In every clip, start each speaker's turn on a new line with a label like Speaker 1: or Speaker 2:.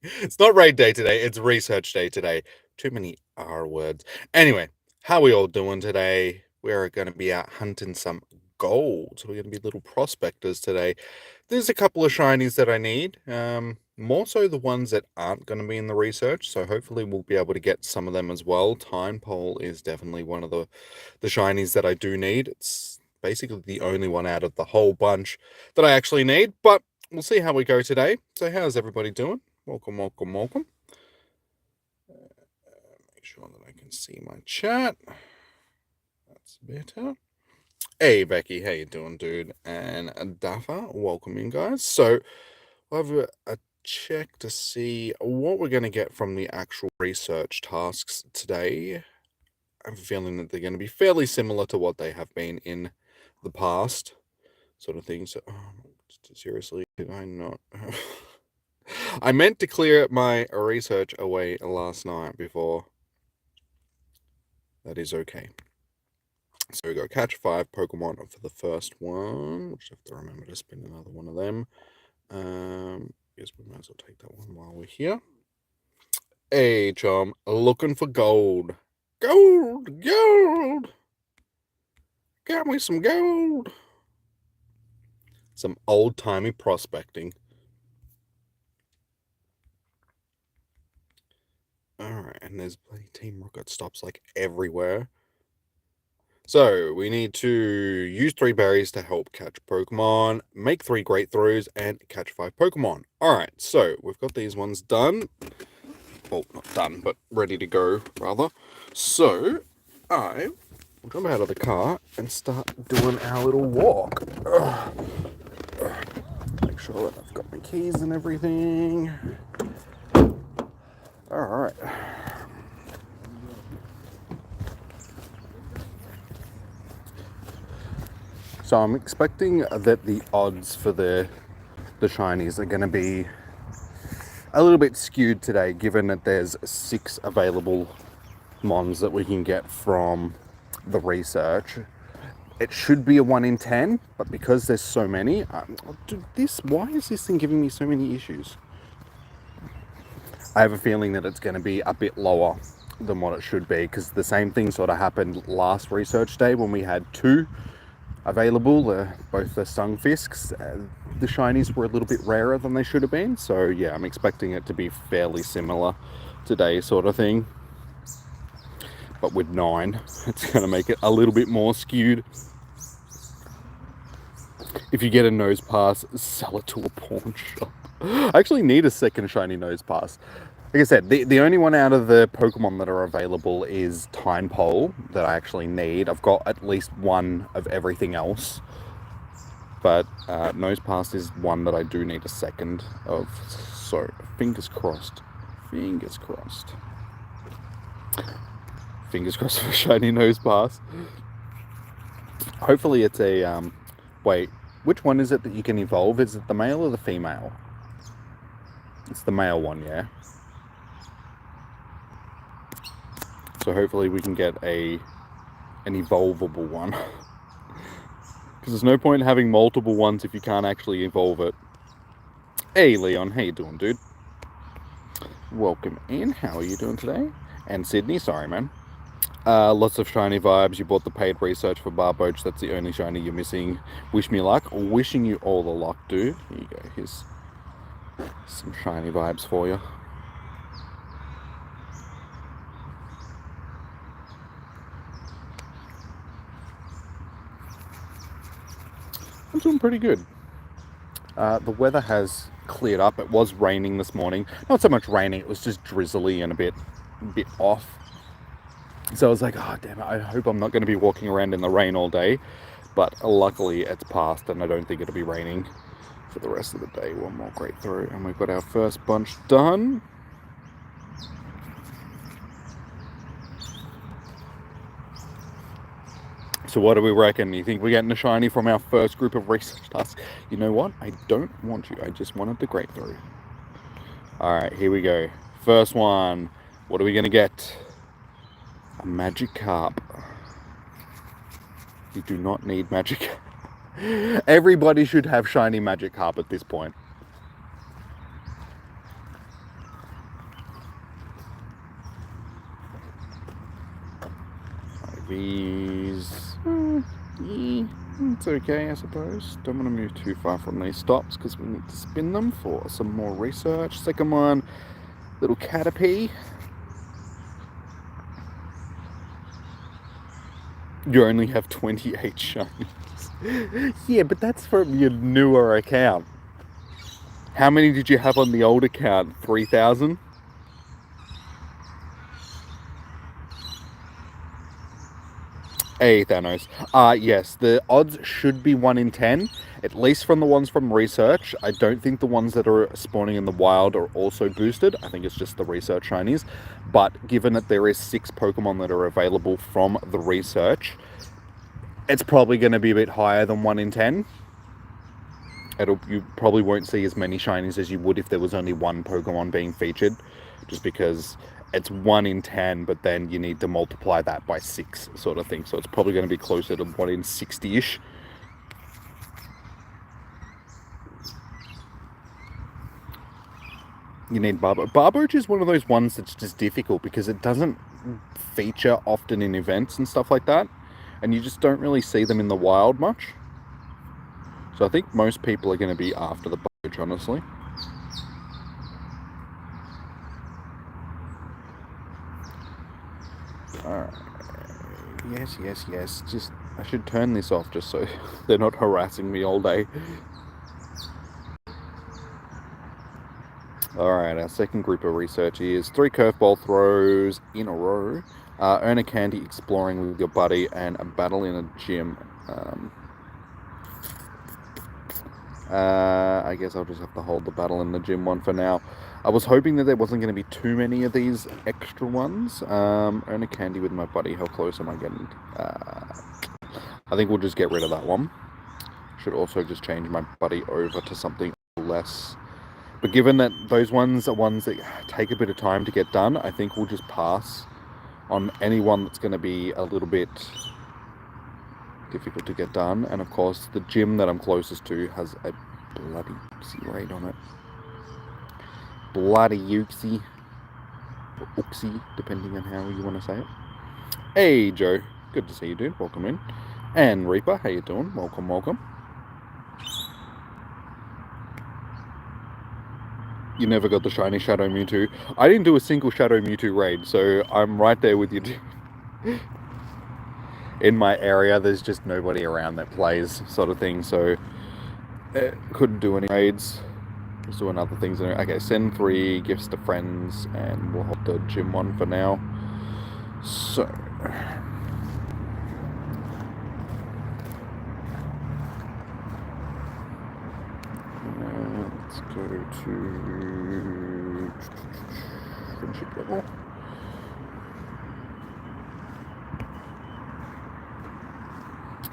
Speaker 1: It's not raid day today, it's research day today. Too many R words. Anyway, how we all doing today? We're going to be out hunting some gold. So we're going to be little prospectors today. There's a couple of shinies that I need. More so the ones that aren't going to be in the research. So hopefully we'll be able to get some of them as well. Time Pole is definitely one of the shinies that I do need. It's basically the only one out of the whole bunch that I actually need. But we'll see how we go today. So how's everybody doing? Welcome, welcome, welcome. Make sure that I can see my chat. That's better. Hey, Becky, how you doing, dude? And Daffa, welcome in, guys. So, we'll have a check to see what we're going to get from the actual research tasks today. I have a feeling that they're going to be fairly similar to what they have been in the past, sort of thing. So, seriously, did I not... I meant to clear my research away last night before. That is okay. So we got catch 5 Pokemon for the first one. We'll just have to remember to spin another one of them. Guess we might as well take that one while we're here. Hey, chum, looking for gold. Gold! Gold! Got me some gold! Some old-timey prospecting. Alright, and there's bloody Team Rocket stops like everywhere. So, we need to use 3 berries to help catch Pokemon, make 3 great throws, and catch 5 Pokemon. Alright, so we've got these ones done. Well, not done, but ready to go, rather. So, I will jump out of the car and start doing our little walk. Make sure that I've got my keys and everything. Alright. So I'm expecting that the odds for the shinies are going to be a little bit skewed today, given that there's 6 available mons that we can get from the research. It should be a 1 in 10, but because there's so many, why is this thing giving me so many issues? I have a feeling that it's going to be a bit lower than what it should be, because the same thing sort of happened last research day when we had 2 available, both the Stunfisks. The shinies were a little bit rarer than they should have been, so yeah, I'm expecting it to be fairly similar today, sort of thing. But with 9, it's going to make it a little bit more skewed. If you get a Nosepass, sell it to a pawn shop. I actually need a second shiny Nosepass. Like I said, the only one out of the Pokemon that are available is Time Pole that I actually need. I've got at least 1 of everything else. But Nosepass is one that I do need a second of. So, fingers crossed. Fingers crossed. Fingers crossed for a shiny Nosepass. Hopefully it's a... wait, which one is it that you can evolve? Is it the male or the female? It's the male one, yeah? So hopefully we can get an evolvable one. Because there's no point in having multiple ones if you can't actually evolve it. Hey Leon, how you doing, dude? Welcome in. How are you doing today? And Sydney, sorry man. Lots of shiny vibes. You bought the paid research for Barboach. That's the only shiny you're missing. Wish me luck. Wishing you all the luck, dude. Here you go. Here's some shiny vibes for you. I'm doing pretty good. The weather has cleared up. It was raining this morning. Not so much raining, it was just drizzly and a bit off. So I was like, oh damn it, I hope I'm not going to be walking around in the rain all day. But luckily it's passed and I don't think it'll be raining for the rest of the day. 1 more great throw and we've got our first bunch done. So what do we reckon? You think we're getting a shiny from our first group of research tasks? You know what? I don't want you. I just wanted the great through. Alright, here we go. First one. What are we going to get? A Magikarp. You do not need Magikarp. Everybody should have shiny Magikarp at this point. Eevees. It's okay, I suppose. Don't want to move too far from these stops because we need to spin them for some more research. Second one, little Caterpie. You only have 28 shinies. Yeah, but that's from your newer account. How many did you have on the old account? 3,000? Hey, Thanos. Yes, the odds should be 1 in 10, at least from the ones from research. I don't think the ones that are spawning in the wild are also boosted. I think it's just the research shinies. But given that there is 6 Pokemon that are available from the research, it's probably going to be a bit higher than 1 in 10. You probably won't see as many shinies as you would if there was only one Pokemon being featured, just because it's 1 in 10, but then you need to multiply that by 6 sort of thing. So it's probably going to be closer to 1 in 60-ish. You need Barboach. Barboach is one of those ones that's just difficult because it doesn't feature often in events and stuff like that. And you just don't really see them in the wild much. So I think most people are going to be after the Barboach, honestly. Alright. Yes. Just, I should turn this off just so they're not harassing me all day. Alright, our second group of research is 3 curveball throws in a row. Earn a candy exploring with your buddy and a battle in a gym. I guess I'll just have to hold the battle in the gym one for now. I was hoping that there wasn't going to be too many of these extra ones. Earn a candy with my buddy. How close am I getting? I think we'll just get rid of that one. Should also just change my buddy over to something less. But given that those ones are ones that take a bit of time to get done, I think we'll just pass on anyone that's going to be a little bit difficult to get done. And of course, the gym that I'm closest to has a bloody Uxie raid on it. Bloody Uxie. Or Uxie, depending on how you want to say it. Hey, Joe. Good to see you, dude. Welcome in. And Reaper, how you doing? Welcome. You never got the shiny Shadow Mewtwo. I didn't do a single Shadow Mewtwo raid, so I'm right there with you, dude. In my area, there's just nobody around that plays, sort of thing, so couldn't do any raids. Just doing other things. Okay, send 3 gifts to friends, and we'll hold the gym one for now. So let's go to friendship level.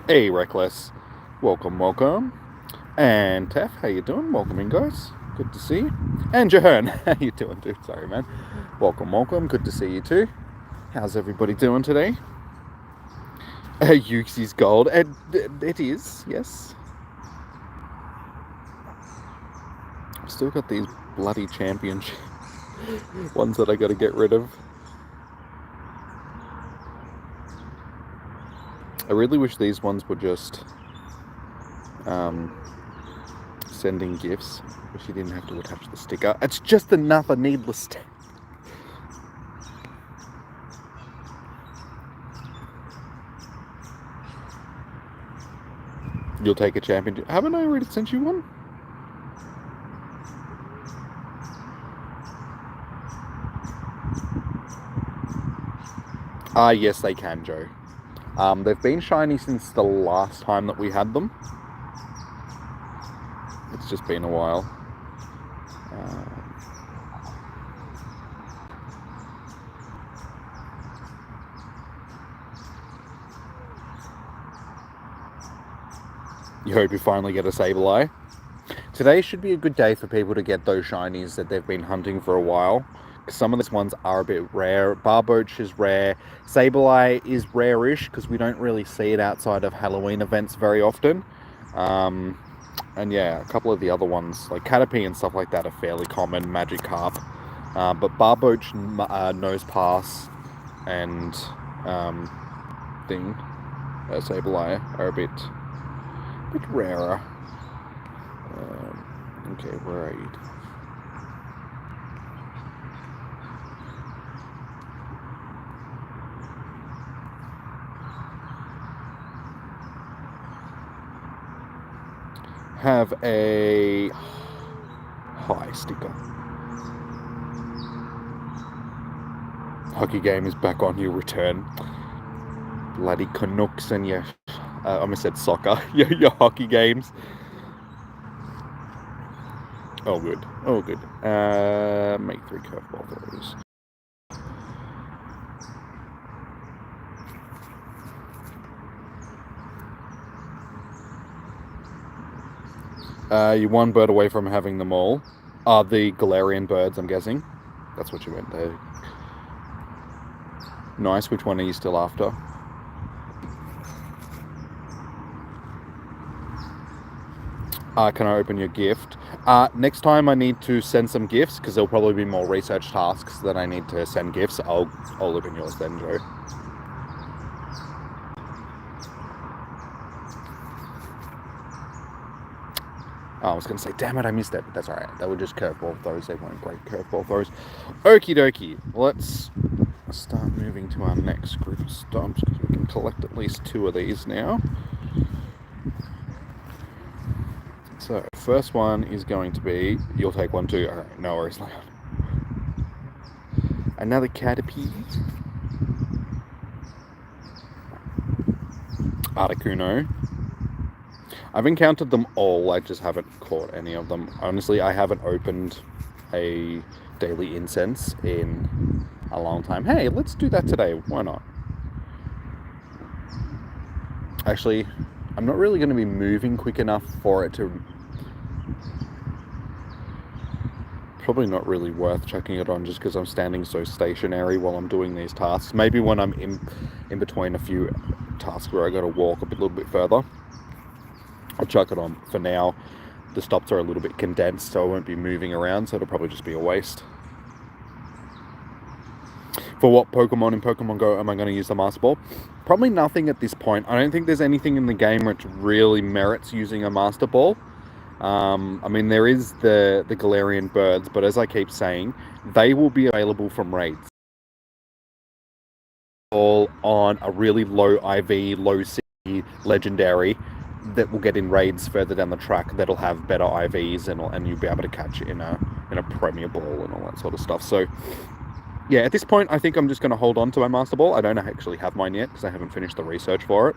Speaker 1: Hey, Reckless. Welcome. And Tef, how you doing? Welcome in, guys. Good to see you. And Jahern, how you doing, dude? Sorry, man. Welcome. Good to see you too. How's everybody doing today? Uxie's gold. It is, yes. I've still got these bloody championship ones that I got to get rid of. I really wish these ones were just sending gifts. Wish you didn't have to attach the sticker. It's just another needless step. You'll take a championship. Haven't I already sent you one? Yes, they can, Joe. They've been shiny since the last time that we had them. It's just been a while. You hope you finally get a Sableye. Today should be a good day for people to get those shinies that they've been hunting for a while. Some of these ones are a bit rare. Barboach is rare. Sableye is rare-ish because we don't really see it outside of Halloween events very often. And yeah, a couple of the other ones, like Caterpie and stuff like that, are fairly common. Magikarp. But Barboach, Nosepass, and thing, Sableye, are a bit rarer. Okay, where are you? Have a high sticker. Hockey game is back on your return. Bloody Canucks and your, I almost said soccer, your hockey games. Oh good, oh good. Make 3 curveball throws. You're 1 bird away from having them all. The Galarian birds, I'm guessing. That's what you meant there. Nice, which one are you still after? Can I open your gift? Next time I need to send some gifts, because there'll probably be more research tasks that I need to send gifts. I'll open yours then, Joe. I was going to say, damn it, I missed it. But that's alright. They were just curveball throws. They weren't great curveball throws. Okie dokie. Let's start moving to our next group of stumps, because we can collect at least 2 of these now. So, first one is going to be, you'll take 1 too. Alright, no worries, Leon. Another Caterpie. Articuno. I've encountered them all, I just haven't caught any of them. Honestly, I haven't opened a daily incense in a long time. Hey, let's do that today, why not? Actually, I'm not really going to be moving quick enough for it to... Probably not really worth chucking it on just because I'm standing so stationary while I'm doing these tasks. Maybe when I'm in between a few tasks where I got to walk a little bit further, I'll chuck it on. For now, the stops are a little bit condensed, so I won't be moving around, so it'll probably just be a waste. For what Pokemon in Pokemon Go am I going to use the Master Ball? Probably nothing at this point. I don't think there's anything in the game which really merits using a Master Ball. I mean, there is the Galarian birds, but as I keep saying, they will be available from raids. All on a really low IV, low C legendary that will get in raids further down the track that'll have better IVs and you'll be able to catch it in a Premier Ball and all that sort of stuff. So yeah, at this point I think I'm just going to hold on to my Master Ball. I don't actually have mine yet because I haven't finished the research for it.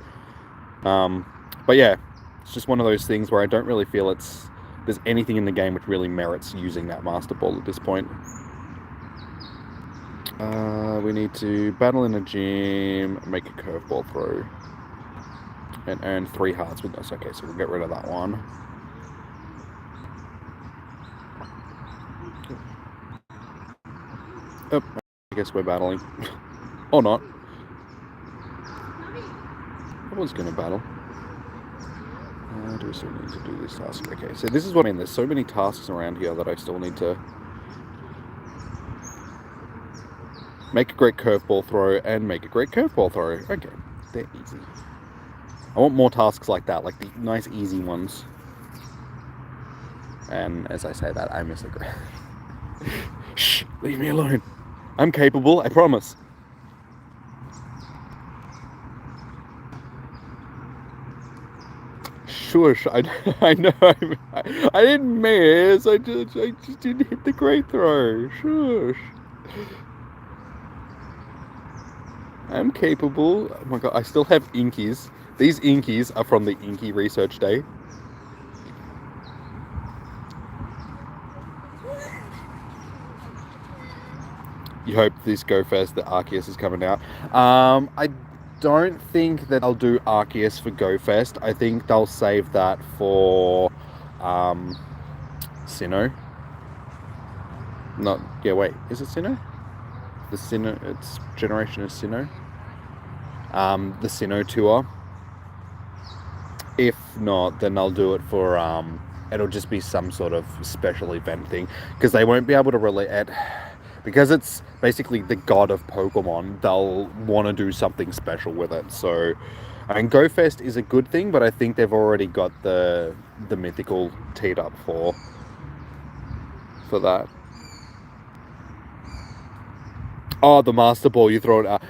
Speaker 1: But yeah, it's just one of those things where I don't really feel there's anything in the game which really merits using that Master Ball at this point. We need to battle in a gym, make a curveball throw, and earn 3 hearts with this. Okay, so we'll get rid of that one. Oh, I guess we're battling. Or not. I was going to battle. Do we still need to do this task? Okay, so this is what I mean. There's so many tasks around here that I still need to make a great curveball throw and make a great curveball throw. Okay, they're easy. I want more tasks like that, like the nice easy ones. And as I say that, I miss a great... Shh, leave me alone. I'm capable, I promise. Shush, I know, I didn't miss, I just didn't hit the great throw. Shush. I'm capable. Oh my god, I still have Inkies. These Inkies are from the Inky Research Day. You hope this Go Fest, the Arceus is coming out. I don't think that I'll do Arceus for Go Fest. I think they'll save that for Sinnoh. Not, yeah, wait, is it Sinnoh? The Sinnoh, it's Generation of Sinnoh. The Sinnoh tour. If not, then I'll do it for, it'll just be some sort of special event thing, because they won't be able to relate it. because it's basically the god of Pokemon, they'll want to do something special with it. So, I mean, Go Fest is a good thing, but I think they've already got the mythical teed up for that. Oh, the Master Ball, you throw it out.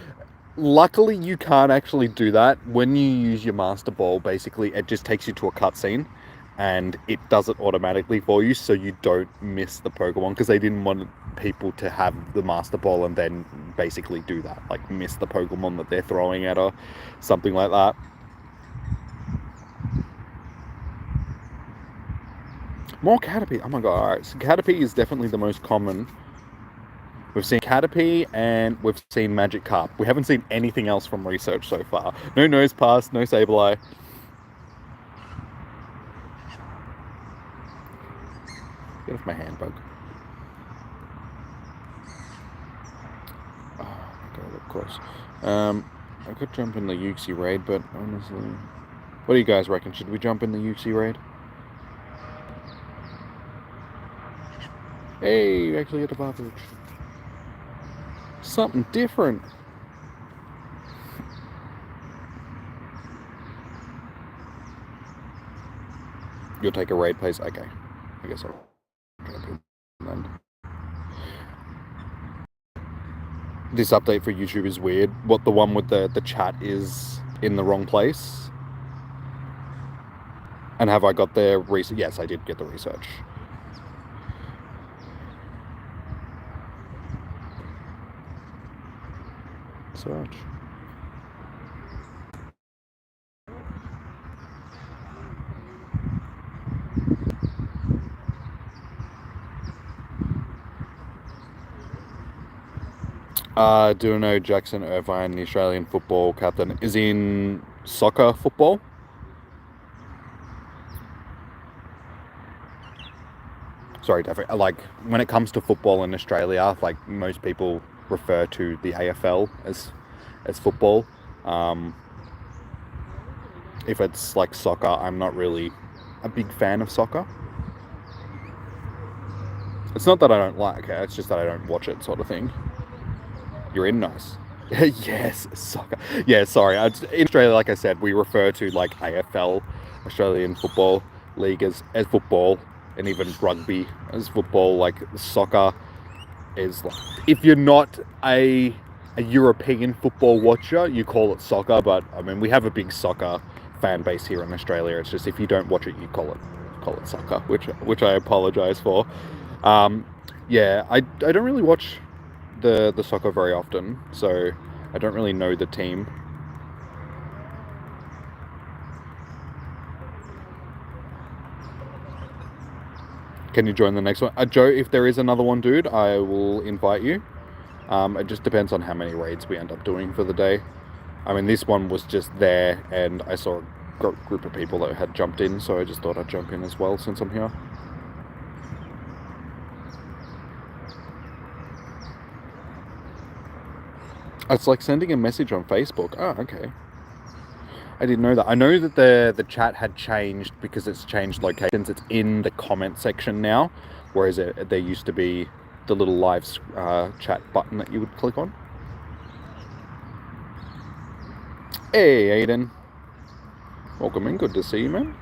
Speaker 1: Luckily, you can't actually do that. When you use your Master Ball, basically, it just takes you to a cutscene, and it does it automatically for you, so you don't miss the Pokemon, because they didn't want people to have the Master Ball and then basically do that, like miss the Pokemon that they're throwing at or something like that. More Caterpie. Oh my god, alright. So Caterpie is definitely the most common. We've seen Caterpie and we've seen Magikarp. We haven't seen anything else from research so far. No Nosepass, no Sableye. Get off my hand, bug. Oh, god, of course. I could jump in the Uxie raid, but honestly... What do you guys reckon? Should we jump in the Uxie raid? Hey, you actually get a Barboach. Something different. You'll take a raid, please? Okay. I guess I'll jump in then. This update for YouTube is weird. What, the one with the chat is in the wrong place? And have I got the research? Yes, I did get the research. Search. Do know Jackson Irvine, the Australian football captain, is in soccer football. Sorry, definitely. Like, when it comes to football in Australia, like, most people refer to the AFL as football. If it's like soccer, I'm not really a big fan of soccer. It's not that I don't like it, it's just that I don't watch it, sort of thing. You're in, nice. Yes, soccer. Yeah, sorry. In Australia, like I said, we refer to like AFL, Australian Football League, as football, and even rugby as football. Like, soccer is like, if you're not a European football watcher, you call it soccer. But I mean, we have a big soccer fan base here in Australia. It's just, if you don't watch it, you call it soccer, which I apologize for. Yeah, I don't really watch the soccer very often, so I don't really know the team. Can you join the next one? Joe, if there is another one, dude, I will invite you. It just depends on how many raids we end up doing for the day. I mean, this one was just there, and I saw a group of people that had jumped in, so I just thought I'd jump in as well since I'm here. It's like sending a message on Facebook. Oh, okay. I didn't know that. I know that the chat had changed because it's changed locations. It's in the comment section now, whereas there used to be the little live chat button that you would click on. Hey, Aiden. Welcome in. Good to see you, man.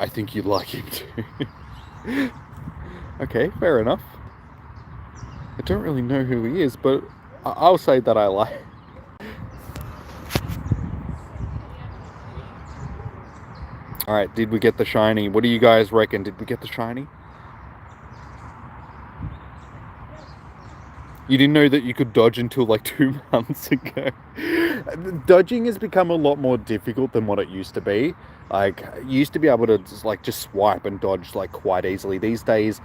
Speaker 1: I think you'd like him too. Okay, fair enough. I don't really know who he is, but I'll say that I like. Alright, did we get the shiny? What do you guys reckon? Did we get the shiny? You didn't know that you could dodge until like 2 months ago. Dodging has become a lot more difficult than what it used to be. Like, you used to be able to just swipe and dodge like quite easily. These days,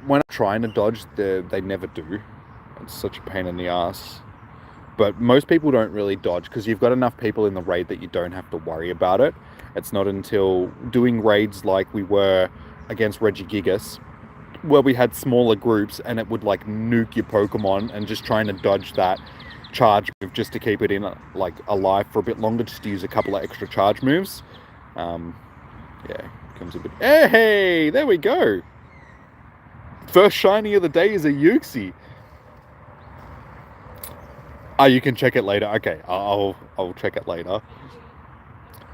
Speaker 1: when I'm trying to dodge, they never do. It's such a pain in the ass. But most people don't really dodge because you've got enough people in the raid that you don't have to worry about it. It's not until doing raids like we were against Regigigas, where we had smaller groups and it would like nuke your Pokemon, and just trying to dodge that charge move just to keep it in like alive for a bit longer, just to use a couple of extra charge moves. Yeah, comes a bit. Hey, there we go. First shiny of the day is a Uxie. Oh, you can check it later. Okay, I'll check it later.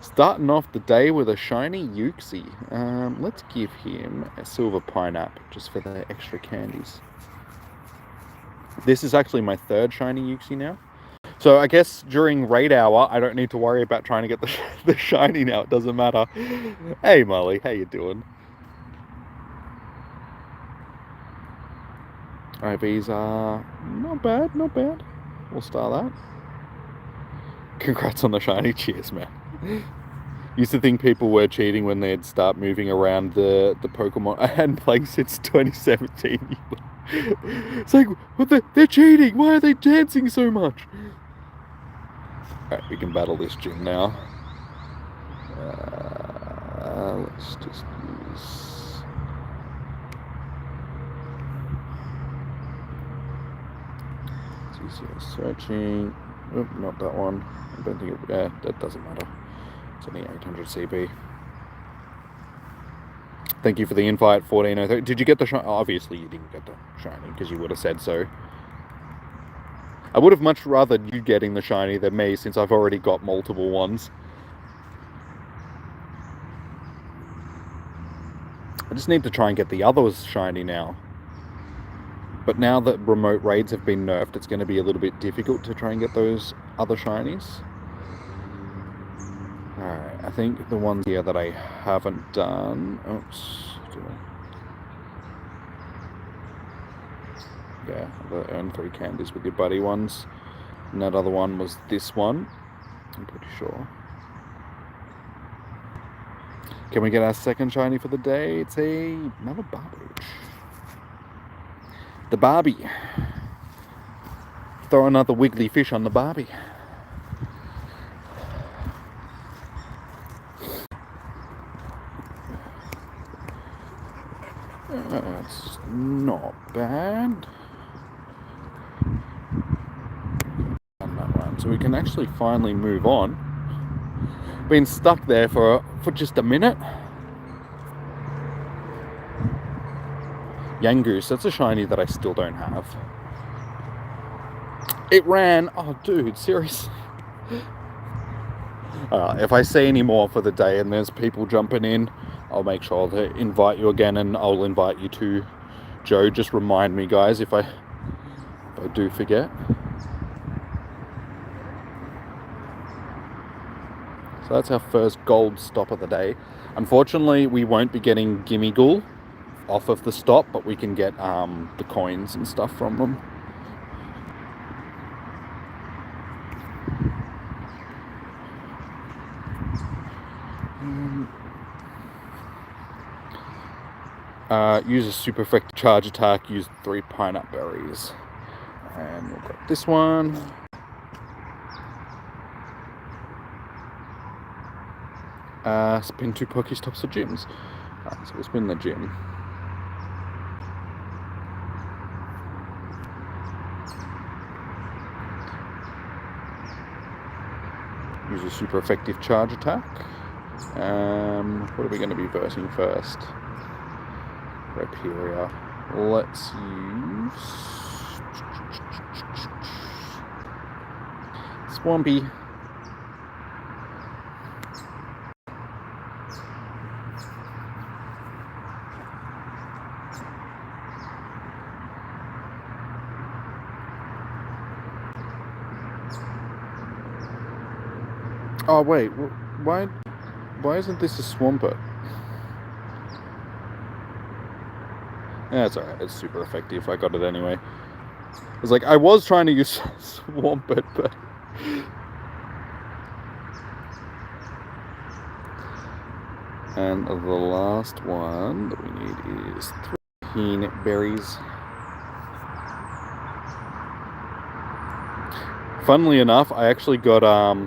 Speaker 1: Starting off the day with a shiny Uxie. Let's give him a silver pineapple just for the extra candies. This is actually my third shiny Uxie now. So I guess during raid hour, I don't need to worry about trying to get the shiny now. It doesn't matter. Hey Molly, how you doing? IVs are not bad, not bad. We'll start that. Congrats on the shiny. Cheers, man. Used to think people were cheating when they'd start moving around the Pokemon. I hadn't played since 2017. It's like, what they're cheating. Why are they dancing so much? Alright, we can battle this gym now. Let's just use... It's easier searching. Oop, not that one. I don't think that doesn't matter. It's only 800 CP. Thank you for the invite, 1403. Did you get the shiny? Oh, obviously you didn't get the shiny, because you would have said so. I would have much rather you getting the shiny than me, since I've already got multiple ones. I just need to try and get the others shiny now. But now that remote raids have been nerfed, it's going to be a little bit difficult to try and get those other shinies. Alright, I think the ones here that I haven't done... Oops. Yeah, the earn 3 candies with your buddy ones. And that other one was this one. I'm pretty sure. Can we get our second shiny for the day? It's another Barboach. The Barbie. Throw another wiggly fish on the Barbie. That's not bad. So we can actually finally move on. Been stuck there for just a minute. Yangoose, that's a shiny that I still don't have. It ran. Oh, dude, seriously. If I see any more for the day and there's people jumping in, I'll make sure to invite you again, and I'll invite you to Joe. Just remind me, guys, if I do forget. So that's our first gold stop of the day. Unfortunately, we won't be getting Gimme Ghoul off of the stop, but we can get the coins and stuff from them. Use a super effective charge attack, use 3 pineapple berries. And we'll got this one. Spin 2 Pokestops or gyms. Alright, so we'll spin the gym. Use a super effective charge attack. What are we going to be versing first? Rhyperior. Let's use Swampy. Oh wait, why isn't this a Swampert? Yeah, it's alright, it's super effective. I got it anyway. I was like, I was trying to use Swampert, but... And the last one that we need is 13 berries. Funnily enough, I actually got a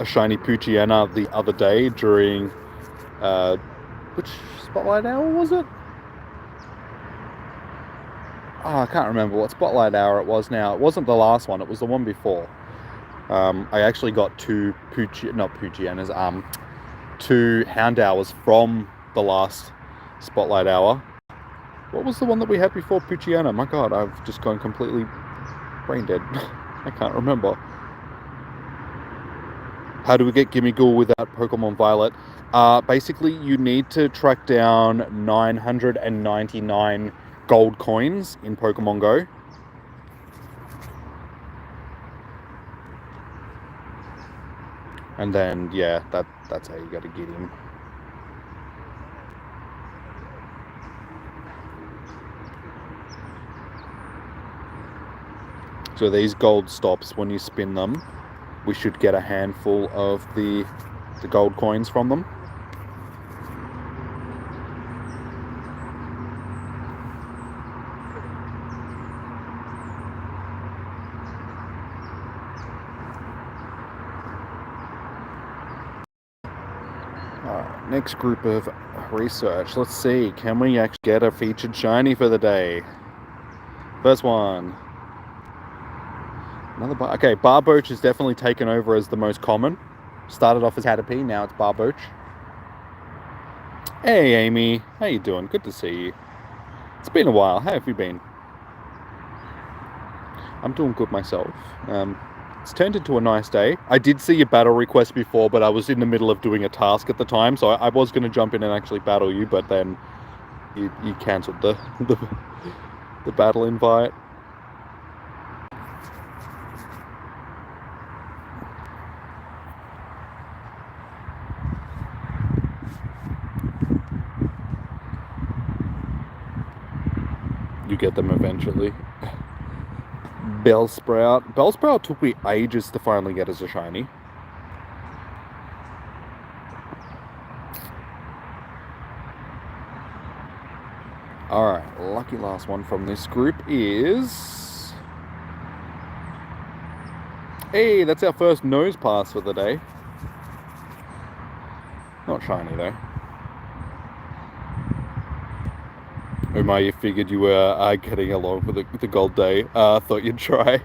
Speaker 1: shiny Poochyena the other day during which spotlight hour was it? Oh, I can't remember what Spotlight Hour it was now. It wasn't the last one, it was the one before. I actually got two two Houndours from the last Spotlight Hour. What was the one that we had before Poochyena? My god, I've just gone completely brain dead. I can't remember. How do we get Gimmighoul without Pokemon Violet? Basically, you need to track down 999 gold coins in Pokemon Go. And then, yeah, that's how you gotta get him. So these gold stops, when you spin them, we should get a handful of the gold coins from them. Alright, next group of research. Let's see, can we actually get a featured shiny for the day? First one. Okay, Barboach is definitely taken over as the most common. Started off as Caterpie, now it's Barboach. Hey Amy, how you doing? Good to see you. It's been a while, how have you been? I'm doing good myself. It's turned into a nice day. I did see your battle request before, but I was in the middle of doing a task at the time, so I was going to jump in and actually battle you, but then you cancelled the battle invite. You get them eventually. Bellsprout. Bellsprout took me ages to finally get as a shiny. Alright, lucky last one from this group is... Hey, that's our first Nosepass for the day. Not shiny though. Umar, you figured you were getting along with the gold day. Thought you'd try.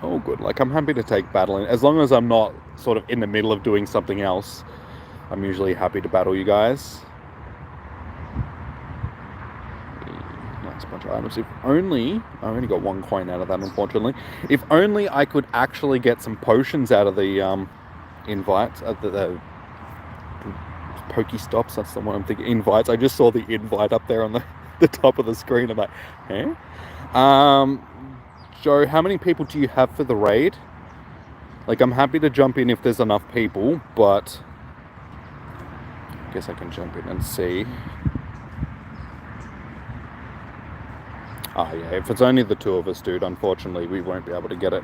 Speaker 1: Oh, good. Like, I'm happy to take battling. As long as I'm not sort of in the middle of doing something else, I'm usually happy to battle you guys. Nice bunch of items. If only... I only got one coin out of that, unfortunately. If only I could actually get some potions out of the invites. The Pokestops, that's the one I'm thinking. Invites. I just saw the invite up there on the top of the screen. I'm like, eh? Joe, how many people do you have for the raid? Like, I'm happy to jump in if there's enough people, but I guess I can jump in and see. Yeah, if it's only the two of us, dude, unfortunately, we won't be able to get it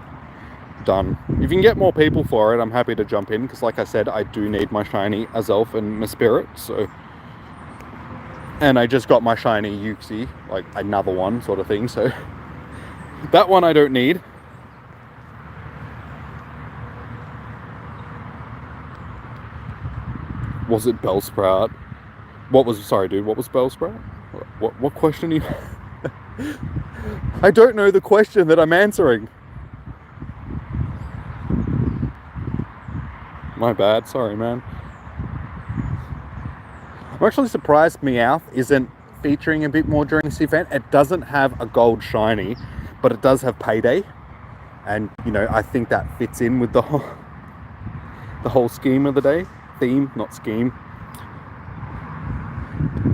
Speaker 1: done. If you can get more people for it, I'm happy to jump in, because like I said, I do need my shiny Azelf and my Spirit, so... And I just got my shiny Uxie, like another one sort of thing, so... That one I don't need. Was it Bellsprout? Sorry dude, what was Bellsprout? What question are you... I don't know the question that I'm answering. My bad, sorry man. I'm actually surprised Meowth isn't featuring a bit more during this event. It doesn't have a gold shiny, but it does have Payday. And, you know, I think that fits in with the whole scheme of the day. Theme, not scheme.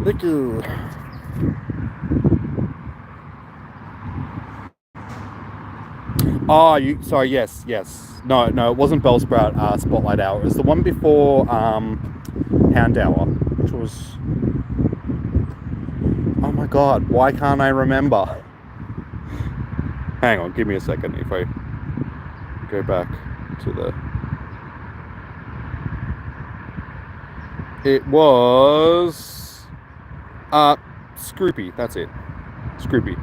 Speaker 1: Thank you. Sorry, yes. No, it wasn't Bellsprout Spotlight Hour. It was the one before Hound Hour, which was... Oh my god, why can't I remember? Hang on, give me a second if I go back to the... It was... Scroopy, that's it. Scroopy.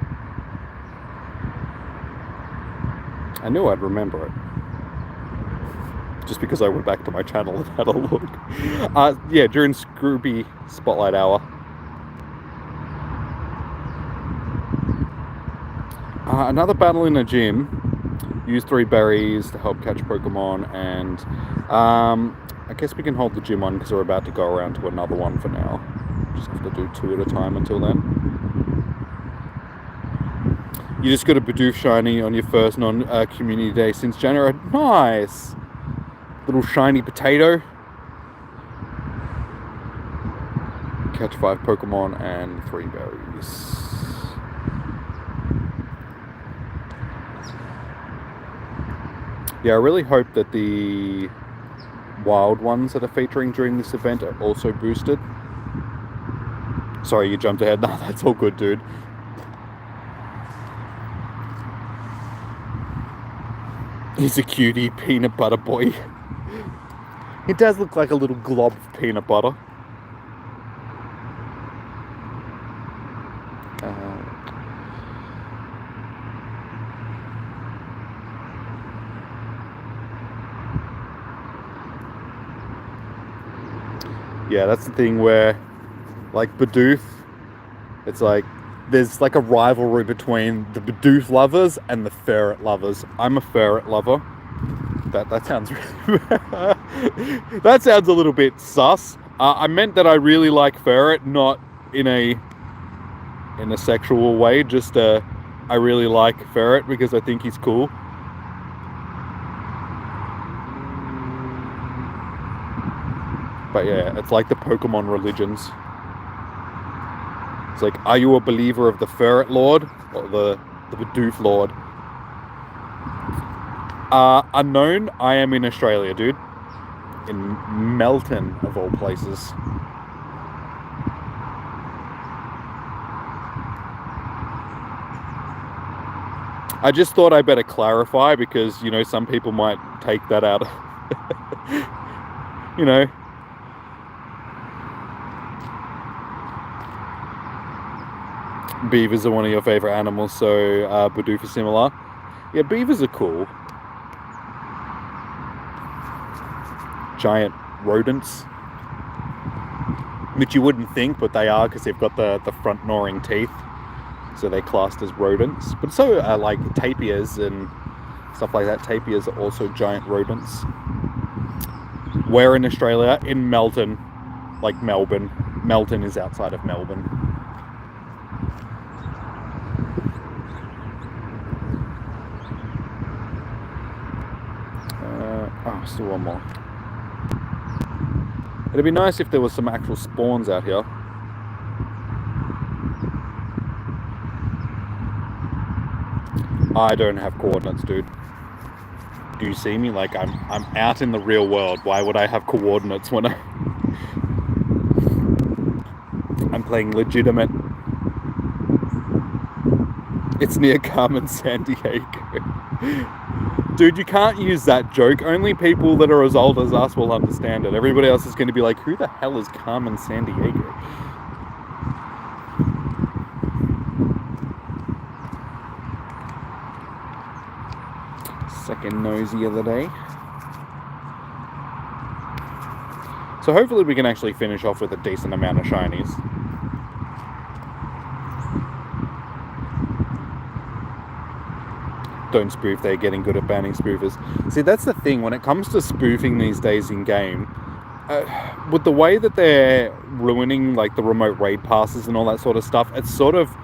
Speaker 1: I knew I'd remember it. Just because I went back to my channel and had a look. Yeah, during Scroopy Spotlight Hour. Another battle in a gym. Use 3 berries to help catch Pokemon, and I guess we can hold the gym on because we're about to go around to another one for now. Just have to do 2 at a time until then. You just got a Bidoof shiny on your first non-community day since January. Nice! Little shiny potato. Catch 5 Pokemon and 3 berries. Yeah, I really hope that the wild ones that are featuring during this event are also boosted. Sorry, you jumped ahead. No, that's all good, dude. He's a cutie, peanut butter boy. He does look like a little glob of peanut butter. Yeah, that's the thing where, like, Bidoof, it's like, there's like a rivalry between the Bidoof lovers and the ferret lovers. I'm a ferret lover. That sounds really that sounds a little bit sus. I meant that I really like ferret, not in a sexual way. Just I really like ferret because I think he's cool. But yeah, it's like the Pokemon religions. It's like, are you a believer of the Ferret Lord or the Bidoof Lord? Unknown, I am in Australia, dude. In Melton, of all places. I just thought I better clarify because, you know, some people might take that out. You know. Beavers are one of your favorite animals, so Bidoof is similar. Yeah, beavers are cool. Giant rodents. Which you wouldn't think, but they are because they've got the front gnawing teeth. So they're classed as rodents. But so are like tapirs and stuff like that. Tapirs are also giant rodents. Where in Australia? In Melton. Like Melbourne. Melton is outside of Melbourne. Still one more. It'd be nice if there was some actual spawns out here. I don't have coordinates, dude. Do you see me? Like, I'm out in the real world. Why would I have coordinates when I'm playing legitimate? It's near Carmen Sandiego. Dude, you can't use that joke. Only people that are as old as us will understand it. Everybody else is going to be like, who the hell is Carmen Sandiego? Second nosy of the day. So hopefully we can actually finish off with a decent amount of shinies. Don't spoof, they're getting good at banning spoofers. See, that's the thing, when it comes to spoofing these days in game, with the way that they're ruining like the remote raid passes and all that sort of stuff, it's sort of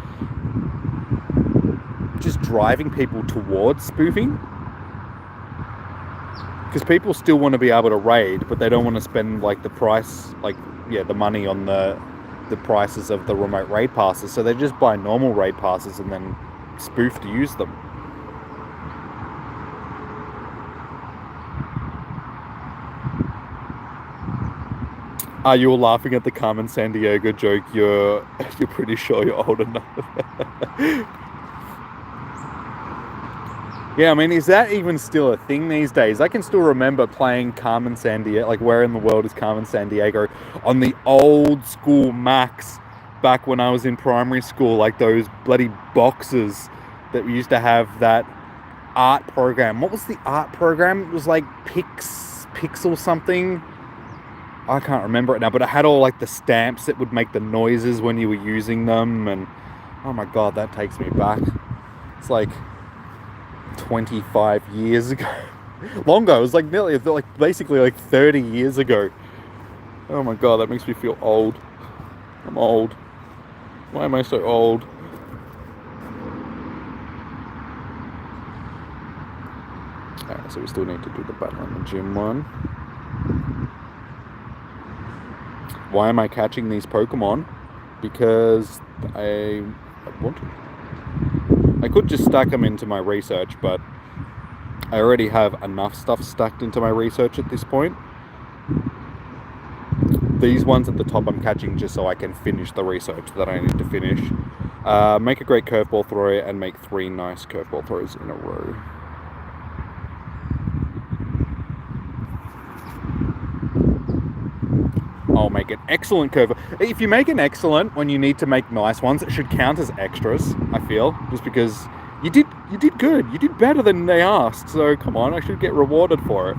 Speaker 1: just driving people towards spoofing. Because people still want to be able to raid, but they don't want to spend like the price, like, yeah, the money on the prices of the remote raid passes, so they just buy normal raid passes and then spoof to use them. You were laughing at the Carmen Sandiego joke. You're pretty sure you're old enough. Yeah, I mean, is that even still a thing these days? I can still remember playing Carmen Sandiego, like Where in the World is Carmen Sandiego, on the old school Macs back when I was in primary school, like those bloody boxes that we used to have that art program. What was the art program? It was like Pixel something. I can't remember it now, but it had all like the stamps that would make the noises when you were using them, and oh my god, that takes me back. It's like 25 years ago. Longer. It was like basically like 30 years ago. Oh my god, that makes me feel old. I'm old. Why am I so old? Alright, so we still need to do the battle in the gym one. Why am I catching these Pokemon? Because I want to. I could just stack them into my research, but I already have enough stuff stacked into my research at this point. These ones at the top I'm catching just so I can finish the research that I need to finish. Make a great curveball throw and make 3 nice curveball throws in a row. I'll make an excellent curve. If you make an excellent when you need to make nice ones, it should count as extras, I feel. Just because you did good. You did better than they asked. So come on, I should get rewarded for it.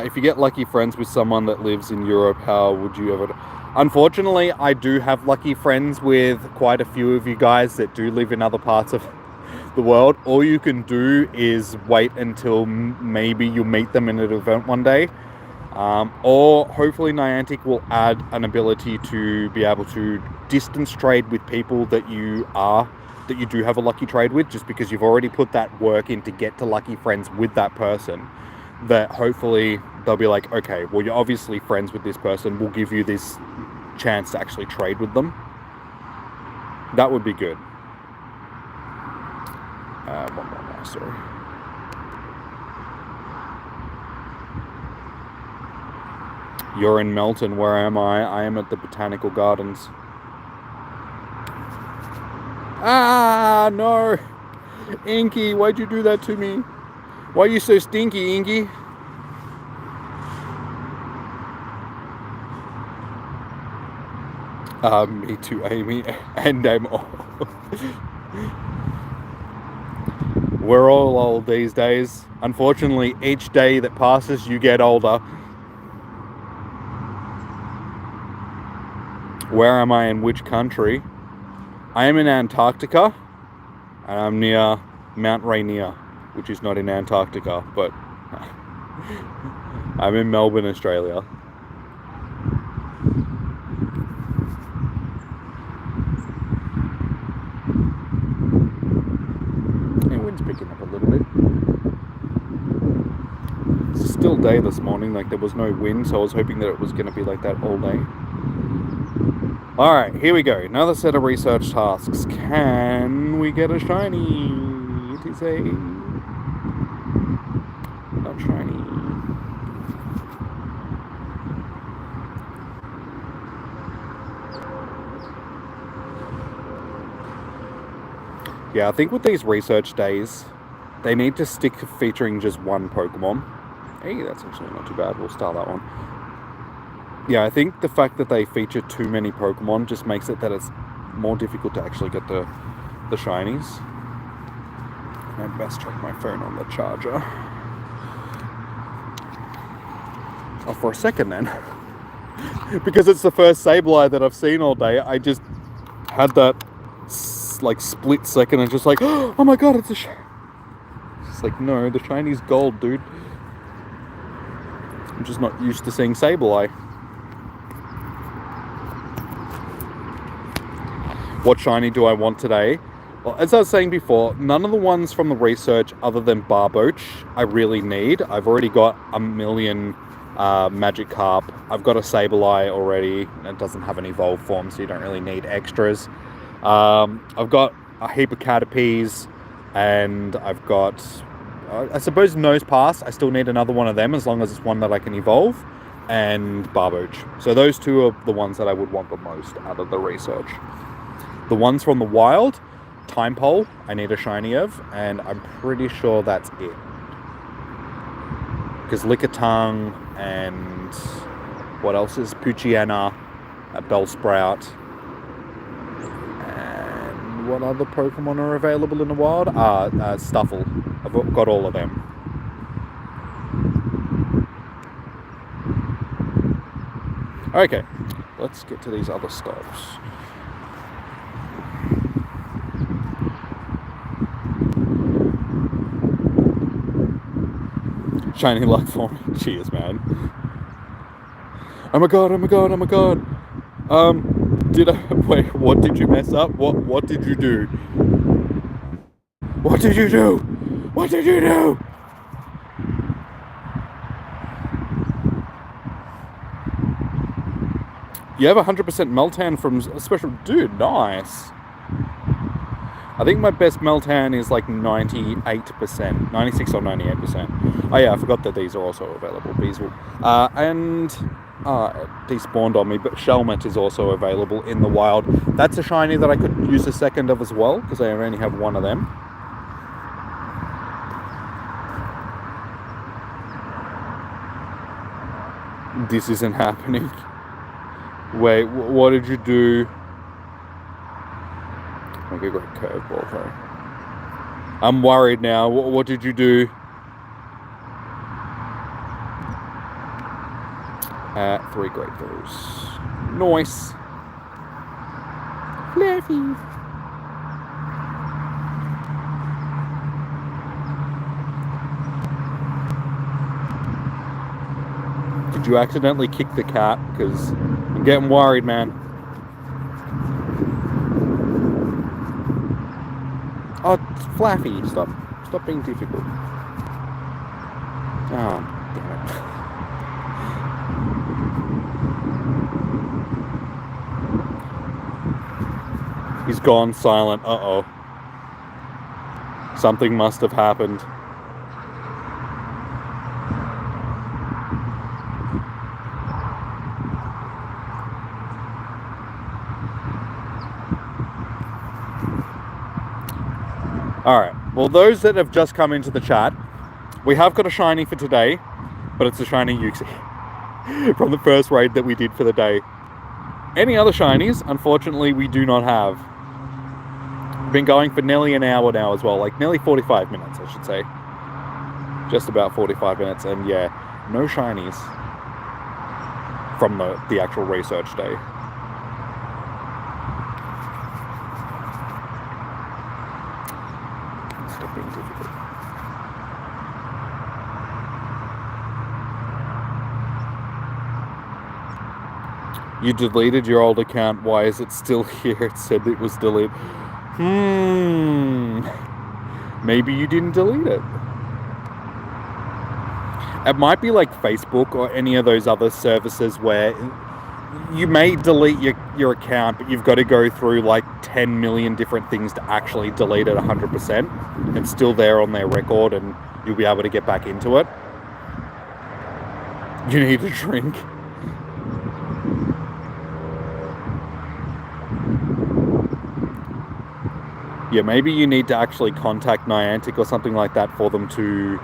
Speaker 1: If you get lucky friends with someone that lives in Europe, how would you ever... Unfortunately, I do have lucky friends with quite a few of you guys that do live in other parts of the world. All you can do is wait until maybe you'll meet them in an event one day. Or hopefully Niantic will add an ability to be able to distance trade with people that you do have a lucky trade with, just because you've already put that work in to get to lucky friends with that person. That hopefully they'll be like, okay, well, you're obviously friends with this person, we'll give you this chance to actually trade with them. That would be good. One more, sorry. You're in Melton, where am I? I am at the Botanical Gardens. Ah, no! Inky, why'd you do that to me? Why are you so stinky, Inky? Me too, Amy. And I'm old. We're all old these days. Unfortunately, each day that passes, you get older. Where am I in which country? I am in Antarctica. And I'm near Mount Rainier, which is not in Antarctica, but I'm in Melbourne, Australia. The wind's picking up a little bit. It's still day this morning, like there was no wind, so I was hoping that it was going to be like that all day. Alright, here we go. Another set of research tasks. Can we get a shiny? It is a... not shiny. Yeah, I think with these research days, they need to stick featuring just one Pokemon. Hey, that's actually not too bad. We'll start that one. Yeah, I think the fact that they feature too many Pokemon just makes it that it's more difficult to actually get the shinies. I best check my phone on the charger. Oh, for a second then. Because it's the first Sableye that I've seen all day, I just had that like split second and just like, oh my god, it's a shiny. It's like, no, the shiny's gold, dude. I'm just not used to seeing Sableye. What shiny do I want today? Well, as I was saying before, none of the ones from the research other than Barboach I really need. I've already got a million Magikarp. I've got a Sableye already. It doesn't have an evolved form, so you don't really need extras. I've got a heap of Caterpies, and I've got, I suppose, Nosepass. I still need another one of them, as long as it's one that I can evolve, and Barboach. So those two are the ones that I would want the most out of the research. The ones from the wild, Time Pole, I need a shiny of, and I'm pretty sure that's it. Because Lickitung and what else is Poochyena, Bellsprout, and what other Pokemon are available in the wild? Stuffle. I've got all of them. Okay, let's get to these other stops. Shiny luck for me. Cheers, man. Oh my god, oh my god, oh my god. Wait, what did you mess up? What did you do? What did you do? What did you do? You have 100% Meltan from a special... Dude, nice. I think my best Meltan is like 98%. 96 or 98%. Oh yeah, I forgot that these are also available. Beeswax. Despawned on me, but Shelmet is also available in the wild. That's a shiny that I could use a second of as well, because I only have one of them. This isn't happening. Wait, what did you do? Okay, great curveball throw. I'm worried now. What did you do? 3 great throws. Nice. Fluffy. Did you accidentally kick the cat? Because I'm getting worried, man. Oh, it's Flaffy. Stop being difficult. Oh, damn it. He's gone silent. Uh-oh. Something must have happened. Alright, well those that have just come into the chat, we have got a shiny for today, but it's a shiny Uxie from the first raid that we did for the day. Any other shinies, unfortunately, we do not have. Been going for nearly an hour now as well, like nearly 45 minutes, I should say. Just about 45 minutes, and yeah, no shinies from the actual research day. Stop being difficult. You deleted your old account. Why is it still here? It said it was deleted. Maybe you didn't delete it. It might be like Facebook or any of those other services where you may delete your account, but you've got to go through like 10 million different things to actually delete it 100%. It's still there on their record and you'll be able to get back into it. You need a drink. Yeah, maybe you need to actually contact Niantic or something like that for them to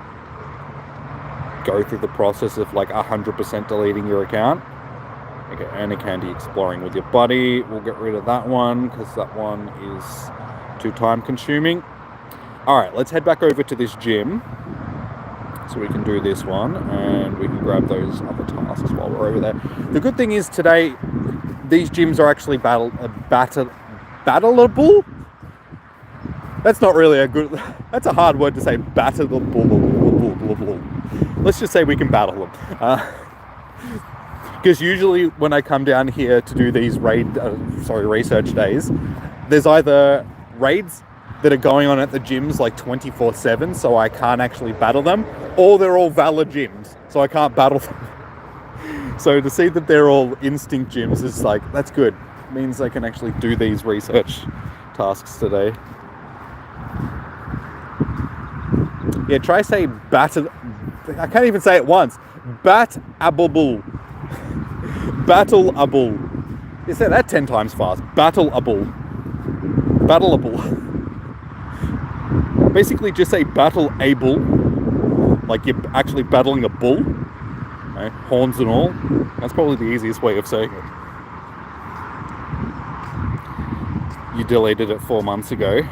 Speaker 1: go through the process of like 100% deleting your account. Okay, and a candy exploring with your buddy. We'll get rid of that one because that one is too time consuming. Alright, let's head back over to this gym so we can do this one and we can grab those other tasks while we're over there. The good thing is today, these gyms are actually battleable? That's not really a good... That's a hard word to say. Battleable. Let's just say we can battle them. Because usually when I come down here to do these research days, there's either raids that are going on at the gyms like 24/7, so I can't actually battle them, or they're all valid gyms, so I can't battle them. So to see that they're all instinct gyms is like, that's good. It means I can actually do these research tasks today. Yeah, try say battle. I can't even say it once. Bat-able. Battle-able. You say that 10 times fast. Battle-able. Battle-able. Basically just say battle-able. Like you're actually battling a bull. Okay? Horns and all. That's probably the easiest way of saying it. You deleted it 4 months ago.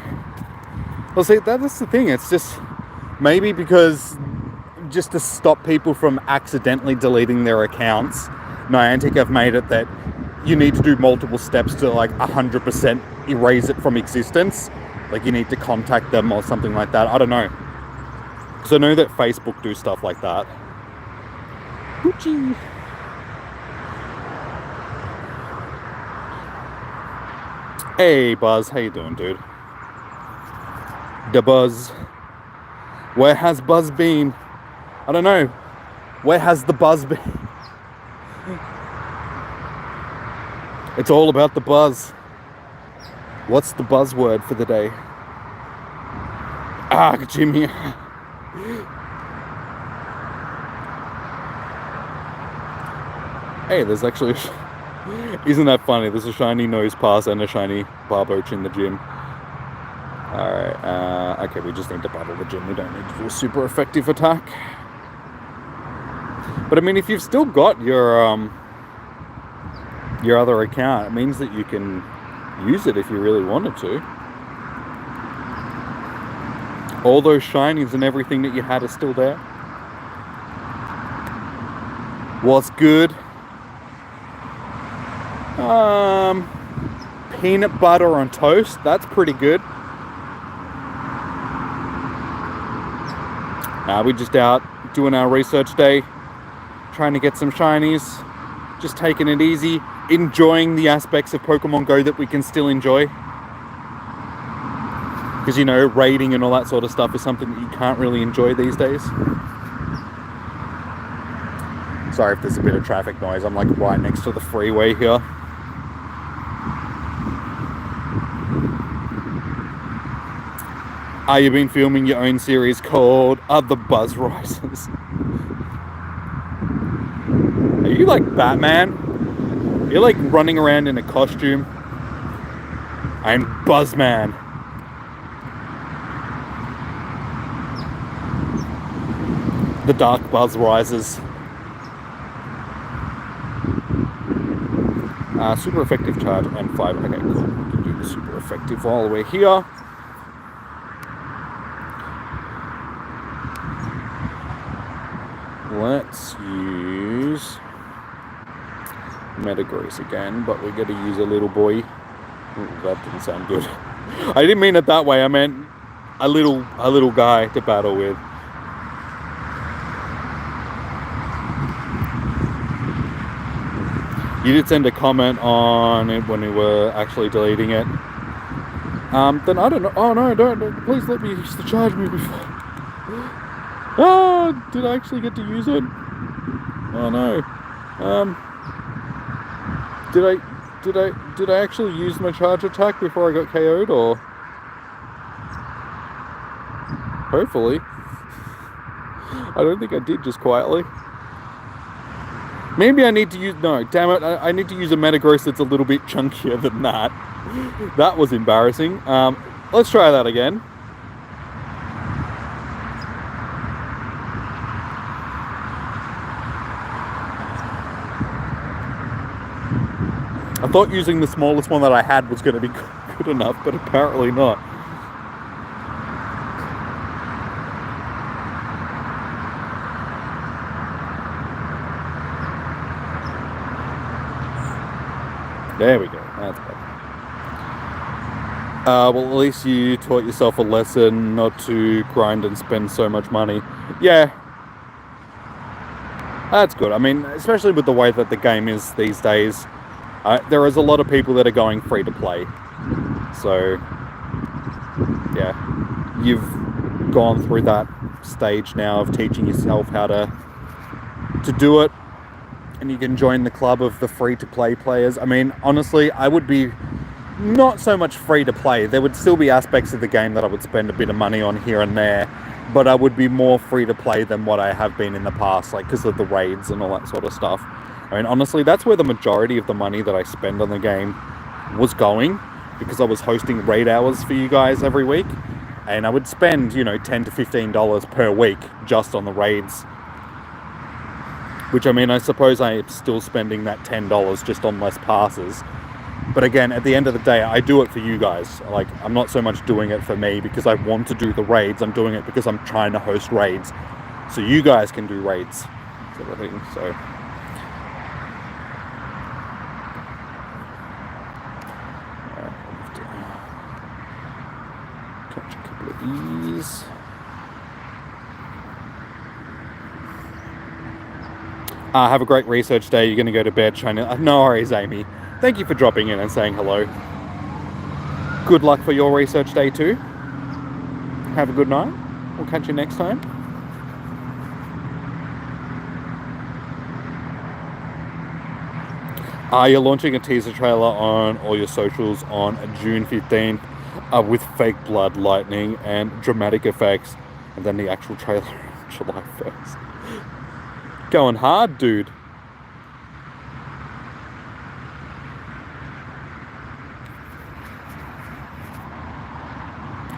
Speaker 1: Well, see, that's the thing. It's just... Maybe because just to stop people from accidentally deleting their accounts, Niantic have made it that you need to do multiple steps to like 100% erase it from existence. Like you need to contact them or something like that. I don't know. Because I know that Facebook do stuff like that. Gucci. Hey Buzz, how you doing, dude? The Buzz. Where has Buzz been? I don't know. Where has the Buzz been? It's all about the buzz. What's the buzzword for the day? Ah, Jimmy. Hey, there's actually... Isn't that funny? There's a shiny Nosepass and a shiny Barboach in the gym. Alright, okay, we just need to battle the gym. We don't need to do a super effective attack. But I mean, if you've still got your other account, it means that you can use it if you really wanted to. All those shinies and everything that you had are still there. What's good? Peanut butter on toast. That's pretty good. We're just out doing our research day, trying to get some shinies, just taking it easy, enjoying the aspects of Pokemon Go that we can still enjoy. Because, you know, raiding and all that sort of stuff is something that you can't really enjoy these days. Sorry if there's a bit of traffic noise. I'm like right next to the freeway here. You've been filming your own series called The Buzz Rises. Are you like Batman? You're like running around in a costume. I'm Buzzman. The Dark Buzz Rises. Super effective charge and 5. Okay, cool. We can do the super effective while we're here. Let's use Metagross again, but we're going to use a little boy. Ooh, that didn't sound good. I didn't mean it that way. I meant a little guy to battle with. You did send a comment on it when we were actually deleting it. Then I don't know. Oh no, don't. Please let me use the charge move before. Oh, did I actually get to use it? Oh no. Did I actually use my charge attack before I got KO'd, or? Hopefully. I don't think I did, just quietly. Maybe I need to use... No, damn it. I need to use a Metagross that's a little bit chunkier than that. That was embarrassing. Let's try that again. I thought using the smallest one that I had was going to be good enough, but apparently not. There we go. That's better. Well, at least you taught yourself a lesson not to grind and spend so much money. Yeah. That's good. I mean, especially with the way that the game is these days, there is a lot of people that are going free to play. So, yeah. You've gone through that stage now of teaching yourself how to do it. And you can join the club of the free-to-play players. I mean, honestly, I would be not so much free-to-play. There would still be aspects of the game that I would spend a bit of money on here and there, but I would be more free-to-play than what I have been in the past, like, because of the raids and all that sort of stuff. I mean, honestly, that's where the majority of the money that I spend on the game was going, because I was hosting raid hours for you guys every week, and I would spend, you know, $10 to $15 per week just on the raids. Which, I mean, I suppose I am still spending that $10 just on less passes. But again, at the end of the day, I do it for you guys. Like, I'm not so much doing it for me because I want to do the raids. I'm doing it because I'm trying to host raids. So you guys can do raids, sort of thing. So, these. Have a great research day. You're going to go to bed, China. No worries, Amy. Thank you for dropping in and saying hello. Good luck for your research day too. Have a good night. We'll catch you next time. You're launching a teaser trailer on all your socials on June 15th with fake blood, lightning, and dramatic effects, and then the actual trailer on July 1st. Going hard, dude.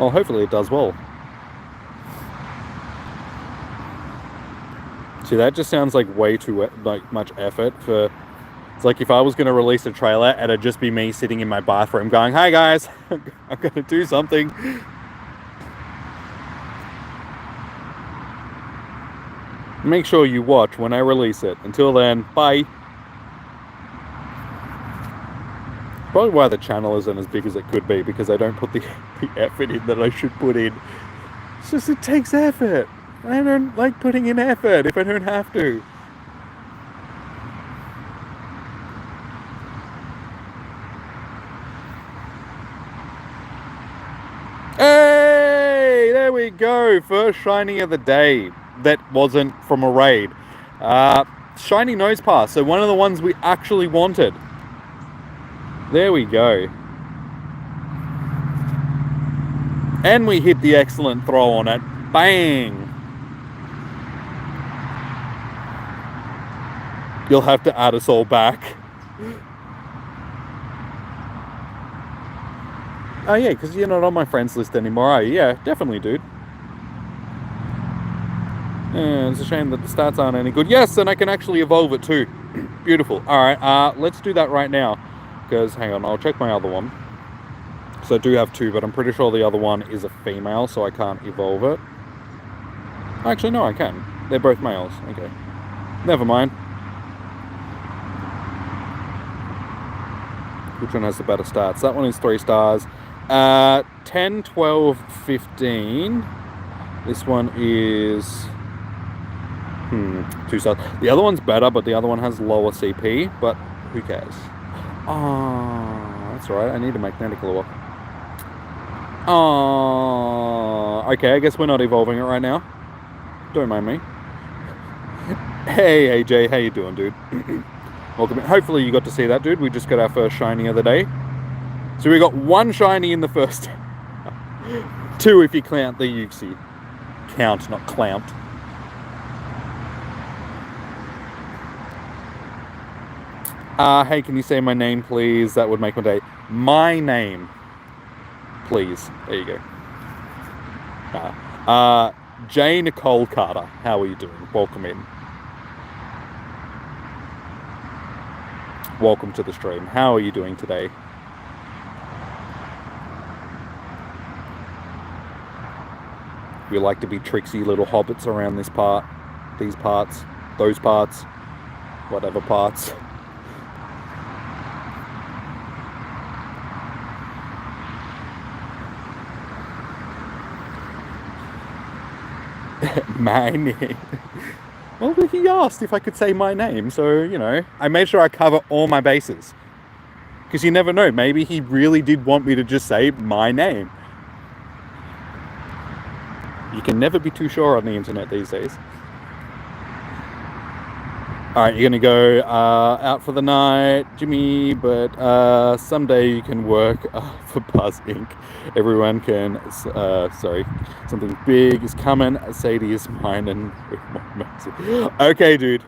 Speaker 1: Well, hopefully it does well. See, that just sounds like way too much effort for... It's like if I was going to release a trailer, it'd just be me sitting in my bathroom going, "Hi guys, I'm going to do something." Make sure you watch when I release it. Until then, bye. Probably why the channel isn't as big as it could be, because I don't put the effort in that I should put in. It's just, it takes effort. I don't like putting in effort if I don't have to. Hey, there we go. First shiny of the day that wasn't from a raid. Shiny Nosepass. So one of the ones we actually wanted. There we go. And we hit the excellent throw on it. Bang. You'll have to add us all back. Oh yeah, because you're not on my friends list anymore, are you? Yeah, definitely, dude. Yeah, it's a shame that the stats aren't any good. Yes, and I can actually evolve it too. Beautiful. Alright, let's do that right now. Because, hang on, I'll check my other one. So I do have two, but I'm pretty sure the other one is a female, so I can't evolve it. Actually, no, I can. They're both males. Okay. Never mind. Which one has the better stats? That one is 3 stars. 10, 12, 15. This one is 2 stars. The other one's better, but the other one has lower CP, but who cares? Oh, that's right. I need a magnetic lure. Oh, okay. I guess we're not evolving it right now. Don't mind me. Hey, AJ. How you doing, dude? Welcome in. Hopefully you got to see that, dude. We just got our first shiny of the day. So we got 1 shiny in the first. 2 if you count the Uxie. Count, not clount. Hey, can you say my name, please? That would make my day. My name, please. There you go. J. Nicole Carter. How are you doing? Welcome in. Welcome to the stream. How are you doing today? We like to be tricksy little hobbits around this part, these parts, those parts, whatever parts. My name. Well, he asked if I could say my name, so, you know, I made sure I cover all my bases. Because you never know, maybe he really did want me to just say my name. You can never be too sure on the internet these days. Alright, you're going to go out for the night, Jimmy, but someday you can work for Buzz Inc. Everyone can, sorry, something big is coming. Sadie is mine and okay, dude.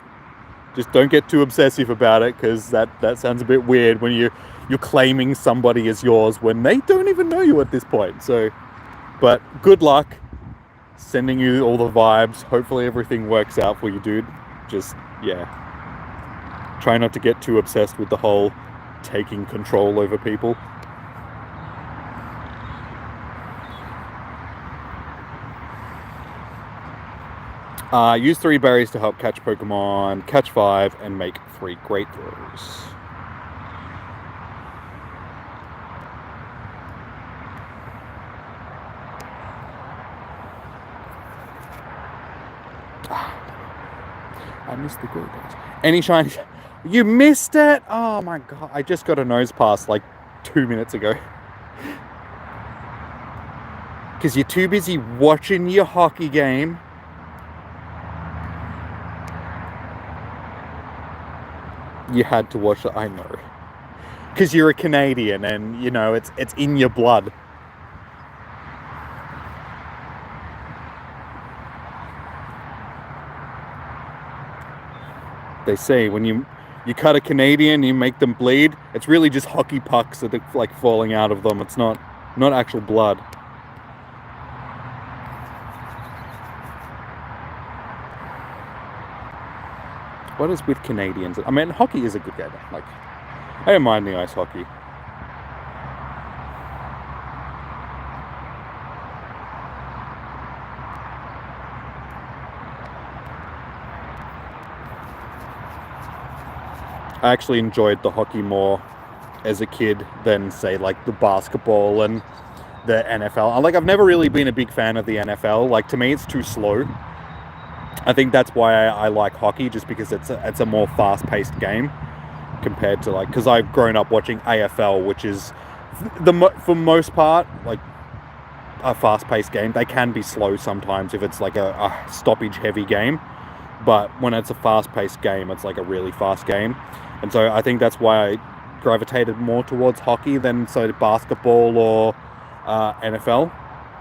Speaker 1: Just don't get too obsessive about it, because that sounds a bit weird when you're claiming somebody as yours when they don't even know you at this point. So, but good luck. Sending you all the vibes. Hopefully everything works out for you, dude. Just, yeah. Try not to get too obsessed with the whole taking control over people. Use 3 berries to help catch Pokemon, catch 5, and make 3 great throws. I missed the good days. Any shiny... You missed it? Oh my god. I just got a Nosepass like 2 minutes ago. Because you're too busy watching your hockey game. You had to watch it, I know. Because you're a Canadian and, you know, it's in your blood. They say when you cut a Canadian, you make them bleed. It's really just hockey pucks that are like falling out of them. It's not actual blood. What is with Canadians? I mean, hockey is a good game. Like, I don't mind the ice hockey. I actually enjoyed the hockey more as a kid than, say, like the basketball and the NFL. Like, I've never really been a big fan of the NFL. Like, to me, it's too slow. I think that's why I like hockey, just because it's a more fast-paced game compared to, like, because I've grown up watching AFL, which is for most part like a fast-paced game. They can be slow sometimes if it's like a stoppage-heavy game, but when it's a fast-paced game, it's like a really fast game. And so I think that's why I gravitated more towards hockey than, say, basketball or NFL.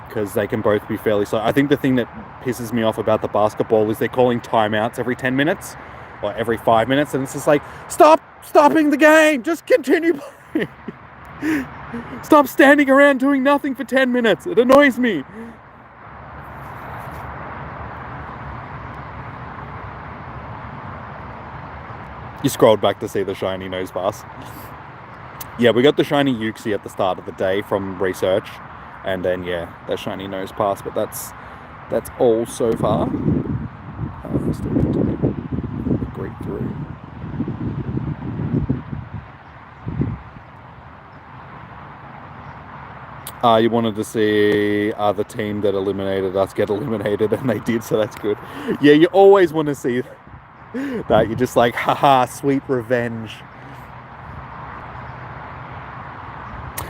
Speaker 1: Because they can both be fairly slow. I think the thing that pisses me off about the basketball is they're calling timeouts every 10 minutes or every 5 minutes, and it's just like, stopping the game, just continue playing. Stop standing around doing nothing for 10 minutes. It annoys me. You scrolled back to see the shiny Nosepass. Yeah, we got the shiny Uxie at the start of the day from research. And then, yeah, that shiny Nosepass, but that's all so far. Still need to greet through. You wanted to see the team that eliminated us get eliminated, and they did, so that's good. Yeah, you always want to see that. You're just like, haha, sweet revenge.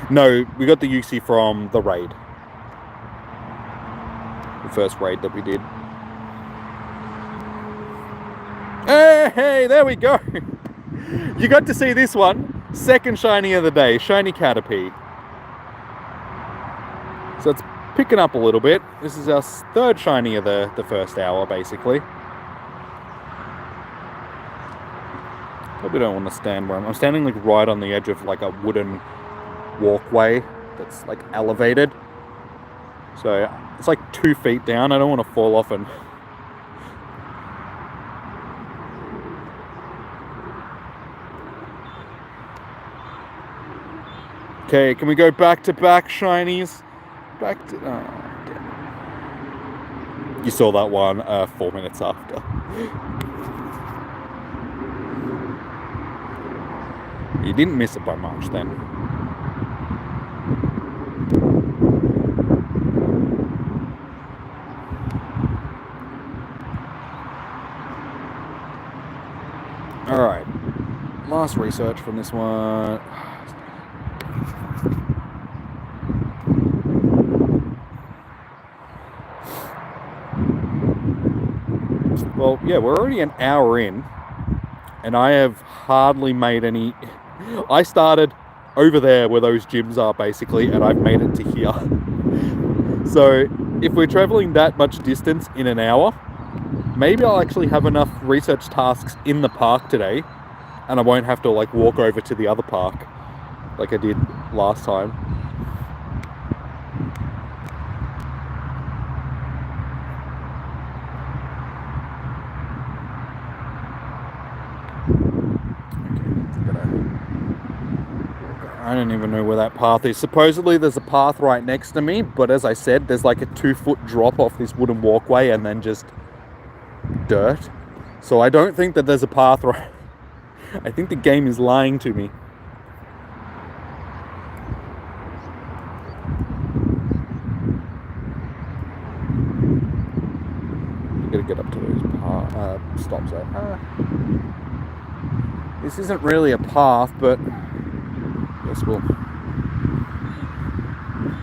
Speaker 1: No, we got the Uxie from the raid. The first raid that we did. Hey, there we go. You got to see this one. Second shiny of the day, shiny Caterpie. So it's picking up a little bit. This is our third shiny of the first hour, basically. Probably don't want to stand where I'm standing, like right on the edge of like a wooden walkway that's like elevated, so it's like 2 feet down. I don't want to fall off and okay, can we go back to back shinies? Back to damn. You saw that one 4 minutes after. You didn't miss it by much then. Alright, last research from this one. Well, yeah, we're already an hour in, and I have hardly made any... I started over there where those gyms are, basically, and I've made it to here. So, if we're traveling that much distance in an hour, maybe I'll actually have enough research tasks in the park today, and I won't have to like walk over to the other park like I did last time. I don't even know where that path is. Supposedly there's a path right next to me, but as I said, there's like a 2-foot drop off this wooden walkway and then just dirt. So I don't think that there's a path right. I think the game is lying to me. Gotta get up to those paths. stops at. This isn't really a path, but I guess we'll...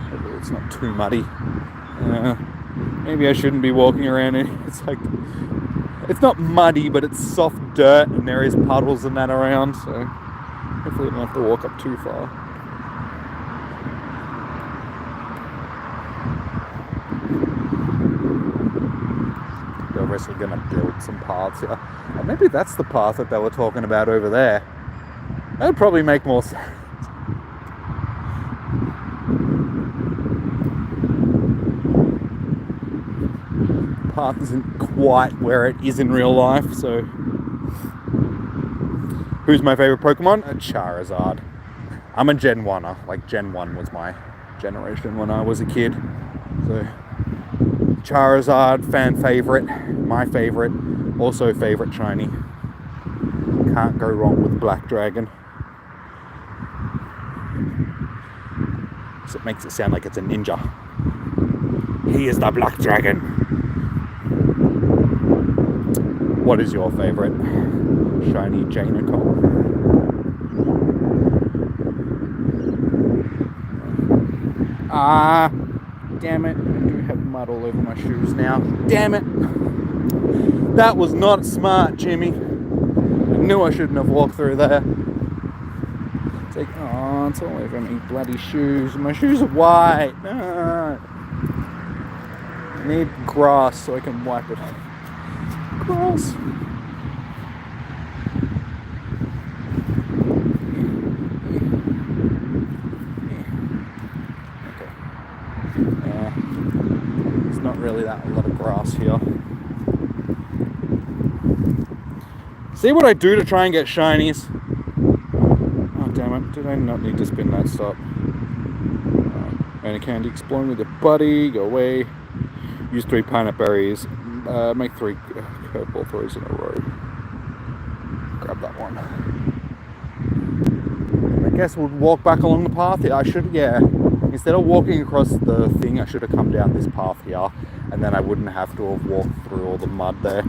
Speaker 1: Hopefully it's not too muddy. Maybe I shouldn't be walking around it. It's like... It's not muddy, but it's soft dirt, and there is puddles and that around, so hopefully I don't have to walk up too far. They're obviously going to build some paths here. Or maybe that's the path that they were talking about over there. That would probably make more sense. Path isn't quite where it is in real life, so... Who's my favourite Pokemon? A Charizard. I'm a Gen 1er. Like, Gen 1 was my generation when I was a kid. So, Charizard, fan favourite. My favourite. Also favourite shiny. Can't go wrong with Black Dragon. So it makes it sound like it's a ninja. He is the Black Dragon. What is your favourite shiny Janacol? Damn it. I do have mud all over my shoes now. Damn it. That was not smart, Jimmy. I knew I shouldn't have walked through there. It's like, oh, it's all over my bloody shoes. My shoes are white. No. I need grass so I can wipe it. Grass. Okay. There's not really that a lot of grass here. See what I do to try and get shinies? Oh damn it, did I not need to spin that stop? And a candy exploring with your buddy, go away. Use 3 pineapple berries. Make 3 curveball throws in a row. Grab that one. I guess we'll walk back along the path here. Instead of walking across the thing, I should have come down this path here, and then I wouldn't have to have walked through all the mud there.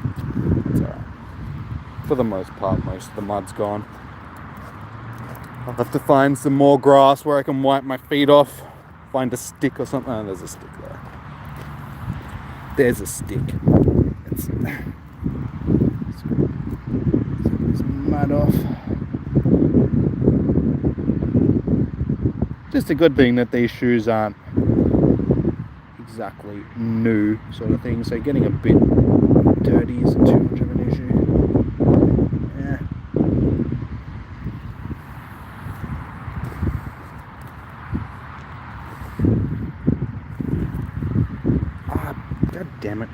Speaker 1: It's alright. For the most part, most of the mud's gone. I'll have to find some more grass where I can wipe my feet off. Find a stick or something. Oh, there's a stick there. There's a stick. Let's get this mud off. Just a good thing that these shoes aren't exactly new sort of thing, so getting a bit dirty isn't too much of an issue. Yeah. God damn it.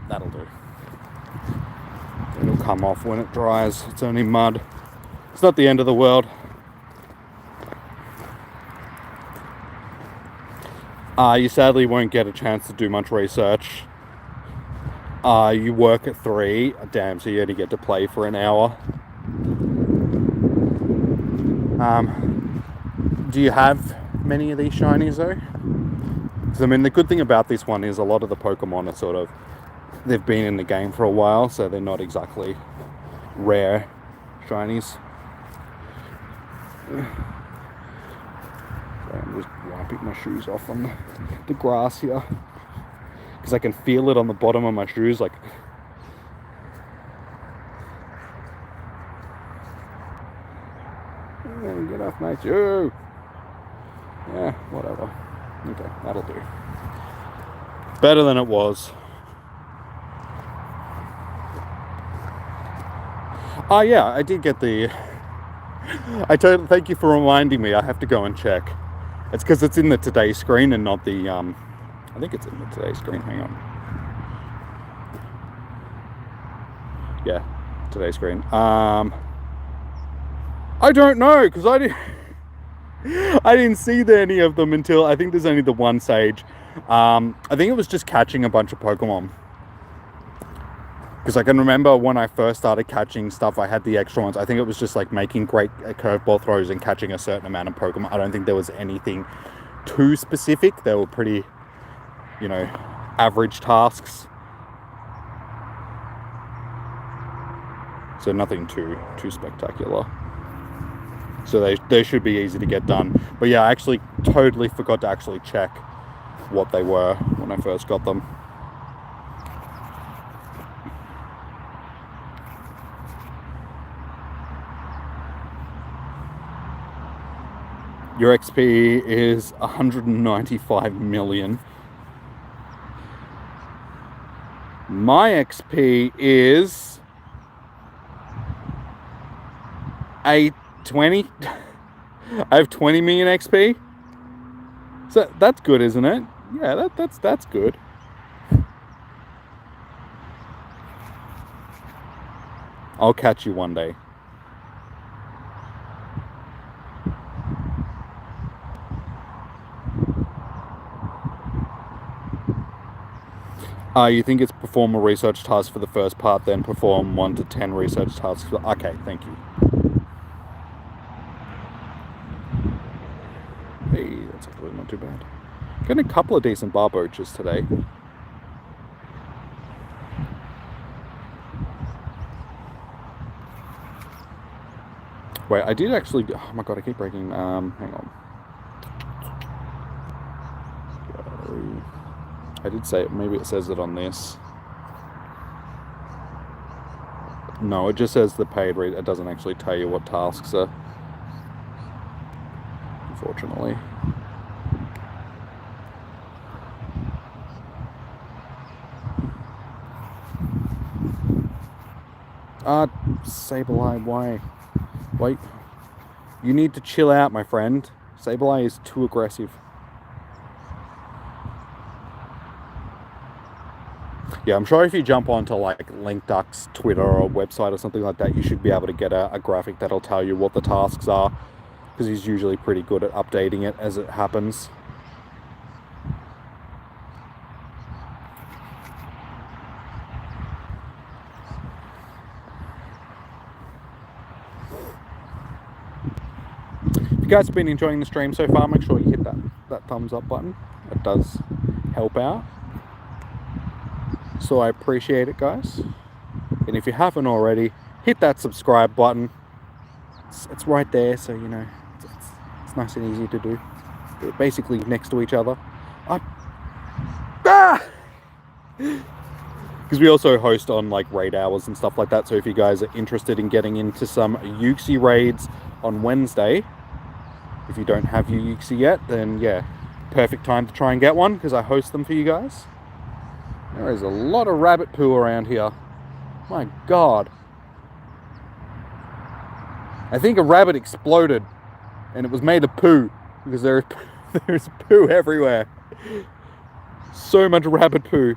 Speaker 1: That'll do. It'll come off when it dries. It's only mud. It's not the end of the world. You sadly won't get a chance to do much research. You work at 3. Damn, so you only get to play for an hour. Do you have many of these shinies though? Because I mean, the good thing about this one is a lot of the Pokemon are sort of, they've been in the game for a while, so they're not exactly rare shinies. So I'm just wiping my shoes off on the grass here. Because I can feel it on the bottom of my shoes, like... Get off my shoe! Yeah, whatever. Okay, that'll do. Better than it was. Oh yeah, I did get the... Thank you for reminding me, I have to go and check. It's because it's in the today screen and not the... I think it's in the today screen, hang on. Yeah, today screen. I don't know, because I didn't see any of them until, I think there's only the one stage. I think it was just catching a bunch of Pokemon. Because I can remember when I first started catching stuff, I had the extra ones. I think it was just like making great curveball throws and catching a certain amount of Pokemon. I don't think there was anything too specific. They were pretty, you know, average tasks. So nothing too spectacular. So they should be easy to get done. But yeah, I actually totally forgot to actually check what they were when I first got them. Your XP is 195 million. My XP is 20. I have 20 million XP. So that's good, isn't it? Yeah, that's good. I'll catch you one day. You think it's perform a research task for the first part, then perform 1 to 10 research tasks. Okay, thank you. Hey, that's actually not too bad. Getting a couple of decent Barboaches today. Wait, I did actually... Oh my god, I keep breaking... hang on. I did say it. Maybe it says it on this. No, it just says the paid read. It doesn't actually tell you what tasks are. Unfortunately. Sableye, why? Wait. You need to chill out, my friend. Sableye is too aggressive. Yeah, I'm sure if you jump onto like LinkDuck's Twitter or website or something like that, you should be able to get a graphic that'll tell you what the tasks are, because he's usually pretty good at updating it as it happens. If you guys have been enjoying the stream so far, make sure you hit that thumbs up button. It does help out. So I appreciate it, guys. And if you haven't already, hit that subscribe button. It's right there, so you know it's nice and easy to do. They're basically next to each other. Because we also host on like raid hours and stuff like that. So if you guys are interested in getting into some Yuxi raids on Wednesday, if you don't have your Yuxi yet, then yeah, perfect time to try and get one, because I host them for you guys. There is a lot of rabbit poo around here. My god. I think a rabbit exploded and it was made of poo, because there's poo everywhere. So much rabbit poo.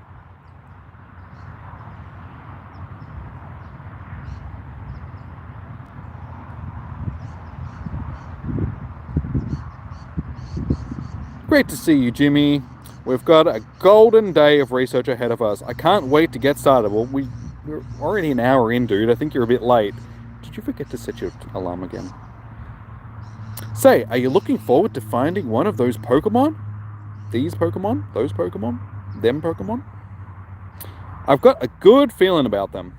Speaker 1: Great to see you, Jimmy. We've got a golden day of research ahead of us. I can't wait to get started. Well, we're already an hour in, dude. I think you're a bit late. Did you forget to set your alarm again? Say, are you looking forward to finding one of those Pokemon? These Pokemon? Those Pokemon? Them Pokemon? I've got a good feeling about them.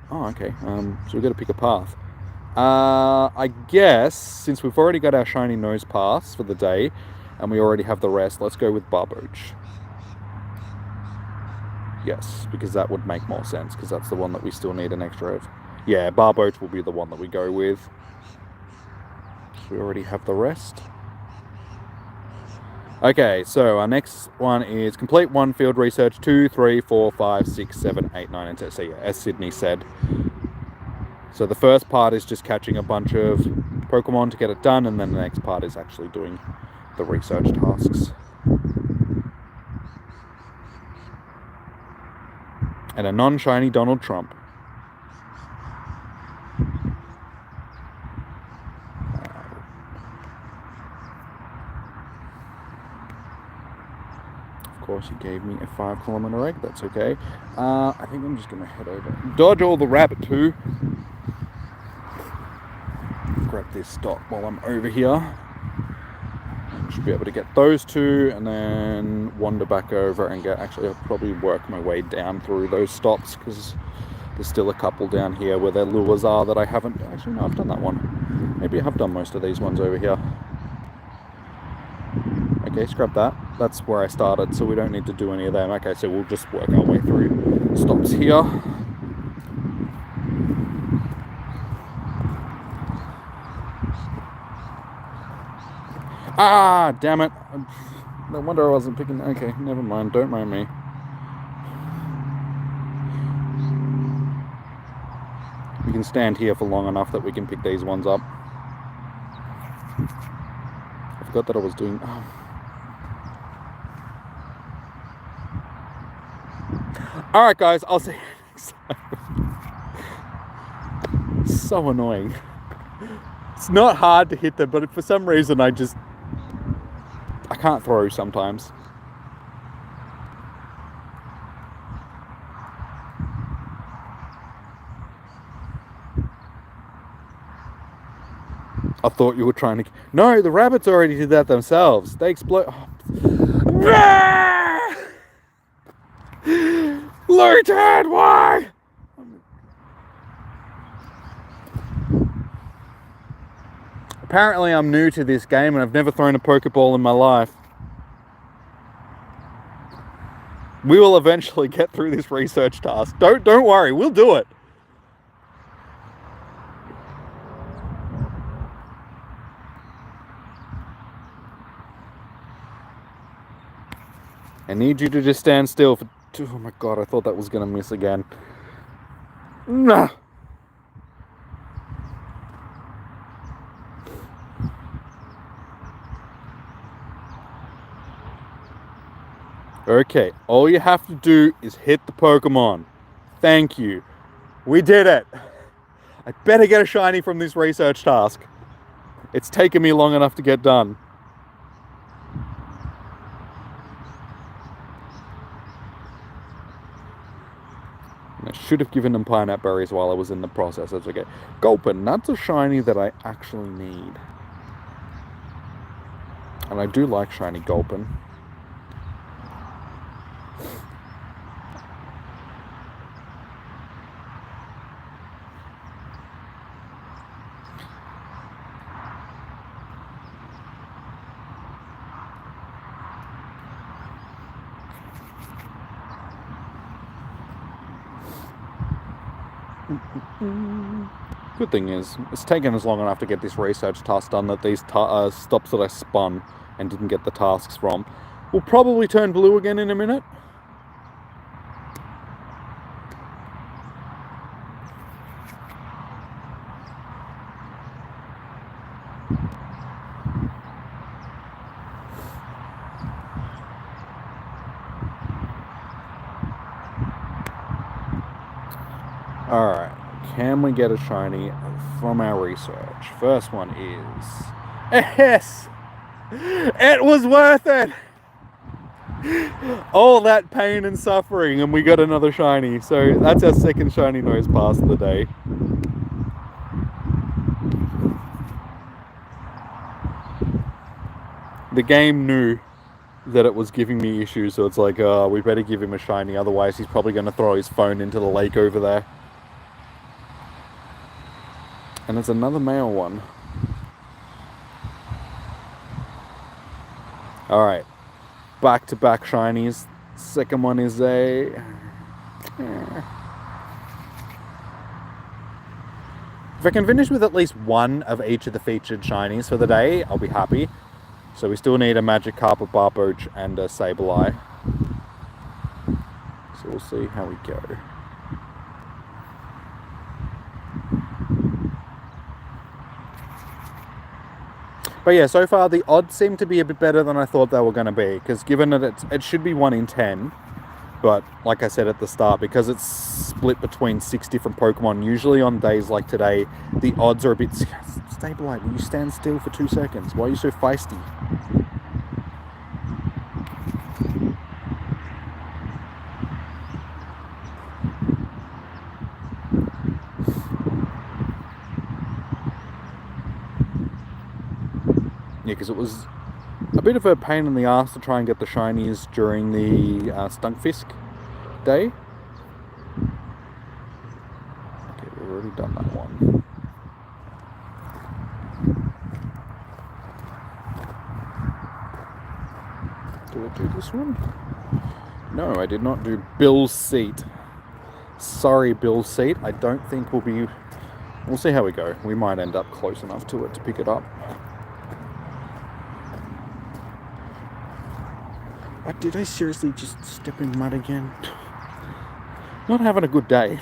Speaker 1: Oh, okay. So we've got to pick a path. I guess, since we've already got our shiny Nosepass for the day, and we already have the rest, let's go with Barboach. Yes, because that would make more sense, because that's the one that we still need an extra of. Yeah, Barboach will be the one that we go with. So we already have the rest. Okay, so our next one is complete 1 field research, 2, 3, 4, 5, 6, 7, 8, 9, and 10. So yeah, as Sydney said. So the first part is just catching a bunch of Pokemon to get it done, and then the next part is actually doing the research tasks. And a non-shiny Donald Trump. Of course, he gave me a 5-kilometer egg. That's okay. I think I'm just going to head over. Dodge all the rabbit too. Grab this stop while I'm over here. Should be able to get those two and then wander back over and get... Actually, I'll probably work my way down through those stops because there's still a couple down here where their lures are that I haven't... Actually, no, I've done that one. Maybe I have done most of these ones over here. Okay, scrap that. That's where I started, so we don't need to do any of them. Okay, so we'll just work our way through stops here. Ah, damn it. No wonder I wasn't picking... Okay, never mind. Don't mind me. We can stand here for long enough that we can pick these ones up. I forgot that I was doing... Oh. Alright guys, I'll see you next time. So annoying. It's not hard to hit them, but for some reason I can't throw sometimes. I thought you were trying to... No, the rabbits already did that themselves. They explode... Oh. Lieutenant, why? Apparently I'm new to this game and I've never thrown a Pokeball in my life. We will eventually get through this research task. Don't worry, we'll do it. I need you to just stand still for... Oh my god, I thought that was going to miss again. Nah. Okay, all you have to do is hit the Pokemon. Thank you. We did it. I better get a shiny from this research task. It's taken me long enough to get done. I should have given them pineapple berries while I was in the process. That's okay. Gulpin, that's a shiny that I actually need. And I do like shiny Gulpin. Good thing is, it's taken us long enough to get this research task done that these stops that I spun and didn't get the tasks from will probably turn blue again in a minute. Alright, can we get a shiny from our research? First one is... Yes! It was worth it! All that pain and suffering and we got another shiny. So that's our second shiny Nosepass of the day. The game knew that it was giving me issues, so it's like, we better give him a shiny, otherwise he's probably going to throw his phone into the lake over there. And it's another male one. Alright. Back-to-back shinies. Second one is a... If I can finish with at least one of each of the featured shinies for the day, I'll be happy. So we still need a Magikarp, a Barboach, and a Sableye. So we'll see how we go. But yeah, so far the odds seem to be a bit better than I thought they were going to be. Because given that it should be 1 in 10. But like I said at the start, because it's split between 6 different Pokemon, usually on days like today, the odds are a bit... Sableye, will you stand still for 2 seconds? Why are you so feisty? Yeah, because it was a bit of a pain in the ass to try and get the shinies during the Stunfisk day. Okay, we've already done that one. Do I do this one? No, I did not do Bill's seat. Sorry, Bill's seat. I don't think we'll see how we go. We might end up close enough to it to pick it up. Did I seriously just step in mud again? Not having a good day.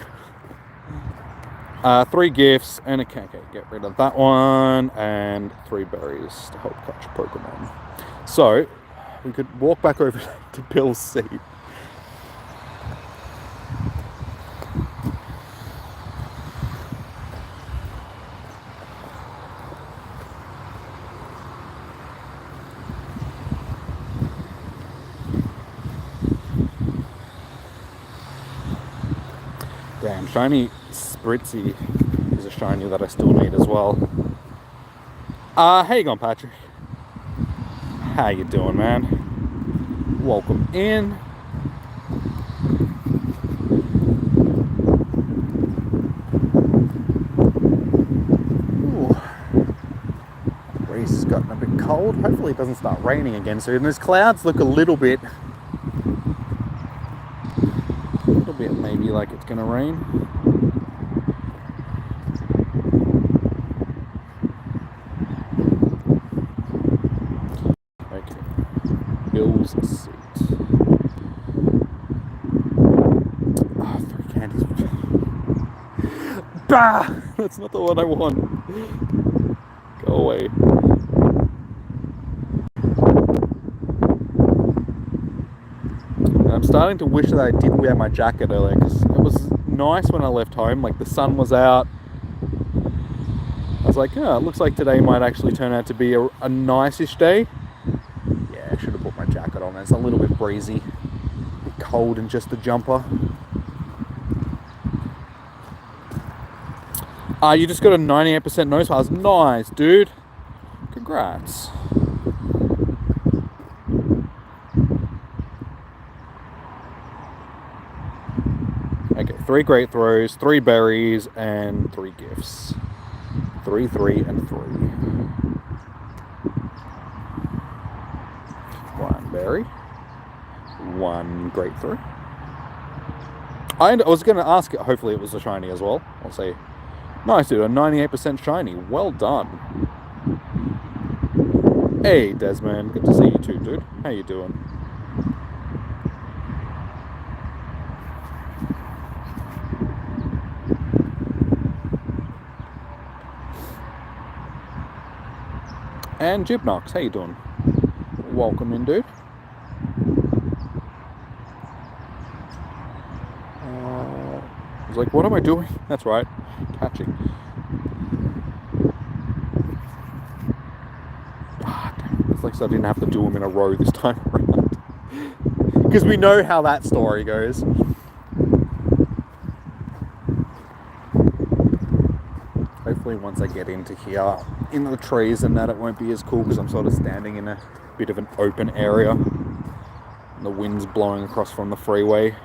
Speaker 1: 3 gifts and a okay, get rid of that one, and 3 berries to help catch Pokemon. So we could walk back over to Bill's seat. Damn, shiny Spritzy is a shiny that I still need as well. How you going, Patrick? How you doing, man? Welcome in. Ooh. Breeze has gotten a bit cold. Hopefully it doesn't start raining again soon. Those clouds look a little bit maybe like it's gonna rain. Okay, Bill's seat. Oh, 3 candies. Bah! That's not the one I want. Go away. I'm starting to wish that I did wear my jacket earlier, because it was nice when I left home. Like, the sun was out. I was like, oh, it looks like today might actually turn out to be a nice-ish day. Yeah, I should have put my jacket on. It's a little bit breezy, a bit cold in just the jumper. You just got a 98% Nosepass. Nice, dude. Congrats. Okay, 3 great throws, 3 berries, and 3 gifts. 3, 3, and 3. 1 berry. 1 great throw. I was going to ask it, hopefully it was a shiny as well. I'll say, nice, dude, a 98% shiny. Well done. Hey, Desmond. Good to see you too, dude. How you doing? And Jibnox, how you doing? Welcome in, dude. I was like, what am I doing? That's right, catching. Damn, it's like I didn't have to do them in a row this time around. Because we know how that story goes. Hopefully once I get into here, in the trees and that, it won't be as cool, because I'm sort of standing in a bit of an open area. And the wind's blowing across from the freeway.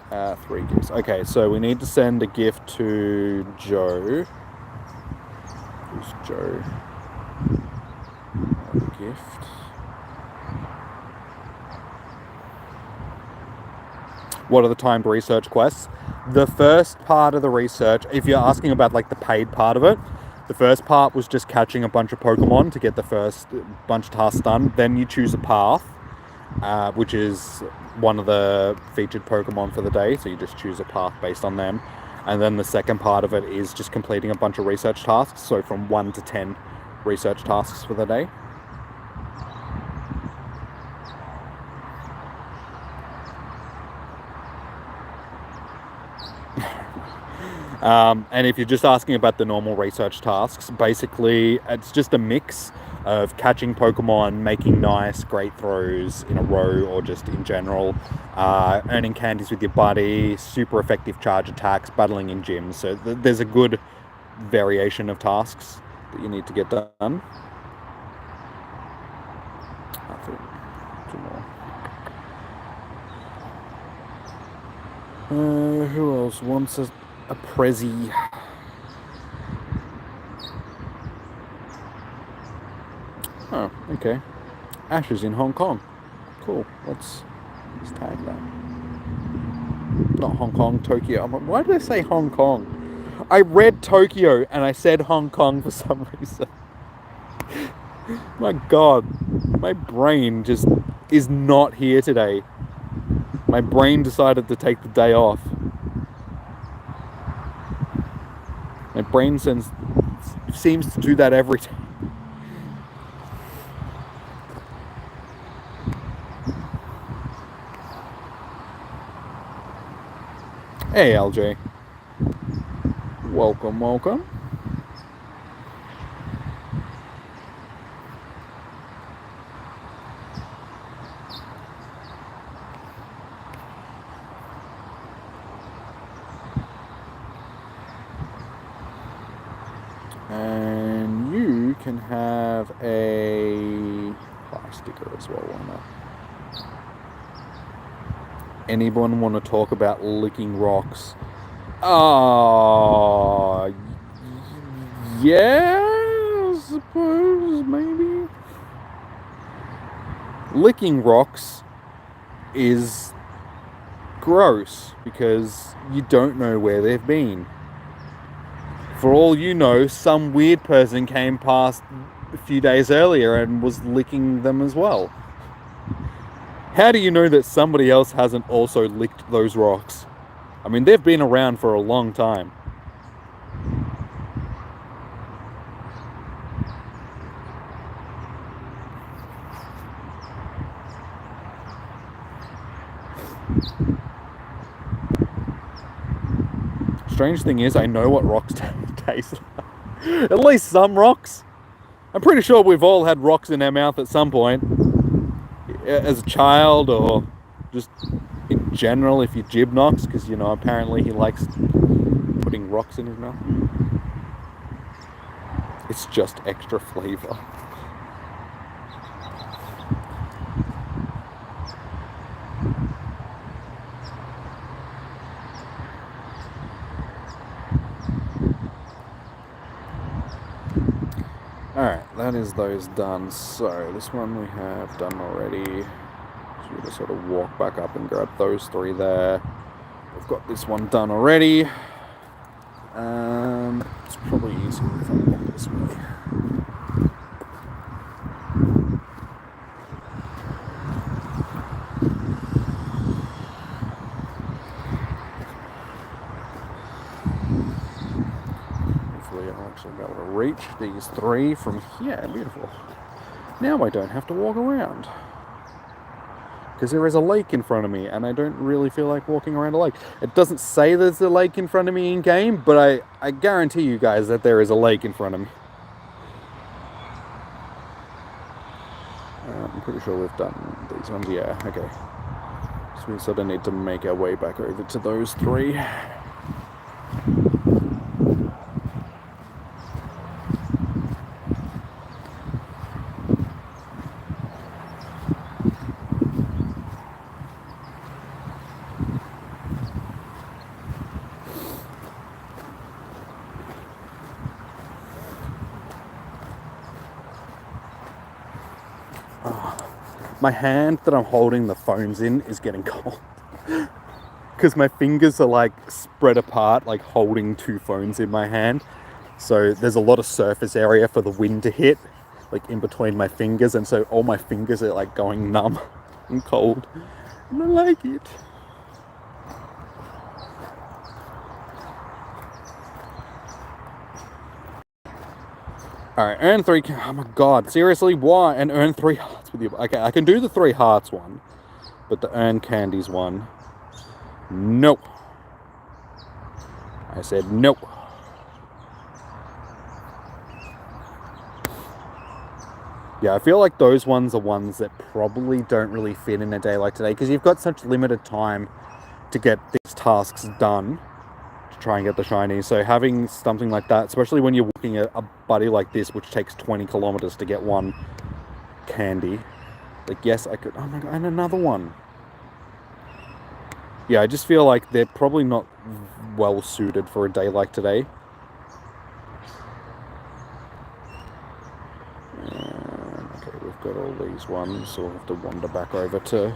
Speaker 1: 3 gifts. Okay, so we need to send a gift to Joe. Who's Joe? Another gift. What are the timed research quests? The first part of the research, if you're asking about like the paid part of it, the first part was just catching a bunch of Pokemon to get the first bunch of tasks done. Then you choose a path, which is one of the featured Pokemon for the day. So you just choose a path based on them. And then the second part of it is just completing a bunch of research tasks. So from 1 to 10 research tasks for the day. And if you're just asking about the normal research tasks, basically it's just a mix of catching Pokemon, making nice, great throws in a row or just in general, earning candies with your buddy, super effective charge attacks, battling in gyms. So there's a good variation of tasks that you need to get done. Who else wants a Prezi? Oh, okay. Ash is in Hong Kong. Cool. Let's tag that. Not Hong Kong, Tokyo. Why did I say Hong Kong? I read Tokyo and I said Hong Kong for some reason. My God, my brain just is not here today. My brain decided to take the day off. My brain seems to do that every time. Hey, LJ. Welcome, welcome. And you can have a fire sticker as well, why not? Anyone want to talk about licking rocks? Yeah, I suppose, maybe. Licking rocks is gross because you don't know where they've been. For all you know, some weird person came past a few days earlier and was licking them as well. How do you know that somebody else hasn't also licked those rocks? I mean, they've been around for a long time. Strange thing is, I know what rocks taste like. At least some rocks. I'm pretty sure we've all had rocks in our mouth at some point. As a child, or just in general if you jib knocks, because, you know, apparently he likes putting rocks in his mouth. It's just extra flavor. Alright, that is those done. So, this one we have done already. So we just sort of walk back up and grab those three there. We've got this one done already. It's probably easier if I walk this way. I'll actually be able to reach these three from here. Beautiful. Now I don't have to walk around, because there is a lake in front of me and I don't really feel like walking around a lake. It doesn't say there's a lake in front of me in game, but I guarantee you guys that there is a lake in front of me. I'm pretty sure we've done these ones. Yeah, okay. So we sort of need to make our way back over to those three. My hand that I'm holding the phones in is getting cold. Because my fingers are like spread apart, like holding two phones in my hand. So there's a lot of surface area for the wind to hit, like in between my fingers. And so all my fingers are like going numb and cold. And I like it. Alright, earn 3. Oh my god, seriously? Why? And earn 3 hearts with you. Okay, I can do the 3 hearts one, but the earn candies one, nope. I said nope. Yeah, I feel like those ones are ones that probably don't really fit in a day like today, because you've got such limited time to get these tasks done. Try and get the shinies. So having something like that, especially when you're walking a buddy like this, which takes 20 kilometers to get one candy. Like, yes, I could. Oh my god, and another one. Yeah, I just feel like they're probably not well suited for a day like today. Okay, we've got all these ones, so we'll have to wander back over to...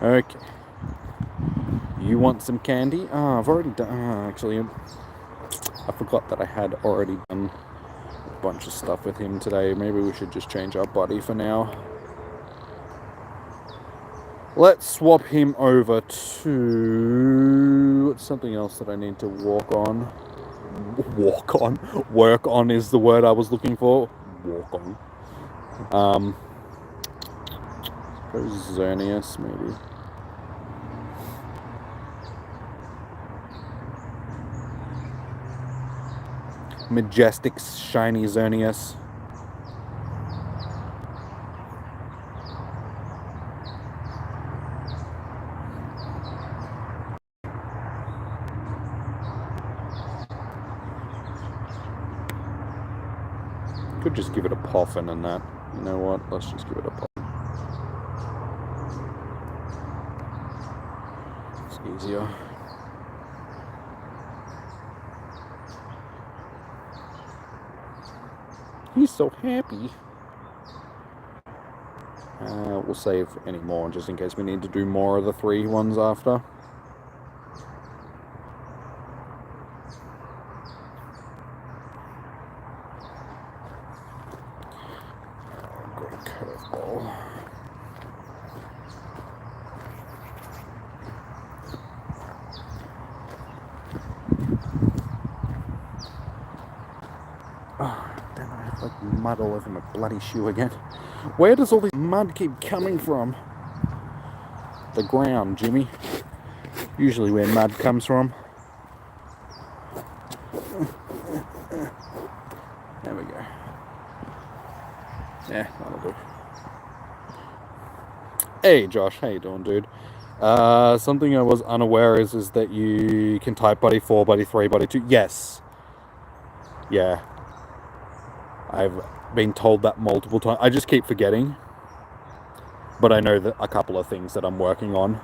Speaker 1: Okay. You want some candy? Oh, I've already done... actually, I forgot that I had already done a bunch of stuff with him today. Maybe we should just change our buddy for now. Let's swap him over to... something else that I need to work on is the word I was looking for. Walk on. Suppose Xerneas, maybe. Majestic, shiny Xerneas. Could just give it a poffin and that. You know what? Let's just give it a poffin. It's easier. He's so happy. We'll save any more just in case we need to do more of the 3 ones after. Great curveball. Like mud all over my bloody shoe again. Where does all this mud keep coming from? The ground, Jimmy. Usually where mud comes from. There we go. Yeah, that'll do. Hey Josh, how you doing, dude? Something I was unaware is that you can type buddy 4, buddy 3, buddy 2. Yes. Yeah. I've been told that multiple times. I just keep forgetting. But I know that a couple of things that I'm working on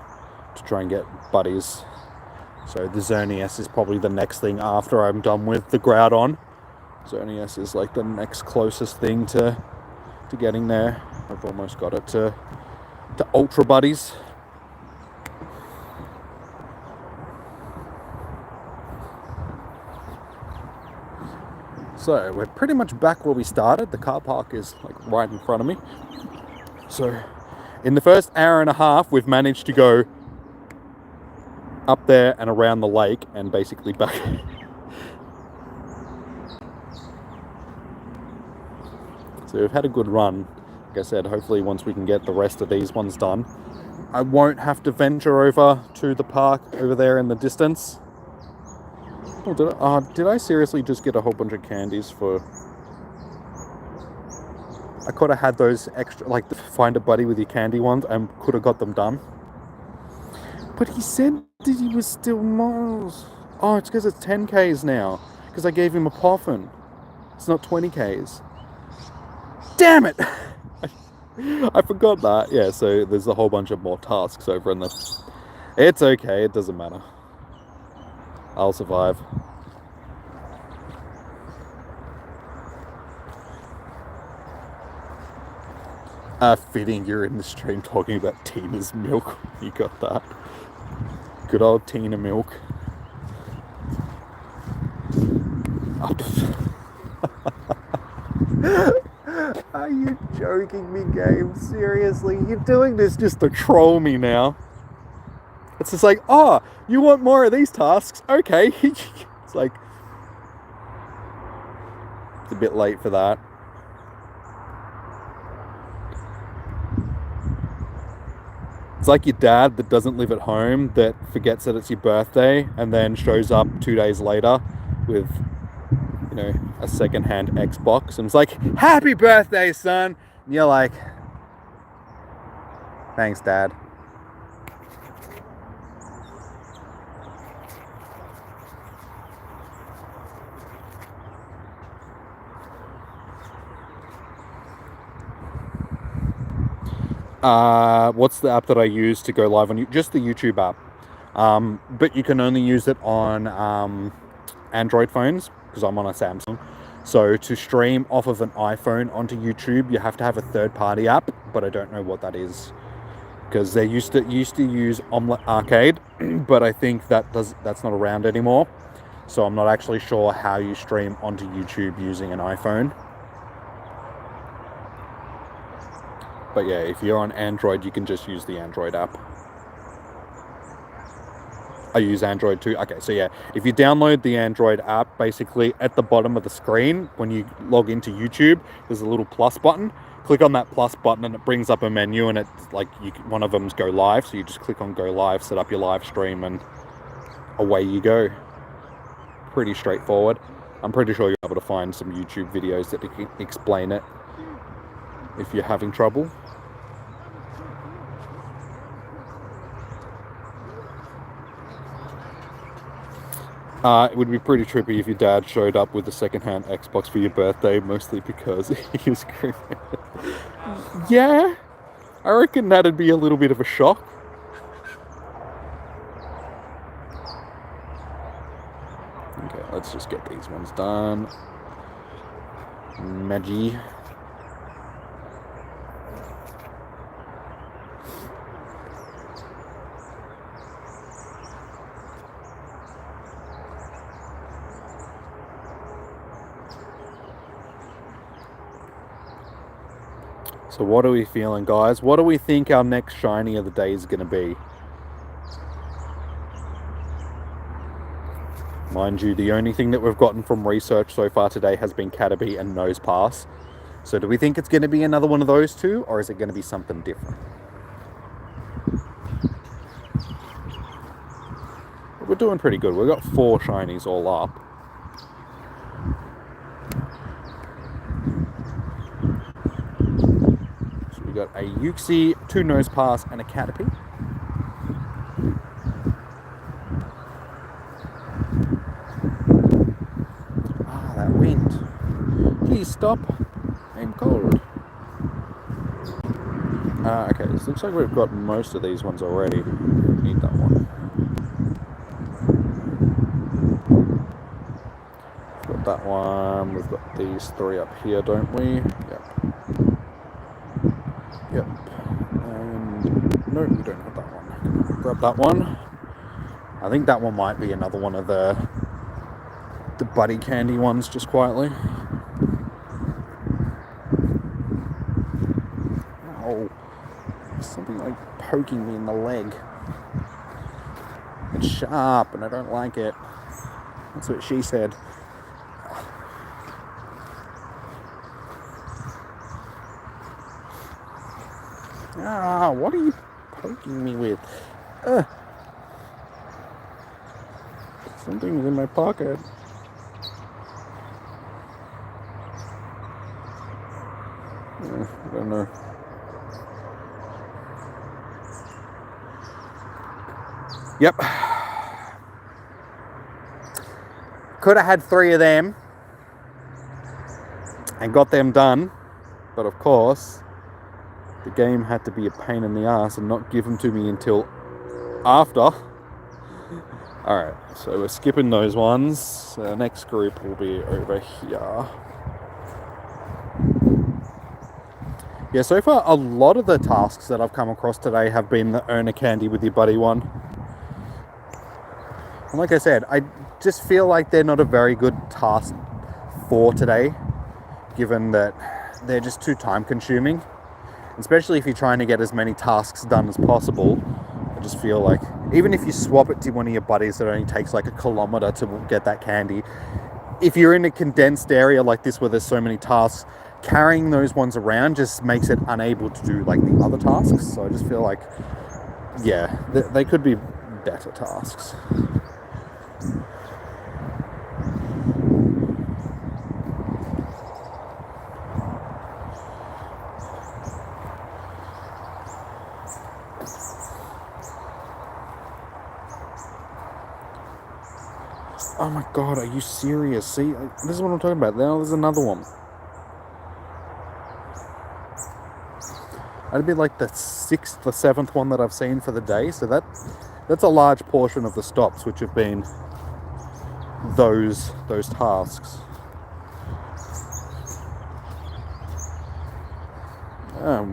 Speaker 1: to try and get buddies. So the Xerneas is probably the next thing after I'm done with the Groudon. Xerneas is like the next closest thing to getting there. I've almost got it to Ultra Buddies. So we're pretty much back where we started. The car park is like right in front of me. So in the first hour and a half, we've managed to go up there and around the lake and basically back. So we've had a good run. Like I said, hopefully once we can get the rest of these ones done, I won't have to venture over to the park over there in the distance. Oh, did I seriously just get a whole bunch of candies for... I could have had those extra, like, find a buddy with your candy ones and could have got them done. But he said that he was still miles. Oh, it's because it's 10Ks now. Because I gave him a poffin. It's not 20Ks. Damn it! I forgot that. Yeah, so there's a whole bunch of more tasks over in the... It's okay, it doesn't matter. I'll survive. Fitting you're in the stream talking about Tina's milk. You got that. Good old Tina milk. Are you joking me, game? Seriously? You're doing this just to troll me now? It's just like, oh, you want more of these tasks? Okay. It's like, it's a bit late for that. It's like your dad that doesn't live at home, that forgets that it's your birthday, and then shows up 2 days later with, you know, a second-hand Xbox, and it's like, happy birthday, son! And you're like, thanks, Dad. What's the app that I use to go live on? Just the YouTube app. But you can only use it on Android phones because I'm on a Samsung. So to stream off of an iPhone onto YouTube, you have to have a third-party app, but I don't know what that is because they used to use Omelette Arcade, but I think that's not around anymore. So I'm not actually sure how you stream onto YouTube using an iPhone. But yeah, if you're on Android, you can just use the Android app. I use Android too. Okay, so yeah, if you download the Android app, basically at the bottom of the screen, when you log into YouTube, there's a little plus button. Click on that plus button and it brings up a menu, and it's like one of them's go live. So you just click on go live, set up your live stream, and away you go. Pretty straightforward. I'm pretty sure you'll be able to find some YouTube videos that explain it if you're having trouble. It would be pretty trippy if your dad showed up with a second-hand Xbox for your birthday, mostly because he was screaming. Yeah, I reckon that'd be a little bit of a shock. Okay, let's just get these ones done. Magi. So what are we feeling, guys? What do we think our next shiny of the day is going to be? Mind you, the only thing that we've gotten from research so far today has been Caterpie and Nosepass. So do we think it's going to be another one of those two, or is it going to be something different? We're doing pretty good. We've got 4 shinies all up. So we got a Uxie, 2 Nosepass, and a Caterpie. That wind. Please stop. I'm cold. Okay, this looks like we've got most of these ones already. Need that one. We've got that one. We've got these 3 up here, don't we? Yep. Yep. And no, we don't have that one. Grab that one. I think that one might be another one of the buddy candy ones, just quietly. Oh, something like poking me in the leg. It's sharp and I don't like it. That's what she said. Ah, what are you poking me with? Something's in my pocket. I don't know. Yep. Could have had 3 of them and got them done, but of course the game had to be a pain in the ass and not give them to me until after. Alright, so we're skipping those ones. The next group will be over here. Yeah, so far a lot of the tasks that I've come across today have been the earn a candy with your buddy one. And like I said, I just feel like they're not a very good task for today, given that they're just too time consuming. Especially if you're trying to get as many tasks done as possible. I just feel like, even if you swap it to one of your buddies that only takes like a kilometer to get that candy, if you're in a condensed area like this where there's so many tasks, carrying those ones around just makes it unable to do like the other tasks. So I just feel like, yeah, they could be better tasks. Oh my god, are you serious? See, this is what I'm talking about. Now there's another one. That'd be like the 6th or 7th one that I've seen for the day. So that's a large portion of the stops, which have been those tasks.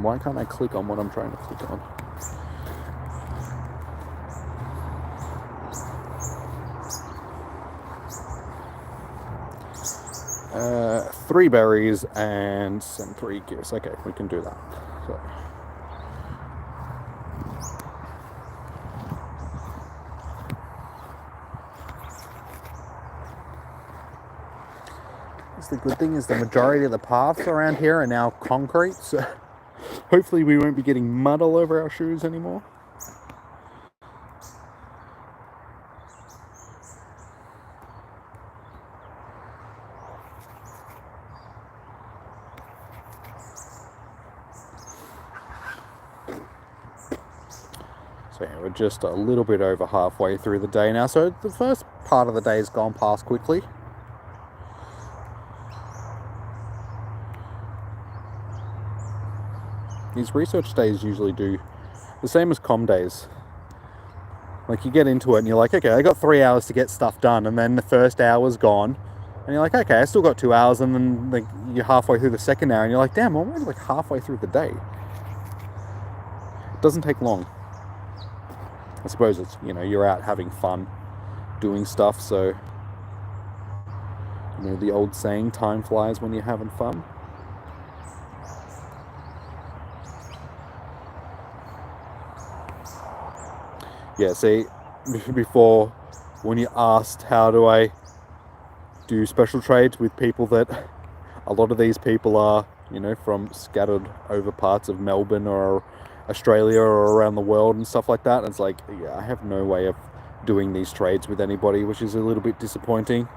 Speaker 1: Why can't I click on what I'm trying to click on? 3 berries and send 3 gifts. Okay, we can do that. So. The good thing is the majority of the paths around here are now concrete, so hopefully we won't be getting mud all over our shoes anymore. So yeah, we're just a little bit over halfway through the day now, so the first part of the day has gone past quickly. These research days usually do the same as comm days. Like, you get into it and you're like, okay, I got 3 hours to get stuff done, and then the first hour's gone, and you're like, okay, I still got 2 hours, and then like, you're halfway through the second hour, and you're like, damn, I'm already like halfway through the day. It doesn't take long. I suppose it's, you know, you're out having fun doing stuff, so, you know, the old saying, time flies when you're having fun. Yeah, see, before, when you asked how do I do special trades with people that, a lot of these people are, you know, from scattered over parts of Melbourne or Australia or around the world and stuff like that. And it's like, yeah, I have no way of doing these trades with anybody, which is a little bit disappointing.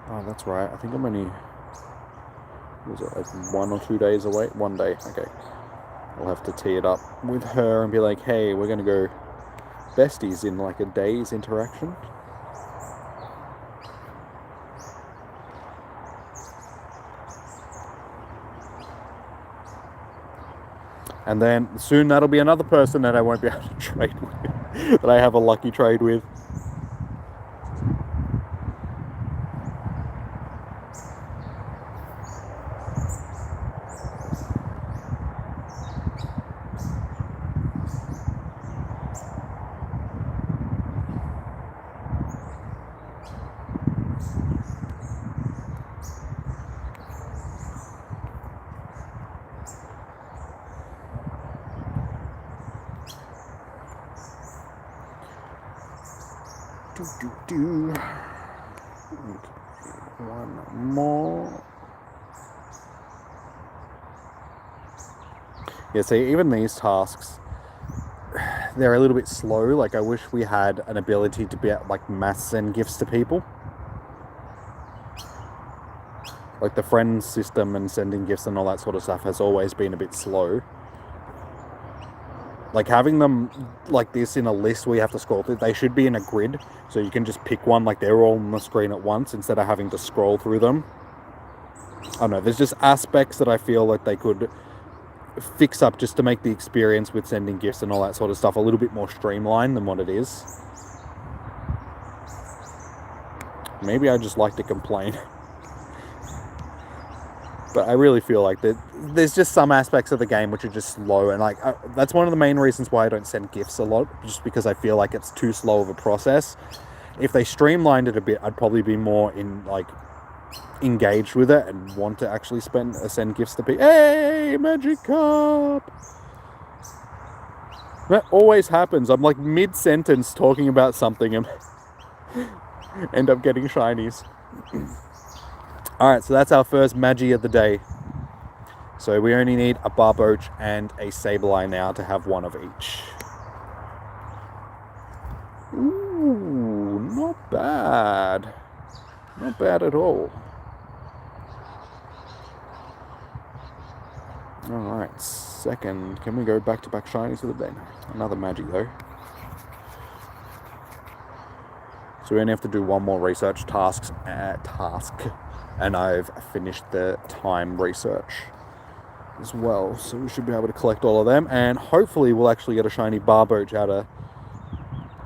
Speaker 1: Oh, that's right. I think I'm only, was it like 1 or 2 days away? 1 day. Okay. I'll have to tee it up with her and be like, hey, we're going to go besties in like a day's interaction. And then soon that'll be another person that I won't be able to trade with, that I have a lucky trade with. One more. Yeah, see, even these tasks, they're a little bit slow. Like, I wish we had an ability to be like mass send gifts to people. Like, the friends system and sending gifts and all that sort of stuff has always been a bit slow. Like, having them like this in a list where you have to scroll through, they should be in a grid, so you can just pick one, like they're all on the screen at once, instead of having to scroll through them. I don't know, there's just aspects that I feel like they could fix up just to make the experience with sending gifts and all that sort of stuff a little bit more streamlined than what it is. Maybe I just like to complain. But I really feel like that there's just some aspects of the game which are just slow, and like that's one of the main reasons why I don't send gifts a lot, just because I feel like it's too slow of a process. If they streamlined it a bit, I'd probably be more engaged with it and want to actually send gifts to people. Hey, Magikarp! That always happens. I'm like mid-sentence talking about something and end up getting shinies. Alright, so that's our first Magi of the day. So we only need a Barboach and a Sableye now to have one of each. Ooh, not bad. Not bad at all. Alright, second. Can we go back-to-back shinies of the day? Another Magi though. So we only have to do one more research task, and I've finished the time research as well. So we should be able to collect all of them, and hopefully we'll actually get a shiny Barboach out of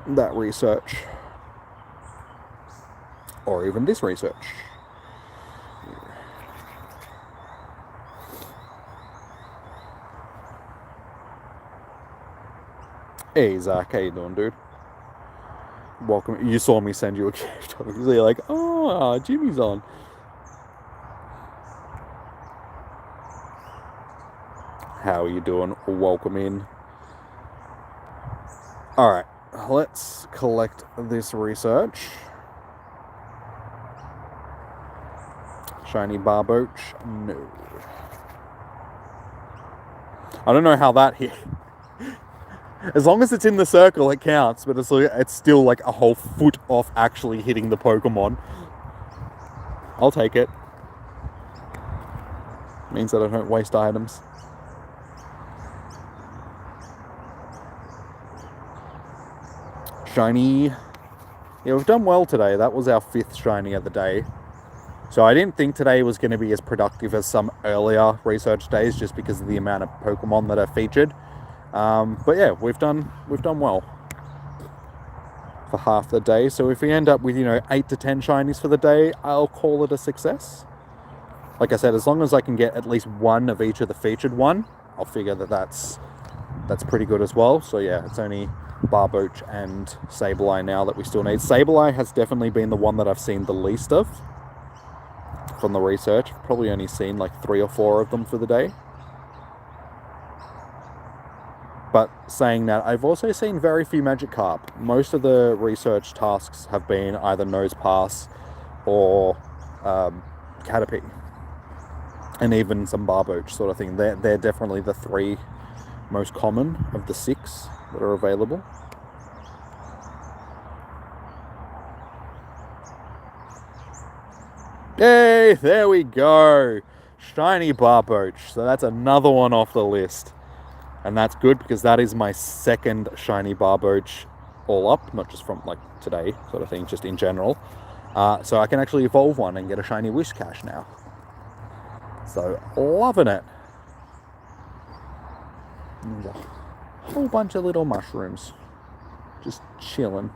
Speaker 1: that research. Or even this research. Hey Zach, how you doing, dude? Welcome. You saw me send you a gift. So you're like, oh, Jimmy's on. How are you doing? Welcome in. Alright, let's collect this research. Shiny Barboach? No. I don't know how that hit. As long as it's in the circle, it counts, but it's still like a whole foot off actually hitting the Pokemon. I'll take it. Means that I don't waste items. Shiny. Yeah, we've done well today. That was our 5th shiny of the day. So I didn't think today was going to be as productive as some earlier research days, just because of the amount of Pokemon that are featured. But yeah, we've done well for half the day. So if we end up with 8 to 10 shinies for the day, I'll call it a success. Like I said, as long as I can get at least one of each of the featured one, I'll figure that's pretty good as well. So yeah, it's only Barboach and Sableye now that we still need. Sableye has definitely been the one that I've seen the least of from the research. Probably only seen like 3 or 4 of them for the day. But saying that, I've also seen very few Magikarp. Most of the research tasks have been either Nosepass or Caterpie. And even some Barboach sort of thing. They're definitely the 3 most common of the 6 that are available. Yay, there we go. Shiny Barboach. So that's another one off the list. And that's good because that is my 2nd shiny Barboach all up, not just from like today sort of thing, just in general. So I can actually evolve one and get a shiny Whiscash now. So loving it. There's a whole bunch of little mushrooms just chilling.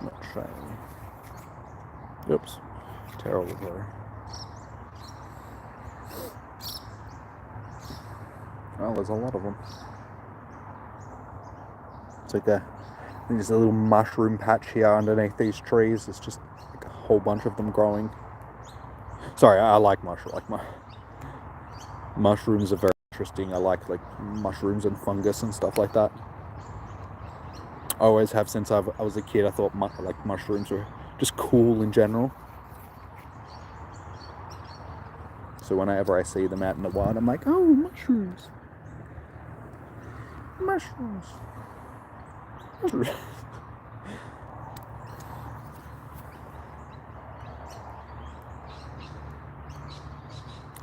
Speaker 1: Not shiny. Oops. Terrible there. Oh, there's a lot of them. It's like there's a little mushroom patch here underneath these trees. There's just like a whole bunch of them growing. Sorry, I like mushrooms. Mushrooms are very interesting. I like mushrooms and fungus and stuff like that. I always have since I was a kid. I thought mushrooms were just cool in general. So whenever I see them out in the wild, I'm like, oh, mushrooms. Mushrooms.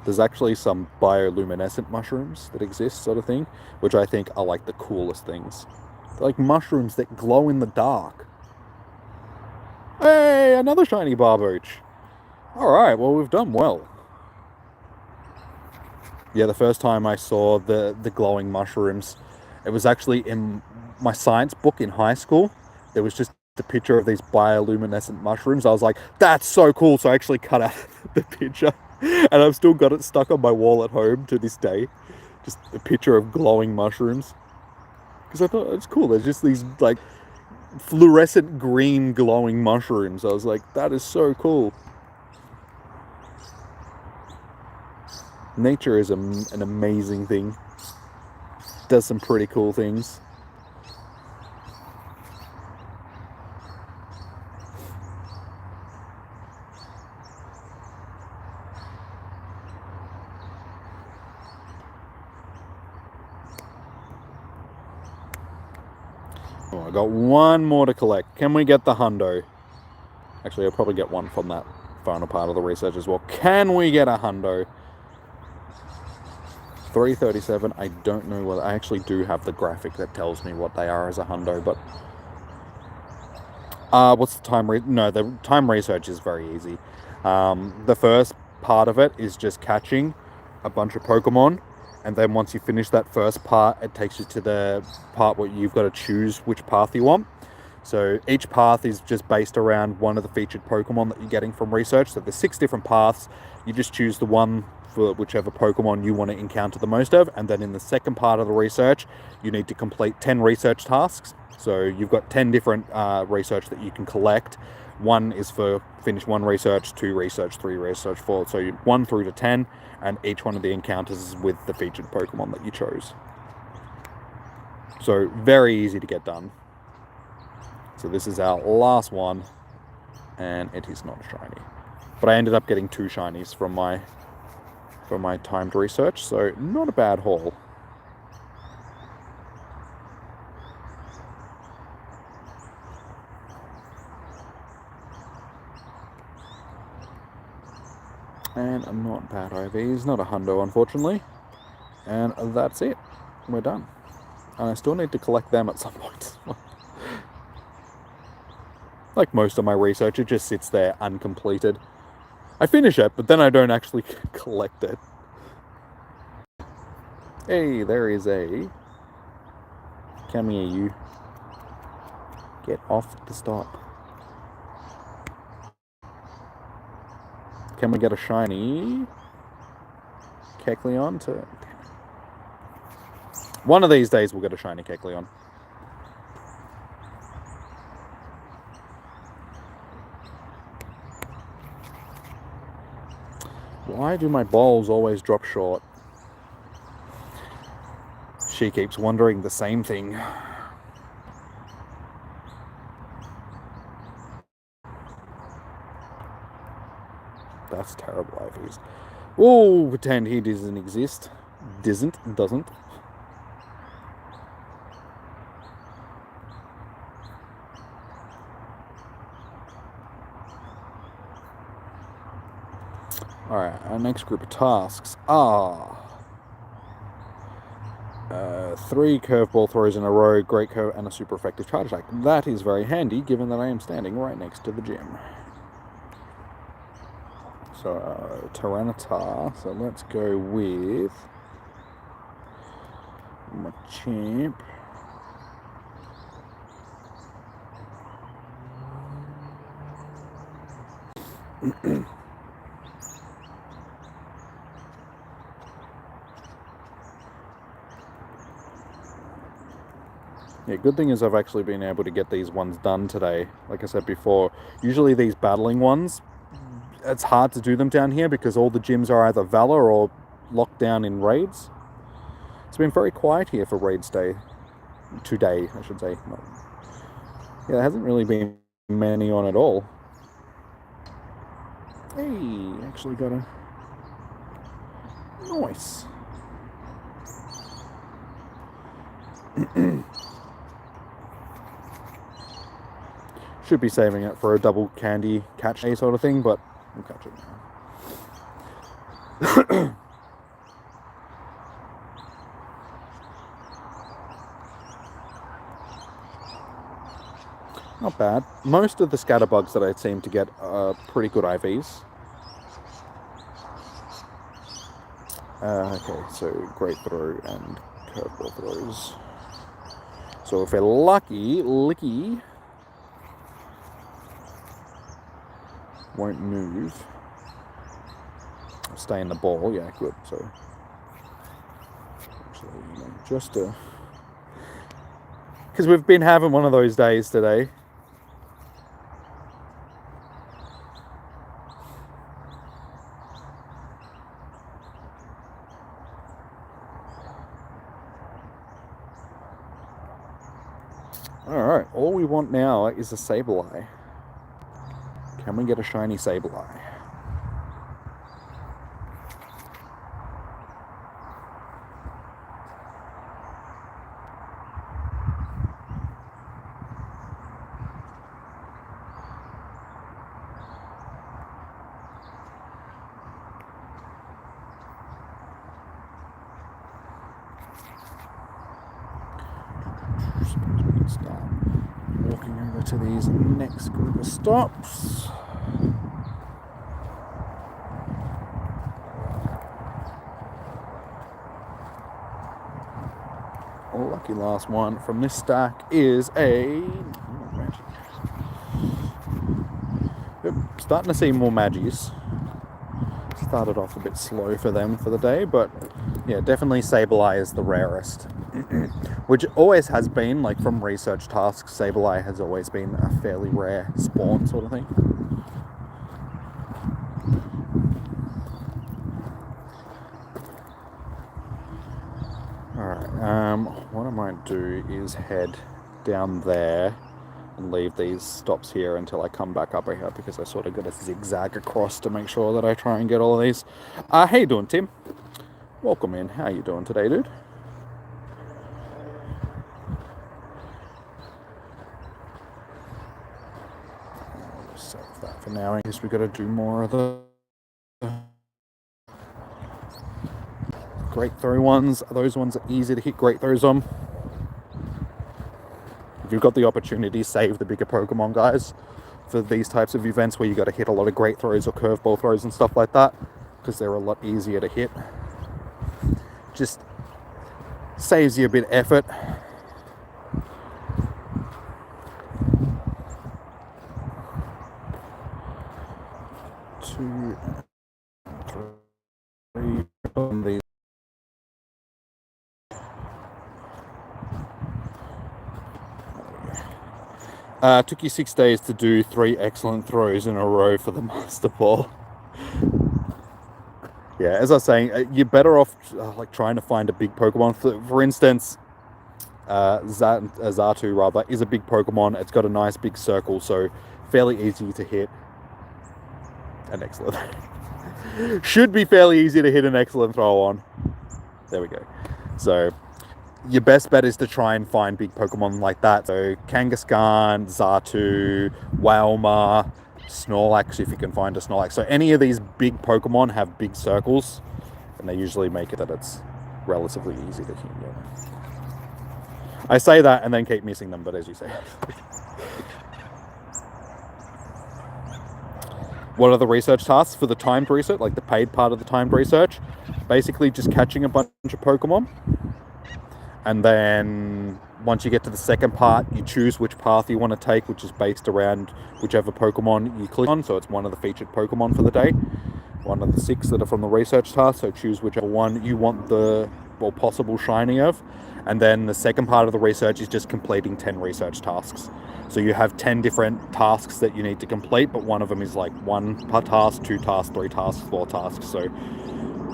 Speaker 1: There's actually some bioluminescent mushrooms that exist, sort of thing, which I think are like the coolest things. They're like mushrooms that glow in the dark. Hey, another shiny Barboach. Alright, well, we've done well. Yeah, the first time I saw the glowing mushrooms, it was actually in my science book in high school. There was just a picture of these bioluminescent mushrooms. I was like, that's so cool. So I actually cut out the picture, and I've still got it stuck on my wall at home to this day. Just a picture of glowing mushrooms. Because I thought it's cool. There's just these like fluorescent green glowing mushrooms. I was like, that is so cool. Nature is an amazing thing. Does some pretty cool things. Oh, I got one more to collect. Can we get the hundo? Actually, I'll probably get one from that final part of the research as well. Can we get a hundo? 337. I don't know what. I actually do have the graphic that tells me what they are as a hundo, but what's the time? No, the time research is very easy. The first part of it is just catching a bunch of Pokemon, and then once you finish that first part, it takes you to the part where you've got to choose which path you want. So each path is just based around one of the featured Pokemon that you're getting from research. So there's 6 different paths. You just choose the one for whichever Pokemon you want to encounter the most of. And then in the second part of the research, you need to complete 10 research tasks. So you've got 10 different research that you can collect. One is for finish 1 research, 2 research, 3 research, 4. So 1 through to 10, and each one of the encounters is with the featured Pokemon that you chose. So very easy to get done. So this is our last one, and it is not shiny. But I ended up getting 2 shinies from my timed research, so not a bad haul. And not bad IVs, not a hundo unfortunately. And that's it. We're done. And I still need to collect them at some point. Like most of my research, it just sits there uncompleted. I finish it, but then I don't actually collect it. Hey, there is a... Come here, you. Get off the stop. Can we get a shiny Kecleon to... One of these days we'll get a shiny Kecleon. Why do my balls always drop short? She keeps wondering the same thing. That's terrible, IVs. Oh, pretend he doesn't exist. Doesn't. Alright, our next group of tasks are 3 curveball throws in a row, great curve, and a super effective charge attack. That is very handy, given that I am standing right next to the gym. So, Tyranitar. So let's go with Machamp. Yeah, good thing is I've actually been able to get these ones done today. Like I said before, usually these battling ones, it's hard to do them down here because all the gyms are either Valor or locked down in raids. It's been very quiet here for raids day. Today, I should say. Yeah, there hasn't really been many on at all. Hey, actually got a... Nice. Should be saving it for a double candy catch day sort of thing, but we'll catch it now. Not bad. Most of the scatterbugs that I seem to get are pretty good IVs. Okay, so great throw and curveball throws. So if we're lucky, Licky won't move. Stay in the ball, yeah, good. So actually, just because we've been having one of those days today. Alright, all we want now is a Sableye. Can we get a shiny Sableye? suppose we can start walking over to these next group of stops. Lucky last one from this stack is a Magic. Yep, starting to see more Magis. Started off a bit slow for them for the day, but yeah, definitely Sableye is the rarest. Which always has been, like from research tasks, Sableye has always been a fairly rare spawn sort of thing. What I might do is head down there and leave these stops here until I come back up here, because I sort of got to zigzag across to make sure that I try and get all of these. How you doing, Tim? Welcome in. How you doing today, dude? I'll just save that for now. I guess we got to do more of the great throw ones. Those ones are easy to hit great throws on. If you've got the opportunity, save the bigger Pokemon, guys, for these types of events where you got to hit a lot of great throws or curveball throws and stuff like that, because they're a lot easier to hit. Just saves you a bit of effort. Two, three on these. Took you 6 days to do 3 excellent throws in a row for the Master Ball. Yeah, as I was saying, you're better off like trying to find a big Pokemon. For instance, Xatu rather is a big Pokemon. It's got a nice big circle, so fairly easy to hit. An excellent. Should be fairly easy to hit an excellent throw on. There we go. So your best bet is to try and find big Pokemon like that. So Kangaskhan, Xatu, Wailmer, Snorlax, if you can find a Snorlax. So any of these big Pokemon have big circles, and they usually make it that it's relatively easy to hit. Yeah. I say that and then keep missing them, but as you say. What are the research tasks for the timed research, like the paid part of the timed research? Basically just catching a bunch of Pokemon. And then once you get to the second part, you choose which path you want to take, which is based around whichever Pokemon you click on. So it's one of the featured Pokemon for the day, one of the 6 that are from the research task. So choose whichever one you want the possible shiny of. And then the second part of the research is just completing 10 research tasks. So you have 10 different tasks that you need to complete, but one of them is like 1 task, 2 tasks, 3 tasks, 4 tasks. So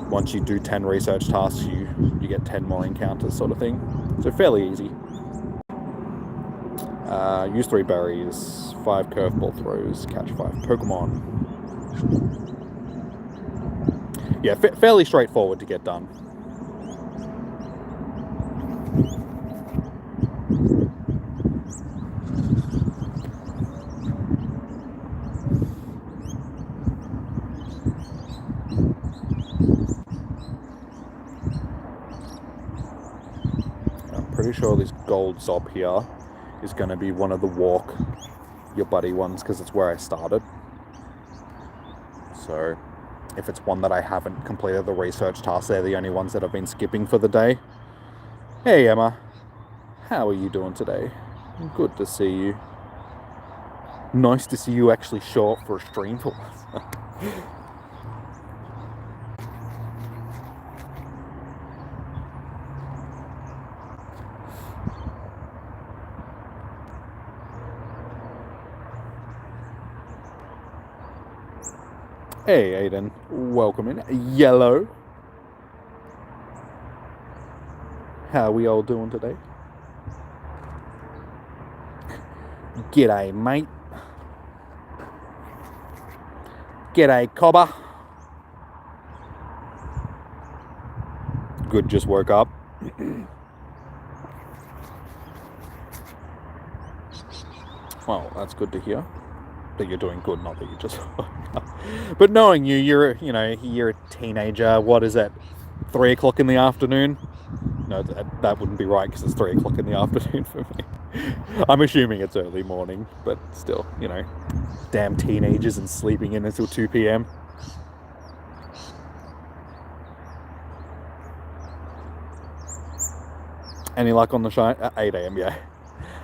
Speaker 1: once you do 10 research tasks, you get 10 more encounters sort of thing. So fairly easy. Use 3 berries, 5 curveball throws, catch 5 Pokemon. Yeah, fairly straightforward to get done. Pretty sure this gold Zob here is going to be one of the walk your buddy ones, because it's where I started. So if it's one that I haven't completed the research tasks, they're the only ones that I've been skipping for the day. Hey Emma, how are you doing today? Good to see you. Nice to see you actually show up for a stream for us. Hey Aiden, welcome in. Yellow. How are we all doing today? G'day, mate. G'day, Cobber. Good, just woke up. Well, that's good to hear. That you're doing good, not that you just woke up. But knowing you're a teenager. What is it? 3 o'clock in the afternoon? No, that wouldn't be right because it's 3 o'clock in the afternoon for me. I'm assuming it's early morning, but still, you know, damn teenagers and sleeping in until 2 p.m. Any luck on the shine? At 8 a.m, yeah.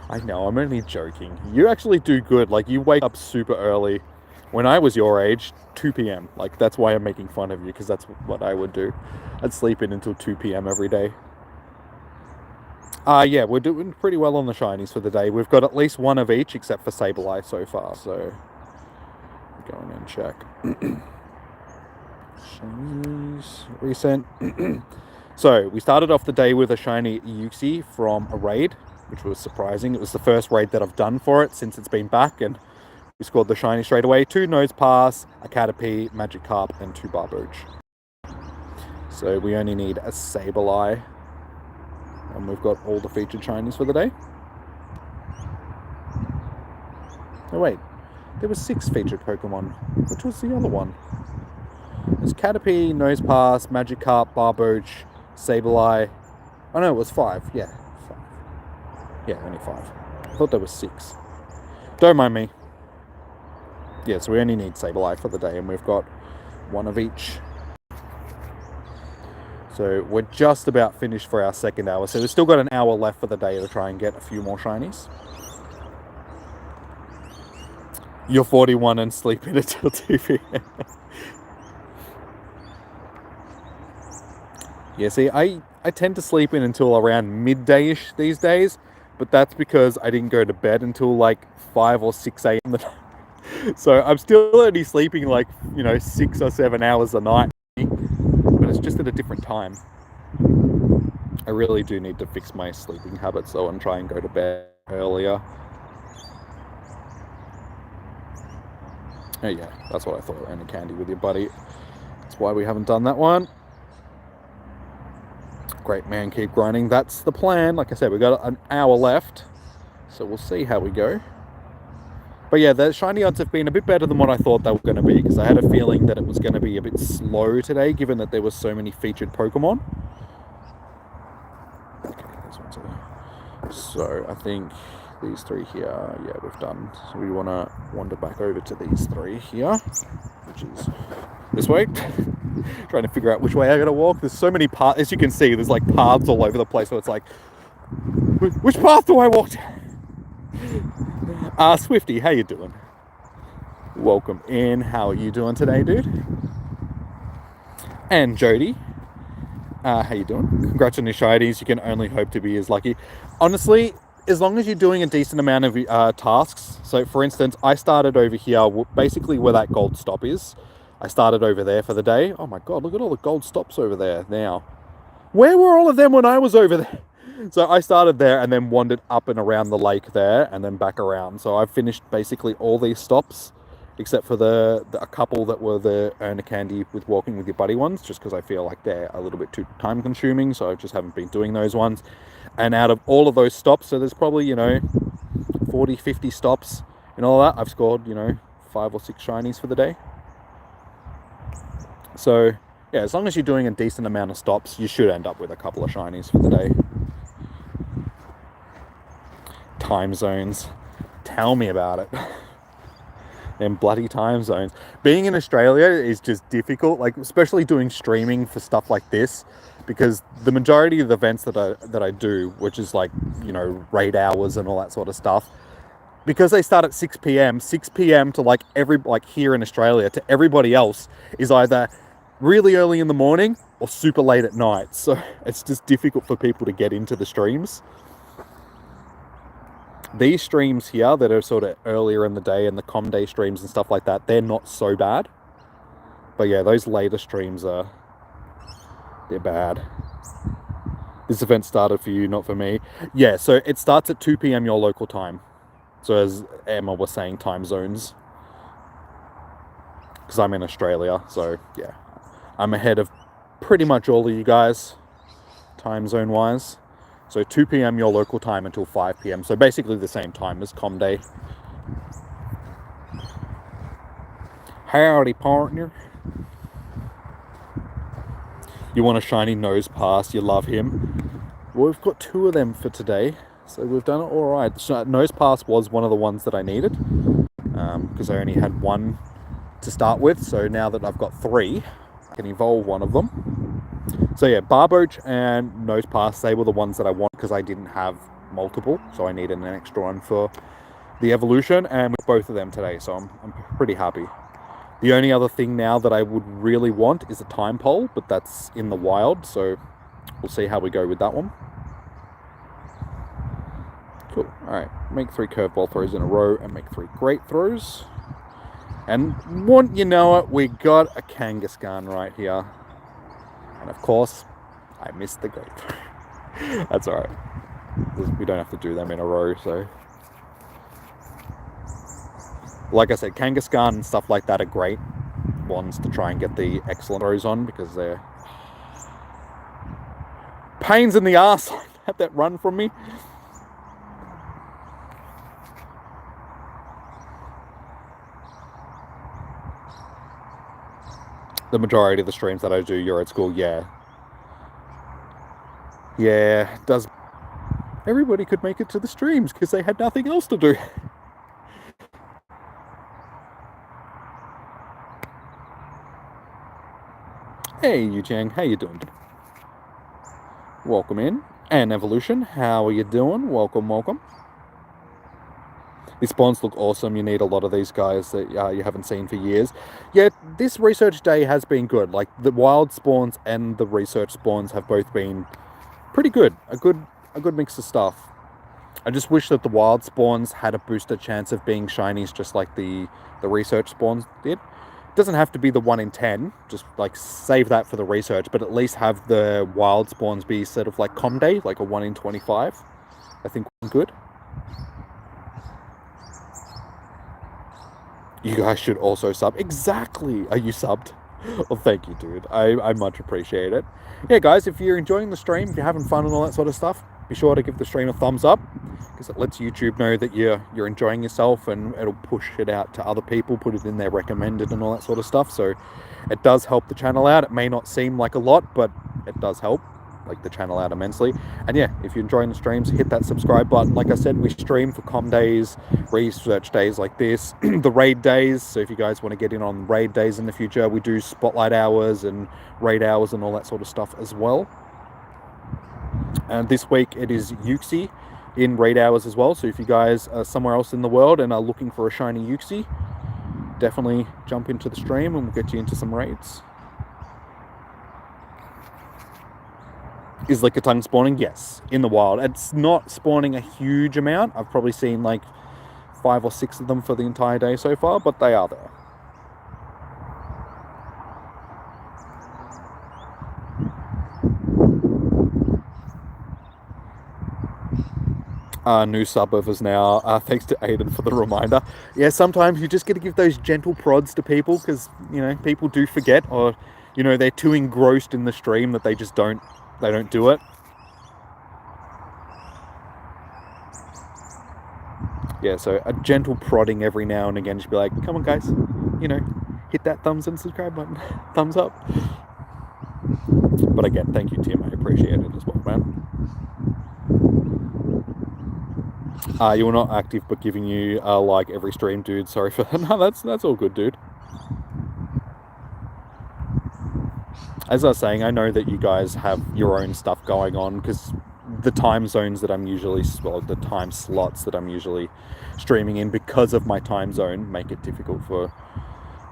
Speaker 1: I know, I'm only joking. You actually do good. Like, you wake up super early. When I was your age, 2 p.m. Like, that's why I'm making fun of you, because that's what I would do. I'd sleep in until 2 p.m. every day. Yeah, we're doing pretty well on the shinies for the day. We've got at least one of each, except for Sableye so far. So, go in and check. Shinies, recent. So, we started off the day with a shiny Uxie from a raid, which was surprising. It was the first raid that I've done for it since it's been back, and we scored the shiny straight away. 2 Nosepass, a Caterpie, Magikarp, and 2 Barboach. So, we only need a Sableye. And we've got all the featured shinies for the day. Oh wait, there were 6 featured Pokemon. Which was the other one? There's Caterpie, Nosepass, Magikarp, Barboach, Sableye. Oh no, it was 5. Yeah, 5. Yeah, only 5. I thought there was 6. Don't mind me. Yeah, so we only need Sableye for the day, and we've got one of each. So we're just about finished for our second hour. So we've still got an hour left for the day to try and get a few more shinies. You're 41 and sleeping until 2 p.m. Yeah, see, I tend to sleep in until around midday-ish these days. But that's because I didn't go to bed until like 5 or 6 a.m. So I'm still only sleeping like, 6 or 7 hours a night. But it's just at a different time. I really do need to fix my sleeping habits though and try and go to bed earlier. Oh yeah, that's what I thought. Only candy with your buddy. That's why we haven't done that one. Great man, keep grinding. That's the plan. Like I said, we've got an hour left. So we'll see how we go. But yeah, the shiny odds have been a bit better than what I thought they were going to be, because I had a feeling that it was going to be a bit slow today, given that there were so many featured Pokemon. Okay, this one's so I think these 3 here, yeah, we've done. So we want to wander back over to these 3 here, which is this way. Trying to figure out which way I got to walk. There's so many paths, as you can see, there's like paths all over the place, so it's like, which path do I walk down? Swifty, how you doing? Welcome in. How are you doing today, dude? And Jody, how you doing? Congrats on your shinies. You can only hope to be as lucky. Honestly, as long as you're doing a decent amount of tasks. So, for instance, I started over here, basically where that gold stop is. I started over there for the day. Oh my god, look at all the gold stops over there now. Where were all of them when I was over there? So I started there and then wandered up and around the lake there and then back around. So I've finished basically all these stops except for a couple that were the earn a candy with walking with your buddy ones, just because I feel like they're a little bit too time consuming. So I just haven't been doing those ones. And out of all of those stops, so there's probably, 40, 50 stops and all that, I've scored, 5 or 6 shinies for the day. So yeah, as long as you're doing a decent amount of stops, you should end up with a couple of shinies for the day. Time zones. Tell me about it. Them bloody time zones. Being in Australia is just difficult, like especially doing streaming for stuff like this, because the majority of the events that I do, which is like, raid hours and all that sort of stuff, because they start at 6 p.m, 6 p.m. to like here in Australia to everybody else is either really early in the morning or super late at night. So it's just difficult for people to get into the streams. These streams here that are sort of earlier in the day and the com day streams and stuff like that, they're not so bad. But yeah, those later streams they're bad. This event started for you, not for me. Yeah, so it starts at 2 p.m. your local time. So as Emma was saying, time zones. Because I'm in Australia, so yeah. I'm ahead of pretty much all of you guys, time zone wise. So 2 p.m. your local time until 5 p.m. So basically the same time as com day. Howdy, partner. You want a shiny Nosepass, you love him. Well, we've got 2 of them for today, so we've done it all right. Nosepass was one of the ones that I needed, because I only had 1 to start with, so now that I've got 3, I can evolve one of them. So yeah, Barboach and Nosepass, they were the ones that I want because I didn't have multiple, so I needed an extra one for the evolution, and with both of them today, so I'm pretty happy. The only other thing now that I would really want is a time pole, but that's in the wild, so we'll see how we go with that one. Cool. Alright, make 3 curveball throws in a row and make 3 great throws. And wouldn't you know it, we got a Kangaskhan right here. And of course, I missed the great throw. That's alright. We don't have to do them in a row, so... Like I said, Kangaskhan and stuff like that are great ones to try and get the excellent throws on, because they're pains in the ass. Had that run from me. The majority of the streams that I do, you're at school, yeah. Yeah, does... Everybody could make it to the streams because they had nothing else to do. Hey, Yu-Chang, how you doing? Welcome in. And Evolution, how are you doing? Welcome, welcome. These spawns look awesome. You need a lot of these guys that you haven't seen for years. Yeah, this research day has been good. Like, the wild spawns and the research spawns have both been pretty good. A good mix of stuff. I just wish that the wild spawns had a boosted chance of being shinies just like the research spawns did. It doesn't have to be the 1 in 10. Just, like, save that for the research. But at least have the wild spawns be sort of like Com Day, like a 1 in 25. I think good. You guys should also sub. Exactly. Are you subbed? Well, thank you, dude. I much appreciate it. Yeah, guys, if you're enjoying the stream, if you're having fun and all that sort of stuff, be sure to give the stream a thumbs up, because it lets YouTube know that you're enjoying yourself, and it'll push it out to other people, put it in their recommended and all that sort of stuff. So it does help the channel out. It may not seem like a lot, but it does help the channel out immensely. And yeah, if you're enjoying the streams, hit that subscribe button. Like I said, we stream for Com days, research days like this, the raid days. So if you guys want to get in on raid days in the future, we do spotlight hours and raid hours and all that sort of stuff as well. And this week it is Yuxi in raid hours as well. So if you guys are somewhere else in the world and are looking for a shiny Yuxi, definitely jump into the stream and we'll get you into some raids. Is Lickitung spawning? Yes, in the wild. It's not spawning a huge amount. I've probably seen like 5 or 6 of them for the entire day so far, but they are there. New suburbers now. Thanks to Aiden for the reminder. Yeah, sometimes you just got to give those gentle prods to people, because, you know, people do forget, or, you know, they're too engrossed in the stream that they just don't do it. Yeah, so a gentle prodding every now and again, just be like, come on guys, you know, hit that thumbs and subscribe button, thumbs up. But again, thank you, Tim, I appreciate it as well, man. You were not active, but giving you a like every stream, dude. Sorry for that. No, that's all good, dude. As I was saying, I know that you guys have your own stuff going on, because the time zones that I'm usually, well, the time slots that I'm usually streaming in, because of my time zone, make it difficult for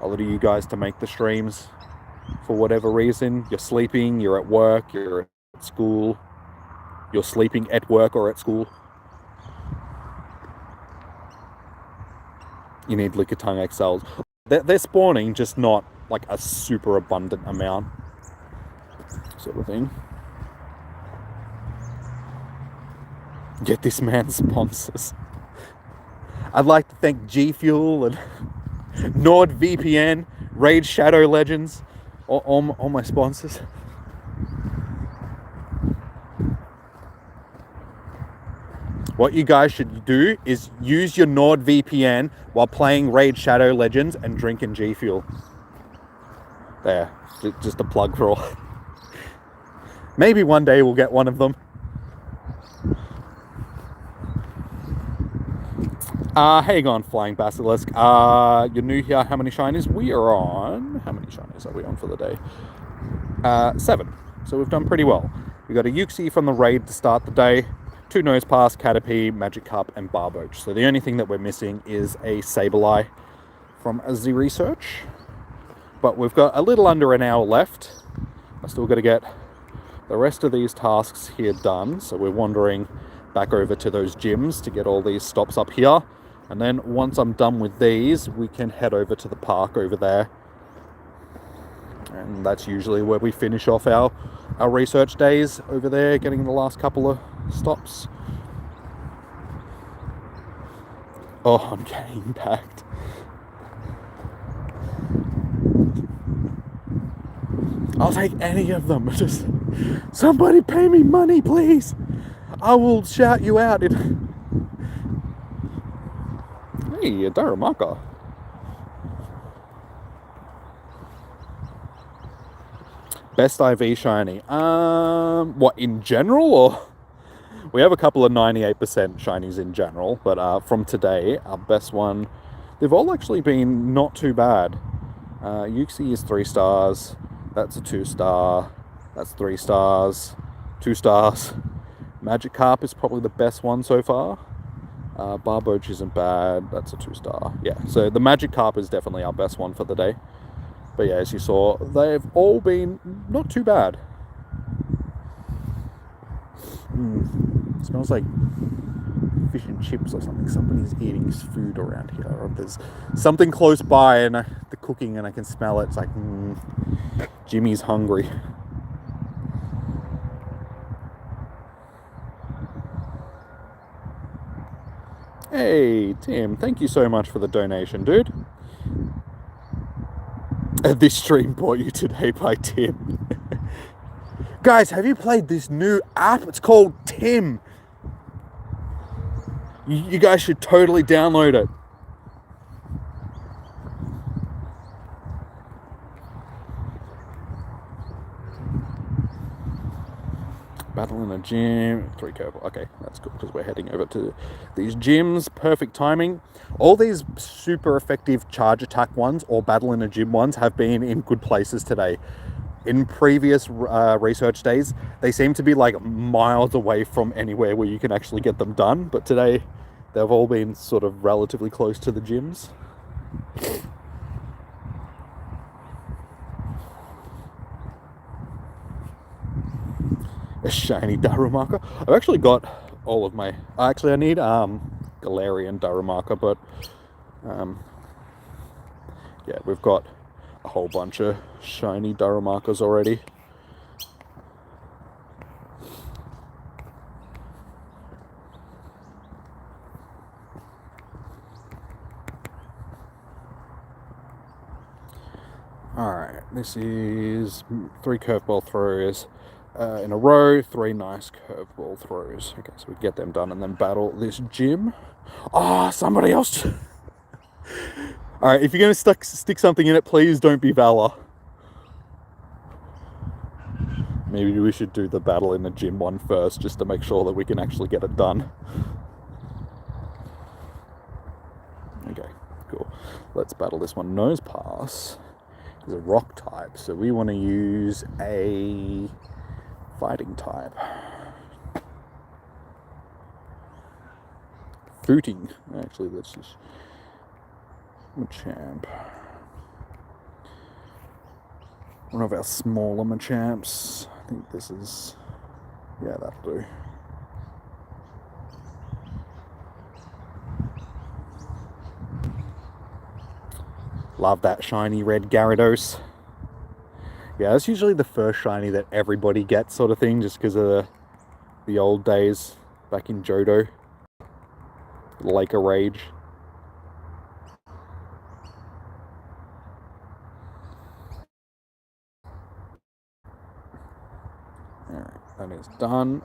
Speaker 1: a lot of you guys to make the streams for whatever reason. You're sleeping, you're at work, you're at school, you're sleeping at work or at school. You need Lickitung XLs. They're spawning, just not like a super abundant amount, sort of thing. Get this man's sponsors. I'd like to thank G Fuel and NordVPN, Raid Shadow Legends, all my sponsors. What you guys should do is use your NordVPN while playing Raid Shadow Legends and drinking G Fuel. There, just a plug for all. Maybe one day we'll get one of them. Hang on, Flying Basilisk. You're new here. How many shinies? We are on... How many shinies are we on for the day? 7. So we've done pretty well. We got a Uxie from the raid to start the day, 2 Nosepass, Caterpie, Magikarp, and Barboach. So the only thing that we're missing is a Sableye from the research. But we've got a little under an hour left. I still got to get the rest of these tasks here done. So we're wandering back over to those gyms to get all these stops up here. And then once I'm done with these, we can head over to the park over there. And that's usually where we finish off our research days over there, getting the last couple of stops. Oh, I'm getting packed. I'll take any of them. Just somebody pay me money, please. I will shout you out. Hey, a Darumaka. Best IV shiny. What, in general, or? We have a couple of 98% shinies in general, but from today, our best one, they've all actually been not too bad. Uxie is 3 stars. That's a 2-star. That's 3 stars. 2 stars. Magikarp is probably the best one so far. Barboach isn't bad. That's a 2-star. Yeah, so the Magikarp is definitely our best one for the day. But yeah, as you saw, they've all been not too bad. Smells like fish and chips or something. Somebody's eating food around here. Or there's something close by and the cooking and I can smell it. It's like, Jimmy's hungry. Hey, Tim, thank you so much for the donation, dude. This stream brought you today by Tim. Guys, have you played this new app? It's called Tim. You guys should totally download it. Battle in a gym, 3 curveball. Okay, that's cool because we're heading over to these gyms. Perfect timing. All these super effective charge attack ones or battle in a gym ones have been in good places today. In previous research days, they seem to be like miles away from anywhere where you can actually get them done. But today, they've all been sort of relatively close to the gyms. A shiny Darumaka. I've actually got all of my... Actually, I need Galarian Darumaka, but... yeah, we've got a whole bunch of shiny Darumakas already. Alright, this is 3 curveball throws in a row, 3 nice curveball throws. Okay, so we get them done and then battle this gym. Ah, somebody else. Alright, if you're going to stick something in it, please don't be Valor. Maybe we should do the battle in the gym one first, just to make sure that we can actually get it done. Okay, cool. Let's battle this one. Nosepass is a rock type, so we want to use a fighting type. Footing. Actually, let's just... Machamp. One of our smaller Machamps. I think this is... Yeah, that'll do. Love that shiny red Gyarados. Yeah, that's usually the first shiny that everybody gets, sort of thing, just because of the old days back in Johto. Lake of Rage. Alright, that is done.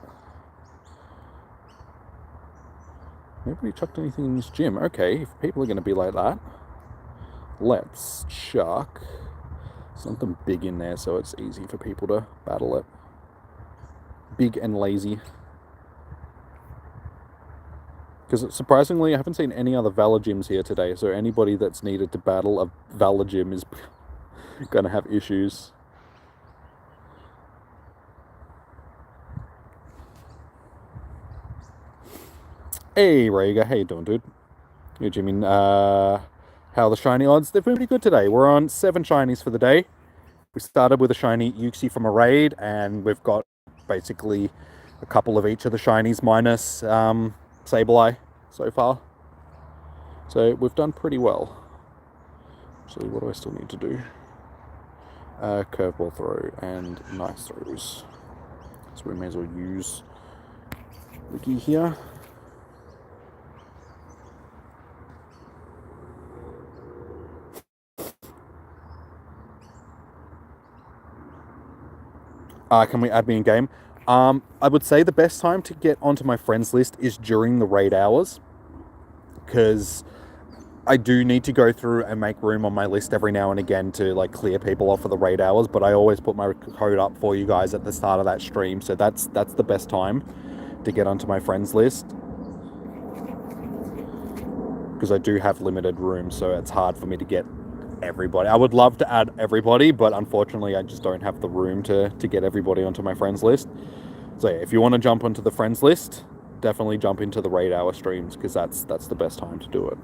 Speaker 1: Nobody chucked anything in this gym. Okay, if people are going to be like that, let's chuck something big in there so it's easy for people to battle it. Big and lazy. Because surprisingly, I haven't seen any other Valor Gyms here today, so anybody that's needed to battle a Valor Gym is going to have issues. Hey, Rhaegar, how you doing, dude? Hey, Jimmy. How are the shiny odds? They've been pretty good today. We're on 7 shinies for the day. We started with a shiny Uxie from a raid, and we've got basically a couple of each of the shinies minus Sableye so far. So we've done pretty well. Actually, what do I still need to do? Curveball throw and nice throws. So we may as well use Wiki here. Can we add me in game? I would say the best time to get onto my friends list is during the raid hours, because I do need to go through and make room on my list every now and again to like clear people off for the raid hours, but I always put my code up for you guys at the start of that stream, so that's the best time to get onto my friends list, because I do have limited room, so it's hard for me to get everybody. I would love to add everybody, but unfortunately I just don't have the room to get everybody onto my friends list. So yeah, if you want to jump onto the friends list, definitely jump into the raid hour streams, because that's the best time to do it.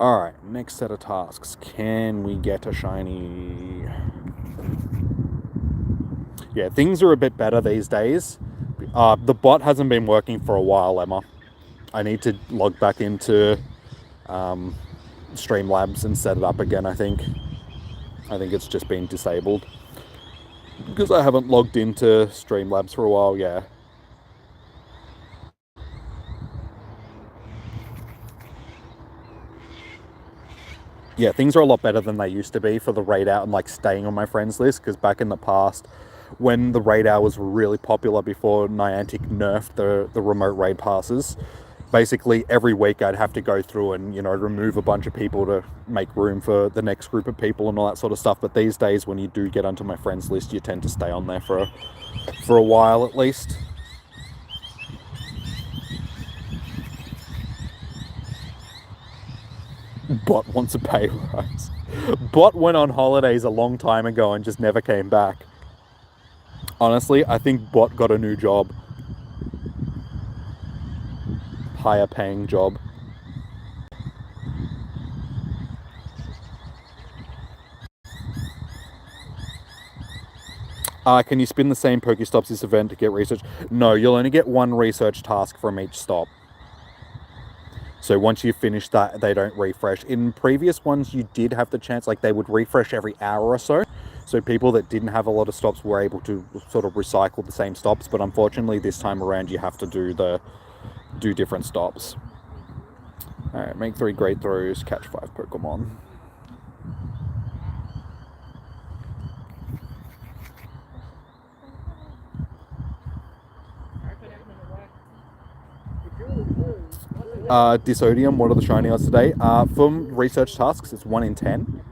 Speaker 1: Alright, next set of tasks. Can we get a shiny? Yeah, things are a bit better these days. The bot hasn't been working for a while, Emma. I need to log back into Streamlabs and set it up again, I think. I think it's just been disabled, because I haven't logged into Streamlabs for a while, yeah. Yeah, things are a lot better than they used to be for the raid out and like staying on my friends list, because back in the past, when the raid hours were really popular before Niantic nerfed the remote raid passes, basically every week I'd have to go through and, you know, remove a bunch of people to make room for the next group of people and all that sort of stuff. But these days, when you do get onto my friends list, you tend to stay on there for a while at least. Bot wants a pay rise. Bot went on holidays a long time ago and just never came back. Honestly, I think Bot got a new job. Higher paying job. Can you spin the same Pokestops this event to get research? No, you'll only get 1 research task from each stop. So once you finish that, they don't refresh. In previous ones, you did have the chance, like they would refresh every hour or so. So people that didn't have a lot of stops were able to sort of recycle the same stops. But unfortunately, this time around, you have to do different stops. All right, make 3 great throws, catch 5 Pokemon. Disodium, what are the shiny odds today? From research tasks, it's 1 in 10.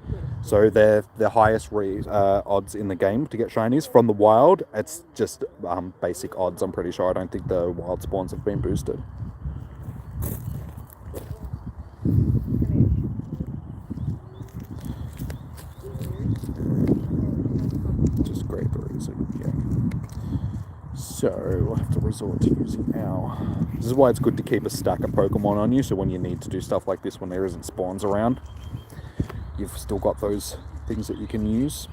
Speaker 1: So they're the highest odds in the game to get shinies. From the wild, it's just basic odds, I'm pretty sure. I don't think the wild spawns have been boosted. Just great berries again. So we'll have to resort to using our... This is why it's good to keep a stack of Pokemon on you, so when you need to do stuff like this when there isn't spawns around, you've still got those things that you can use.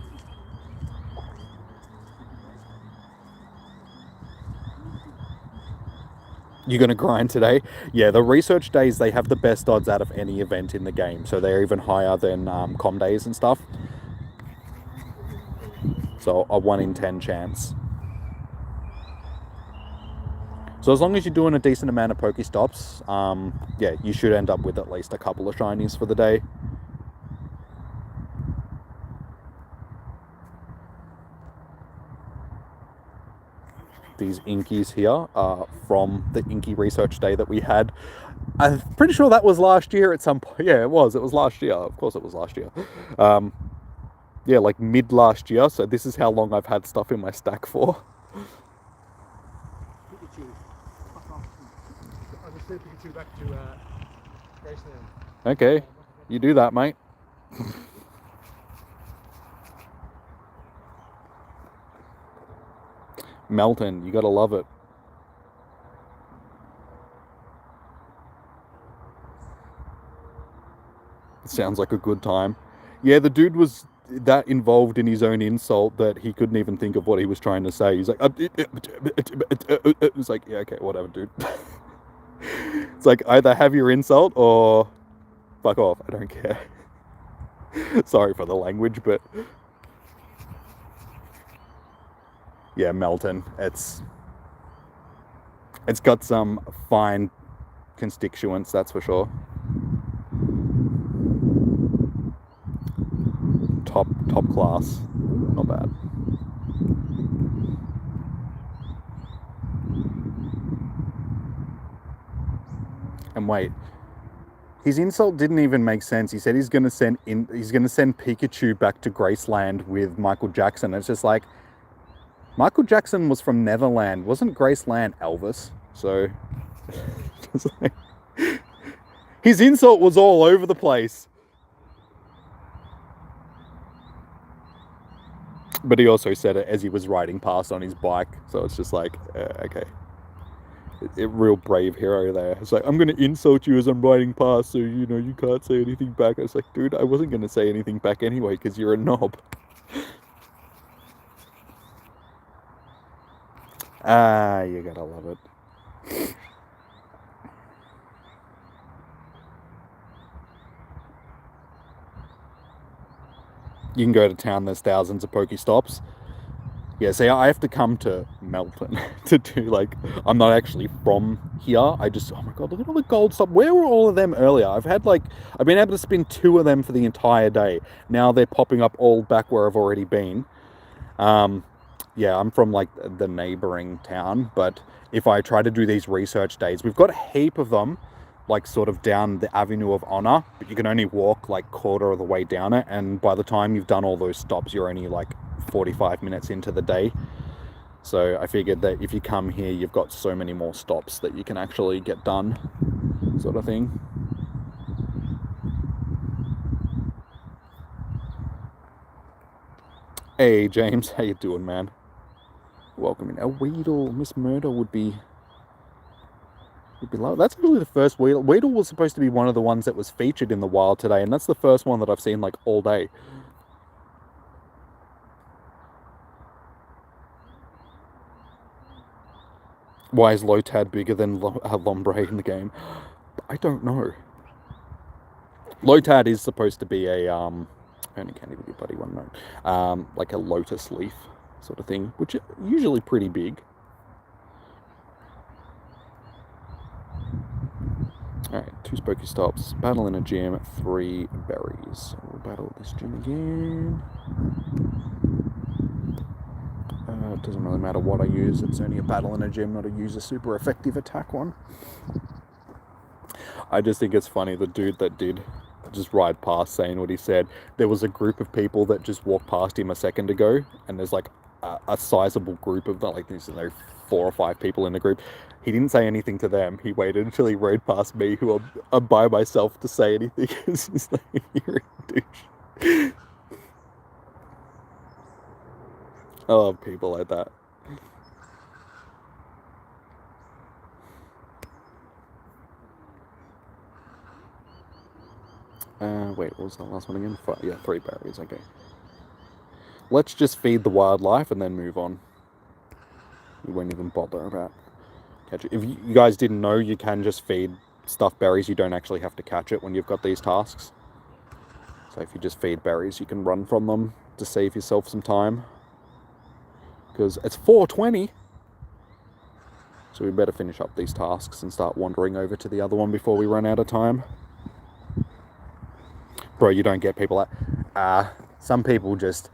Speaker 1: You're going to grind today? Yeah, the research days, they have the best odds out of any event in the game, so they're even higher than com days and stuff. So a 1 in 10 chance. So as long as you're doing a decent amount of Pokestops, yeah, you should end up with at least a couple of shinies for the day. These Inkies here are from the Inky research day that we had. I'm pretty sure that was last year at some point. Yeah, it was last year. Of course it was last year. Yeah, like mid last year, so this is how long I've had stuff in my stack for.
Speaker 2: Pikachu. Fuck off. I just sent Pikachu back to Graceland.
Speaker 1: Okay, you do that, mate. Melton, you gotta love it. Sounds like a good time. Yeah, the dude was that involved in his own insult that he couldn't even think of what he was trying to say. He's like, it's like, yeah, okay, whatever, dude. It's like, either have your insult or fuck off. I don't care. Sorry for the language, but yeah, Melton. It's got some fine constituents, that's for sure. Top class. Not bad. And wait, his insult didn't even make sense. He said he's gonna send Pikachu back to Graceland with Michael Jackson. It's just like, Michael Jackson was from Neverland. Wasn't Graceland Elvis? So like, his insult was all over the place. But he also said it as he was riding past on his bike. So it's just like, okay. Real brave hero there. It's like, I'm going to insult you as I'm riding past, so, you know, you can't say anything back. It's like, dude, I wasn't going to say anything back anyway, because you're a knob. You gotta love it. You can go to town, there's thousands of Pokestops. Yeah, see, I have to come to Melton to do, like, I'm not actually from here. I just, oh my god, look at all the gold stuff. Where were all of them earlier? I've been able to spin 2 of them for the entire day. Now they're popping up all back where I've already been. Yeah, I'm from, like, the neighboring town, but if I try to do these research days, we've got a heap of them, like, sort of down the Avenue of Honor, but you can only walk, like, quarter of the way down it, and by the time you've done all those stops, you're only, like, 45 minutes into the day. So I figured that if you come here, you've got so many more stops that you can actually get done, sort of thing. Hey James, how you doing, man? Welcome in. A Weedle, Miss Murder would be low. That's actually the first Weedle. Weedle was supposed to be one of the ones that was featured in the wild today, and that's the first one that I've seen, like, all day. Why is Lotad bigger than Lombre in the game? I don't know. Lotad is supposed to be a, I only can't even be bloody one note. Like a lotus leaf sort of thing, which is usually pretty big. Alright, 2 Pokestops, battle in a gym, 3 berries. We'll battle at this gym again. It doesn't really matter what I use, it's only a battle in a gym, not a user super effective attack one. I just think it's funny, the dude that did just ride past saying what he said, there was a group of people that just walked past him a second ago, and there's like a sizable group of, like, there's, you know, 4 or 5 people in the group. He didn't say anything to them. He waited until he rode past me, who I'm by myself, to say anything. It's just like, you're a douche. I love people like that. Wait, what was the last one again? 5, yeah, 3 berries, okay. Let's just feed the wildlife and then move on. We won't even bother about catch it. If you guys didn't know, you can just feed stuff berries. You don't actually have to catch it when you've got these tasks. So if you just feed berries, you can run from them to save yourself some time. Because it's 4:20. So we better finish up these tasks and start wandering over to the other one before we run out of time. Bro, you don't get people that... some people just...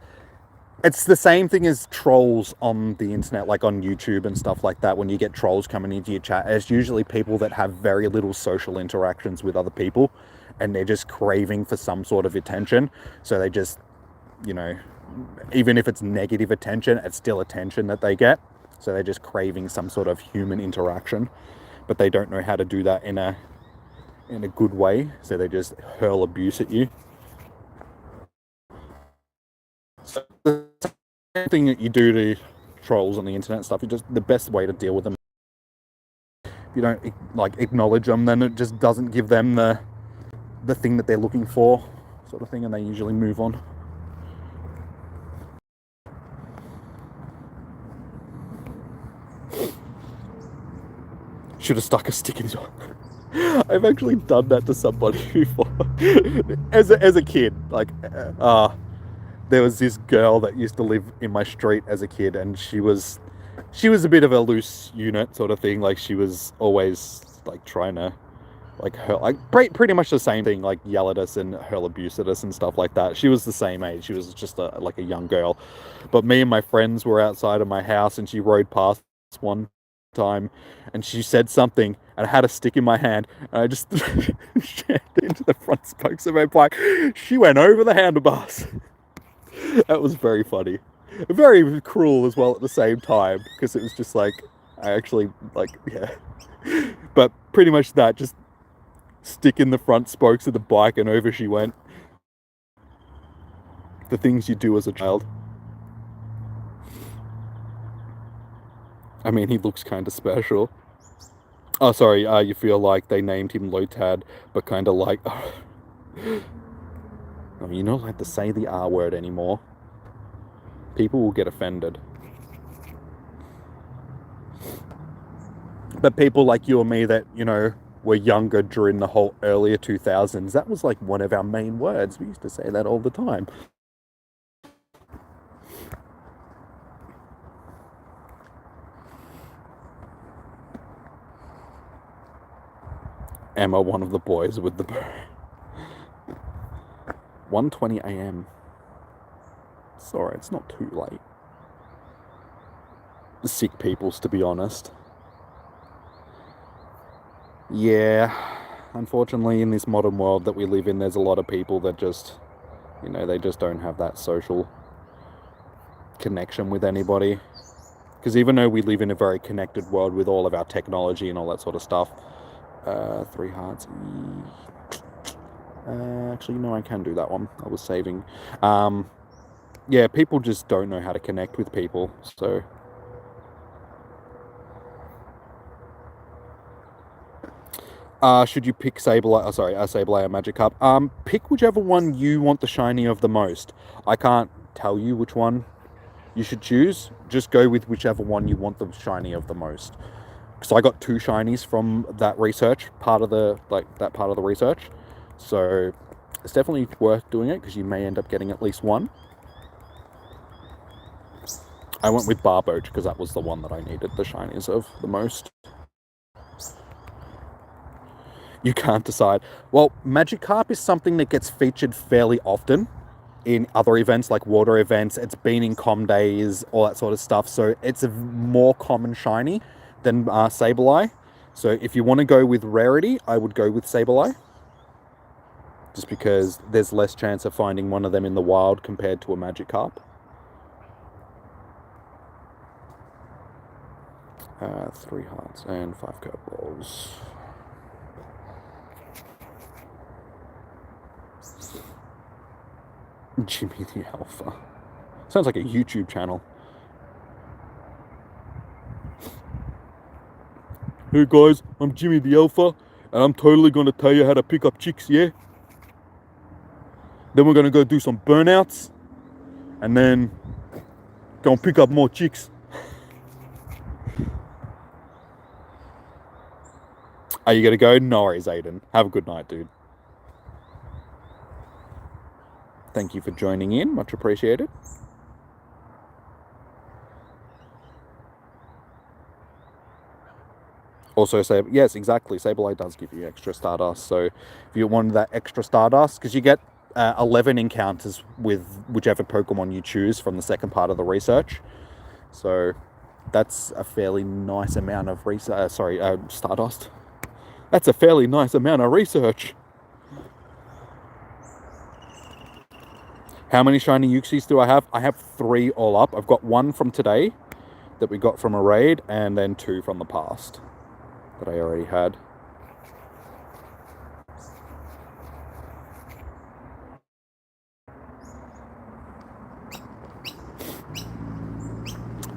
Speaker 1: It's the same thing as trolls on the internet, like on YouTube and stuff like that. When you get trolls coming into your chat, it's usually people that have very little social interactions with other people, and they're just craving for some sort of attention. So they just you know, even if it's negative attention, it's still attention that they get. So they're just craving some sort of human interaction, but they don't know how to do that in a good way. So they just hurl abuse at you. So the same thing that you do to trolls on the internet and stuff, you just, the best way to deal with them, if you don't like acknowledge them, then it just doesn't give them the thing that they're looking for, sort of thing, and they usually move on. Should have stuck a stick in his eye. I've actually done that to somebody before. as a kid, like, there was this girl that used to live in my street as a kid, and she was a bit of a loose unit sort of thing. Like, she was always like trying to like hurl, like pretty much the same thing, like yell at us and hurl abuse at us and stuff like that. She was the same age. She was just like a young girl. But me and my friends were outside of my house, and she rode past one time, and she said something, and I had a stick in my hand, and I just jammed it into the front spokes of her bike. She went over the handlebars. That was very funny, very cruel as well at the same time, because it was just like, I actually, like, yeah, but pretty much that, just stick in the front spokes of the bike, and over she went. The things you do as a child. I mean, he looks kind of special. Oh, sorry, you feel like they named him Lotad, but kind of like... Oh, you're not allowed to say the R word anymore. People will get offended. But people like you and me that, you know, were younger during the whole earlier 2000s, that was like one of our main words. We used to say that all the time. Emma, one of the boys with the bow. 1:20 a.m. Sorry, it's not too late. Sick peoples, to be honest. Yeah, unfortunately, in this modern world that we live in, there's a lot of people that just, you know, they just don't have that social connection with anybody. Because even though we live in a very connected world with all of our technology and all that sort of stuff, 3 hearts. Actually, no, I can do that one. I was saving. Yeah, people just don't know how to connect with people, so... should you pick Sableye? Oh, sorry, Sableye or Magikarp. Pick whichever one you want the shiny of the most. I can't tell you which one you should choose. Just go with whichever one you want the shiny of the most. Because I got 2 shinies from that research, part of the research. So it's definitely worth doing it, because you may end up getting at least one. I went with Barboach because that was the one that I needed the shinies of the most. You can't decide. Well, Magikarp is something that gets featured fairly often in other events, like water events. It's been in Com Days, all that sort of stuff. So it's a more common shiny than Sableye. So if you want to go with rarity, I would go with Sableye. Just because there's less chance of finding one of them in the wild compared to a Magikarp. 3 hearts and 5 curveballs. Jimmy the Alpha. Sounds like a YouTube channel. Hey guys, I'm Jimmy the Alpha, and I'm totally going to tell you how to pick up chicks, yeah? Then we're going to go do some burnouts, and then go and pick up more chicks. Are you going to go? No worries, Aiden. Have a good night, dude. Thank you for joining in. Much appreciated. Also, yes, exactly. Sableye does give you extra Stardust. So if you wanted that extra Stardust, because you get 11 encounters with whichever Pokemon you choose from the second part of the research. So that's a fairly nice amount of Stardust. That's a fairly nice amount of research. How many shiny Uxies do I have? I have 3 all up. I've got 1 from today that we got from a raid, and then 2 from the past that I already had.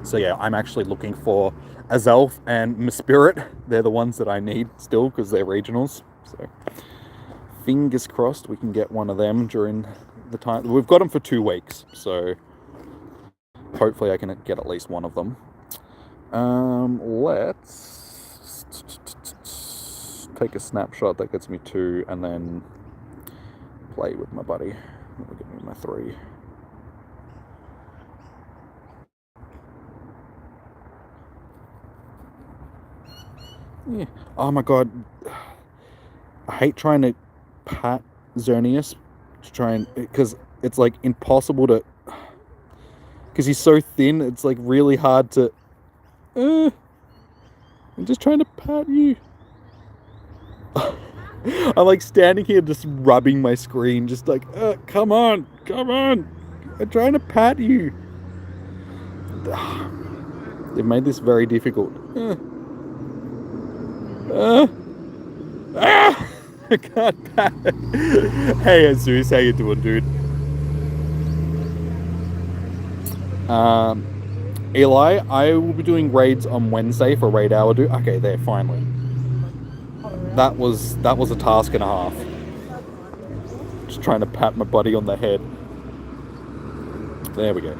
Speaker 1: So yeah, I'm actually looking for Azelf and Mespirit. They're the ones that I need still because they're regionals. So fingers crossed we can get one of them during the time. We've got them for 2 weeks, so hopefully I can get at least one of them. Let's take a snapshot that gets me 2 and then play with my buddy. That'll get me my 3. Yeah. Oh my god. I hate trying to pat Xerneas to try and, because it's like impossible to, because he's so thin, it's like really hard to, I'm just trying to pat you. I'm like standing here just rubbing my screen, just like, come on, I'm trying to pat you. They've made this very difficult. I can't pat it. Hey Jesus, how you doing, dude? Eli, I will be doing raids on Wednesday for raid hour, dude. Okay, there, finally. That was a task and a half. Just trying to pat my buddy on the head. There we go.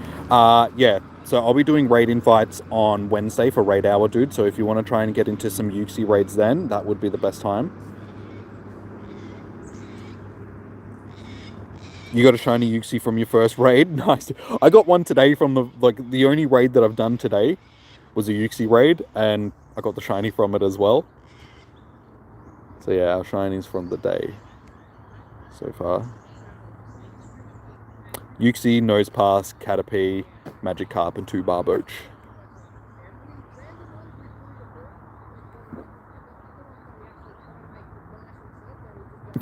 Speaker 1: Yeah, so I'll be doing raid invites on Wednesday for raid hour, dude. So if you want to try and get into some Uxie raids then, that would be the best time. You got a shiny Uxie from your first raid? Nice. I got one today from the only raid that I've done today was a Uxie raid, and I got the shiny from it as well. So yeah, our shinies from the day so far. Uxie, Nosepass, Caterpie, Magikarp, and 2 Barboach.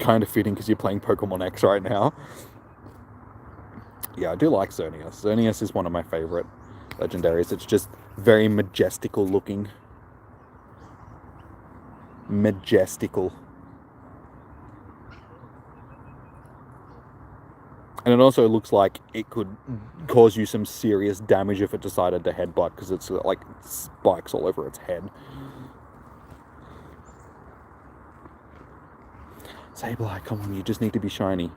Speaker 1: Kind of fitting because you're playing Pokemon X right now. Yeah, I do like Xerneas. Xerneas is one of my favorite legendaries. It's just very majestical looking. Majestical. And it also looks like it could cause you some serious damage if it decided to headbutt, because it's like spikes all over its head. Sableye, come on, you just need to be shiny.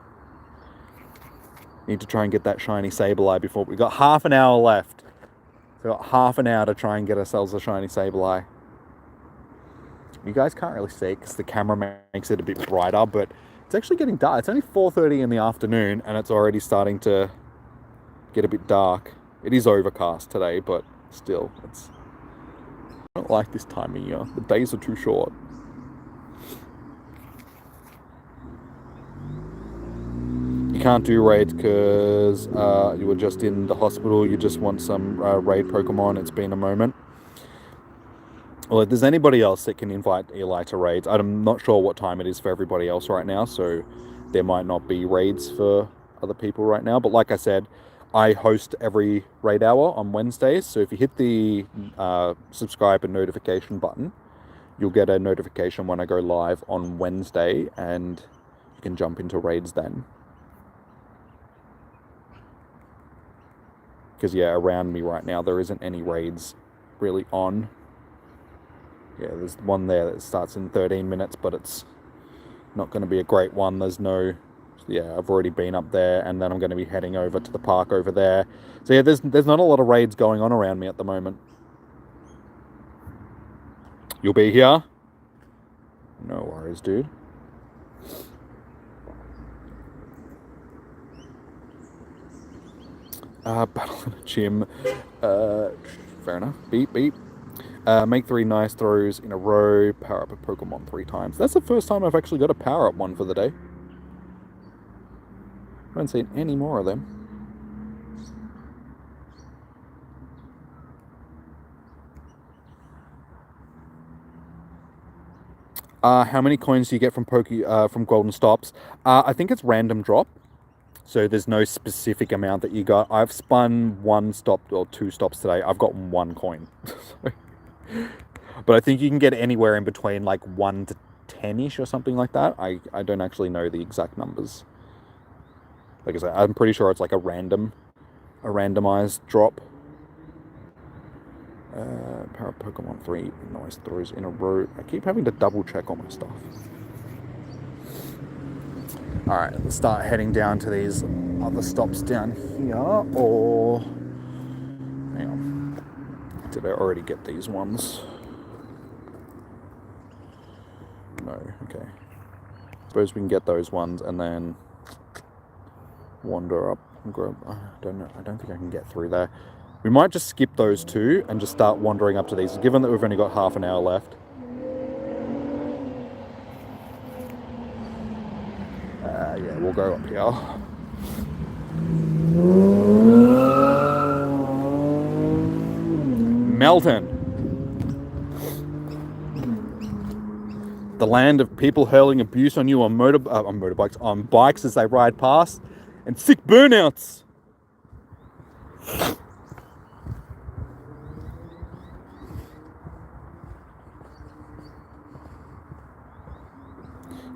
Speaker 1: Need to try and get that shiny Sableye before we got half an hour left. We've got half an hour to try and get ourselves a shiny Sableye. You guys can't really see because the camera makes it a bit brighter, but it's actually getting dark. It's only 4:30 in the afternoon and it's already starting to get a bit dark. It is overcast today, but still, I don't like this time of year. The days are too short. You can't do raids because you were just in the hospital. You just want some raid Pokemon. It's been a moment. Well, if there's anybody else that can invite Eli to raids, I'm not sure what time it is for everybody else right now, so there might not be raids for other people right now. But like I said, I host every raid hour on Wednesdays, so if you hit the subscribe and notification button, you'll get a notification when I go live on Wednesday, and you can jump into raids then. Because, yeah, around me right now, there isn't any raids really on. Yeah, there's one there that starts in 13 minutes, but it's not going to be a great one. There's no... Yeah, I've already been up there, and then I'm going to be heading over to the park over there. So, yeah, there's not a lot of raids going on around me at the moment. You'll be here? No worries, dude. Battle in a gym. Fair enough. Beep, beep. Make 3 nice throws in a row. Power up a Pokemon 3 times. That's the first time I've actually got a power up one for the day. I haven't seen any more of them. How many coins do you get from Golden Stops? I think it's random drop. So there's no specific amount that you got. I've spun 1 stop or 2 stops today. I've got 1 coin. But I think you can get anywhere in between like 1 to 10-ish or something like that. I don't actually know the exact numbers. Like I said, I'm pretty sure it's like a randomized drop. Power Pokemon 3 nice throws in a row. I keep having to double check all my stuff. Alright, let's start heading down to these other stops down here, or... Hang on. Did I already get these ones? No, okay. Suppose we can get those ones and then wander up and grab... I don't know, I don't think I can get through there. We might just skip those 2 and just start wandering up to these, given that we've only got half an hour left. Yeah, we'll go up here. Melton. The land of people hurling abuse on you on motorbikes, on bikes as they ride past, and sick burnouts.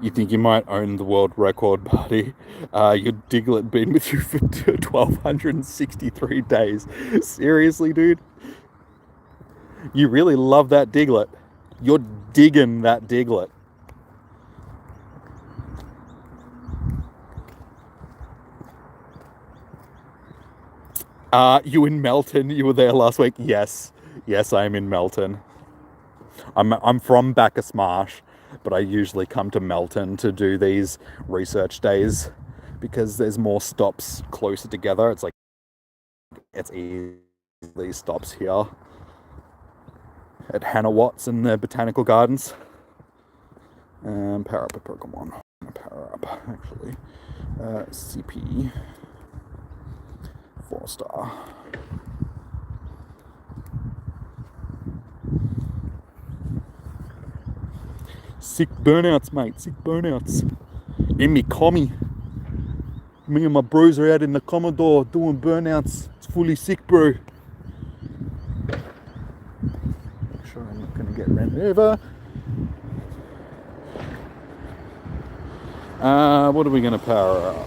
Speaker 1: You think you might own the world record, buddy? Your Diglett been with you for 1,263 days. Seriously, dude? You really love that Diglett. You're digging that Diglett. You in Melton? You were there last week? Yes. Yes, I am in Melton. I'm from Bacchus Marsh, but I usually come to Melton to do these research days because there's more stops closer together. It's like, it's easy, these stops here at Hannah Watts in the Botanical Gardens. Power up a Pokemon. Power up, actually. CP. 4-star. Sick burnouts, mate. Sick burnouts. In me commie. Me and my bros are out in the Commodore doing burnouts. It's fully sick, bro. Make sure I'm not going to get ran over. What are we going to power up?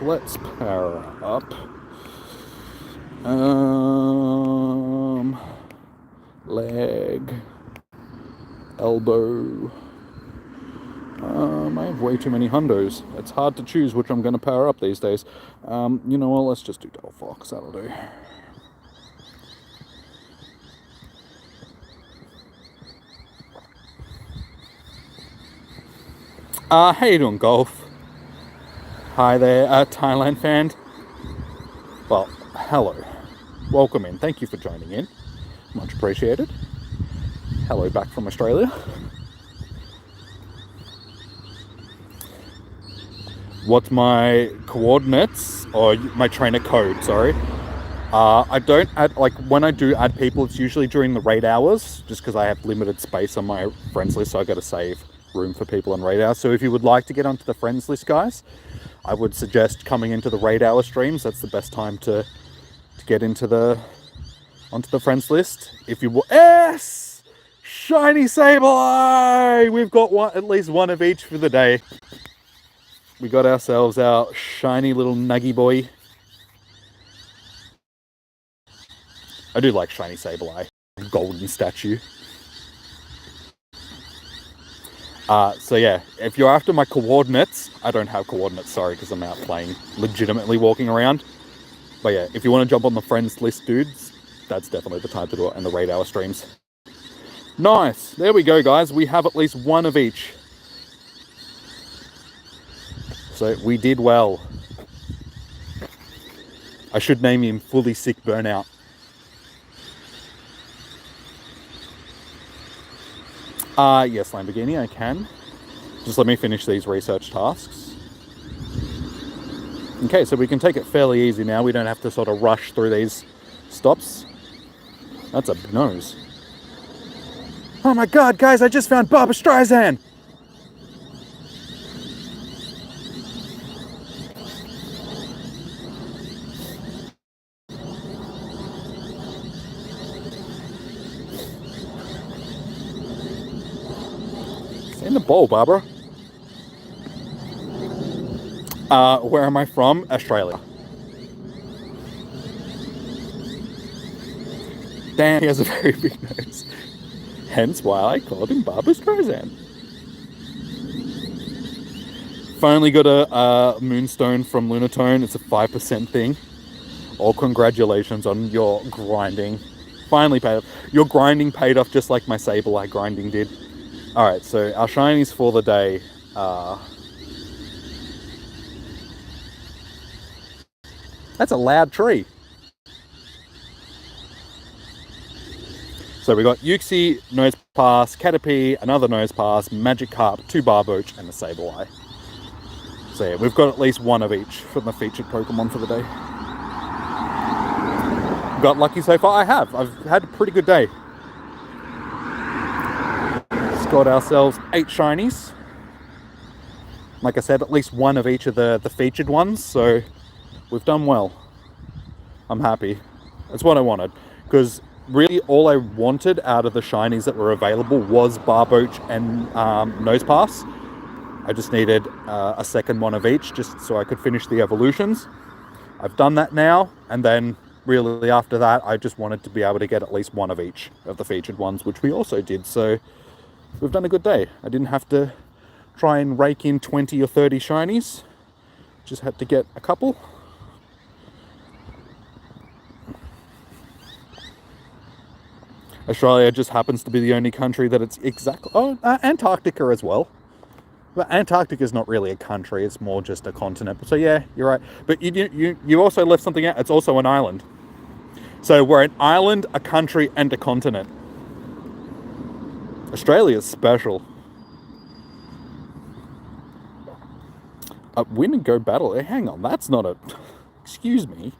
Speaker 1: Let's power up. Leg. Elbow. I have way too many hundos. It's hard to choose which I'm going to power up these days. You know what, let's just do Delphox, that'll do. How you doing, Golf? Hi there, Thailand fan. Well, hello. Welcome in. Thank you for joining in. Much appreciated. Hello back from Australia. What's my coordinates, or my trainer code, sorry. I don't add, like, when I do add people, it's usually during the raid hours, just because I have limited space on my friends list, so I got to save room for people on raid hours. So if you would like to get onto the friends list, guys, I would suggest coming into the raid hour streams. That's the best time to get onto the friends list. If you will, yes, shiny Sableye. We've got at least one of each for the day. We got ourselves our shiny little nuggy boy. I do like shiny Sableye. Golden statue. So yeah, if you're after my coordinates, I don't have coordinates, sorry, because I'm out playing, legitimately walking around. But yeah, if you want to jump on the friends list, dudes, that's definitely the time to do it, and the raid hour streams. Nice, there we go, guys. We have at least one of each. So we did well. I should name him Fully Sick Burnout. Yes, Lamborghini, I can. Just let me finish these research tasks. Okay, so we can take it fairly easy now. We don't have to sort of rush through these stops. That's a nose. Oh my god, guys, I just found Barbra Streisand! In the bowl, Barbara. Where am I from? Australia. Damn, he has a very big nose. Hence why I called him Barbara Streisand. Finally got a moonstone from Lunatone. It's a 5% thing. Oh, congratulations on your grinding. Finally paid off. Your grinding paid off just like my Sableye grinding did. Alright, so our shinies for the day are... That's a loud tree. So we got Uxie, Nosepass, Caterpie, another Nosepass, Magikarp, 2 Barboach, and a Sableye. So yeah, we've got at least one of each from the featured Pokemon for the day. Got lucky so far? I have. I've had a pretty good day. Just got ourselves 8 shinies. Like I said, at least one of each of the featured ones, so we've done well. I'm happy. That's what I wanted. Because really all I wanted out of the shinies that were available was Barboach and Nosepass. I just needed a second one of each just so I could finish the evolutions. I've done that now, and then really after that I just wanted to be able to get at least one of each of the featured ones, which we also did, so we've done a good day. I didn't have to try and rake in 20 or 30 shinies, just had to get a couple. Australia just happens to be the only country that it's exactly... Oh, Antarctica as well. But Antarctica is not really a country, it's more just a continent. So yeah, you're right. But you also left something out. It's also an island. So we're an island, a country, and a continent. Australia is special. Win and go battle. Hang on, that's not a... Excuse me.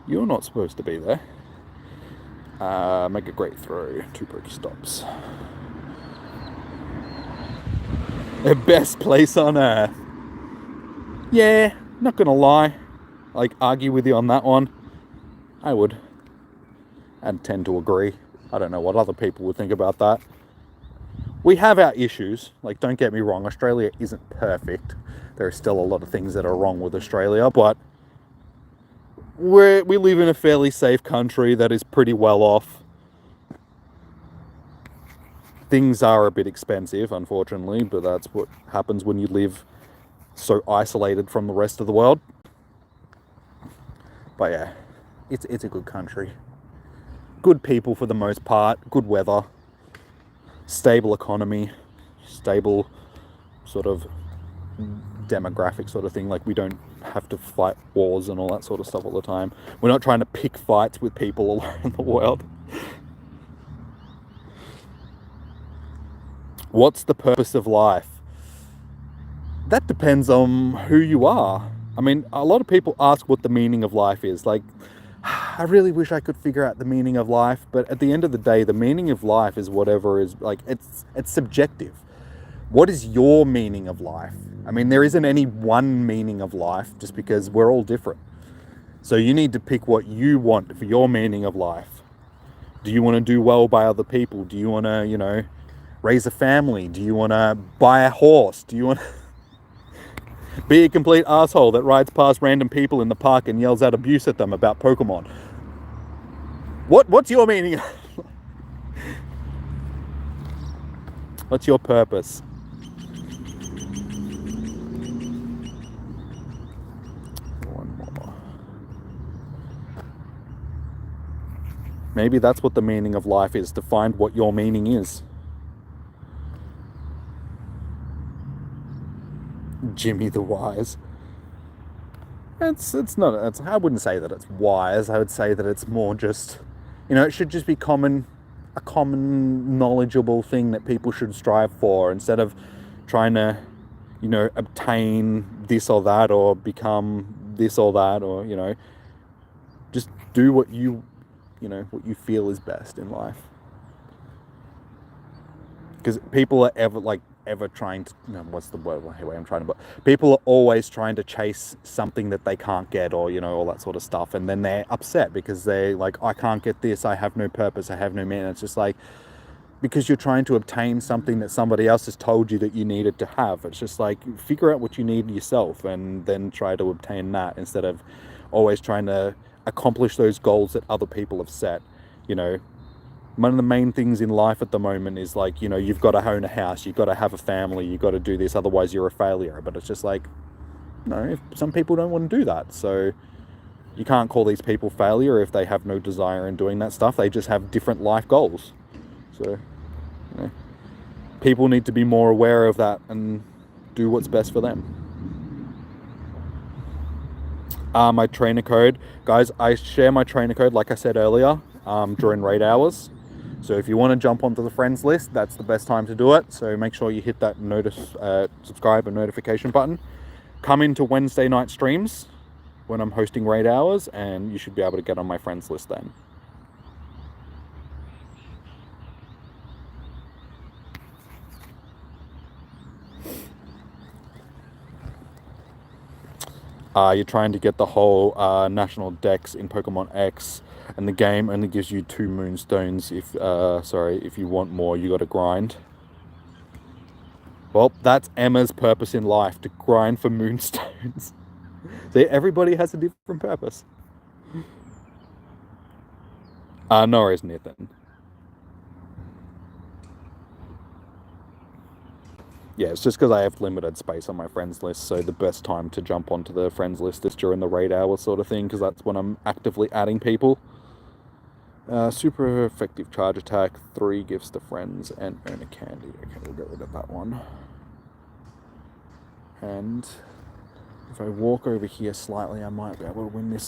Speaker 1: You're not supposed to be there. Make a great throw. 2 Pokestops. The best place on earth. Yeah, not gonna lie. Like, argue with you on that one. I would. I'd tend to agree. I don't know what other people would think about that. We have our issues. Like, don't get me wrong, Australia isn't perfect. There are still a lot of things that are wrong with Australia, but we live in a fairly safe country that is pretty well off. Things are a bit expensive, unfortunately, but that's what happens when you live so isolated from the rest of the world. But yeah, it's a good country. Good people for the most part, good weather, stable economy, stable sort of demographic sort of thing. Like, we don't have to fight wars and all that sort of stuff all the time. We're not trying to pick fights with people all around the world. What's the purpose of life? That depends on who you are. I mean, a lot of people ask what the meaning of life is. Like, I really wish I could figure out the meaning of life, but at the end of the day, the meaning of life is whatever is, like, it's subjective. What is your meaning of life? I mean, there isn't any one meaning of life, just because we're all different. So you need to pick what you want for your meaning of life. Do you want to do well by other people? Do you want to, you know, raise a family? Do you want to buy a horse? Do you want to be a complete asshole that rides past random people in the park and yells out abuse at them about Pokemon? What's your meaning? What's your purpose? One more. Maybe that's what the meaning of life is, to find what your meaning is. Jimmy the Wise. It's not. I wouldn't say that it's wise. I would say that it's more just, you know, it should just be a common knowledgeable thing that people should strive for, instead of trying to, you know, obtain this or that or become this or that, or, you know, just do what you feel is best in life. Because people are ever trying to, what's the word I'm trying to, but people are always trying to chase something that they can't get, or, you know, all that sort of stuff, and then they're upset because they're like, I can't get this, I have no purpose, I have no meaning. It's just like, because you're trying to obtain something that somebody else has told you that you needed to have. It's just like, figure out what you need yourself and then try to obtain that, instead of always trying to accomplish those goals that other people have set. You know, one of the main things in life at the moment is like, you know, you've got to own a house, you've got to have a family, you've got to do this, otherwise you're a failure. But it's just like, no, some people don't want to do that. So you can't call these people failure if they have no desire in doing that stuff. They just have different life goals. So, you know, people need to be more aware of that and do what's best for them. My trainer code, guys, I share my trainer code, like I said earlier, during raid hours. So if you want to jump onto the friends list, that's the best time to do it. So make sure you hit that subscribe and notification button. Come into Wednesday night streams when I'm hosting raid hours, and you should be able to get on my friends list then. You're trying to get the whole national dex in Pokemon X, and the game only gives you 2 moonstones. If you want more, you got to grind. Well, that's Emma's purpose in life, to grind for moonstones. See, everybody has a different purpose. No worries, Nathan. Yeah, it's just because I have limited space on my friends list, so the best time to jump onto the friends list is during the raid hour sort of thing, because that's when I'm actively adding people. Super effective charge attack, 3 gifts to friends, and earn a candy. Okay, we'll get rid of that one. And if I walk over here slightly, I might be able to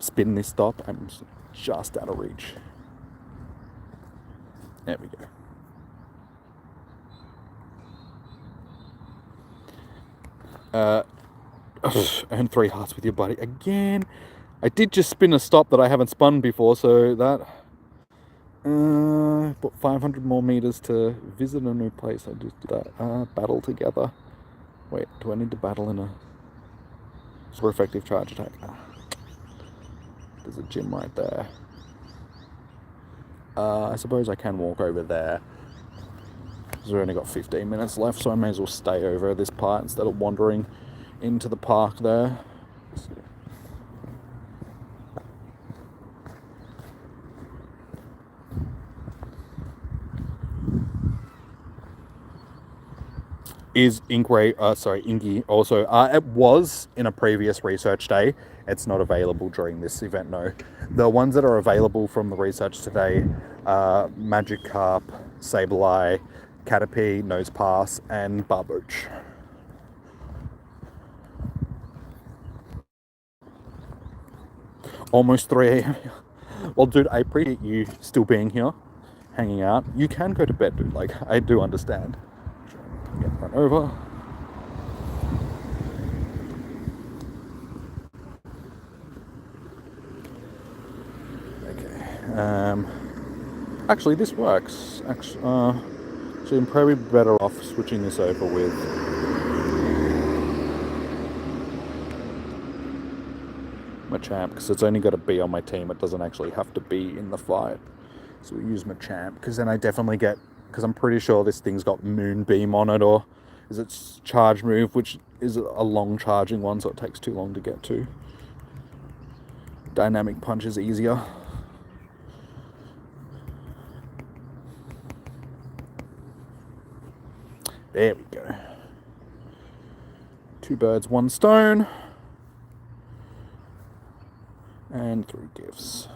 Speaker 1: spin this stop. I'm just out of reach. There we go. Earn 3 hearts with your buddy again. I did just spin a stop that I haven't spun before, so that but 500 more meters to visit a new place. I just did that. Battle together. Wait, do I need to battle in a super effective charge attack? There's a gym right there. I suppose I can walk over there. We've only got 15 minutes left, so I may as well stay over this part instead of wandering into the park there. Is Inky also, it was in a previous research day. It's not available during this event, no. The ones that are available from the research today, Magikarp, Sableye, Caterpie, Nosepass, and Barboach. Almost 3 a.m. Well, dude, I appreciate you still being here, hanging out. You can go to bed, dude. Like, I do understand. Get run over. Okay. Actually, this works. So I'm probably better off switching this over with Machamp, because it's only got to be on my team. It doesn't actually have to be in the fight. So we use Machamp, because then I definitely get, because I'm pretty sure this thing's got Moonbeam on it, or is its charge move, which is a long charging one, so it takes too long to get to. Dynamic Punch is easier. There we go. 2 birds, 1 stone. And 3 gifts.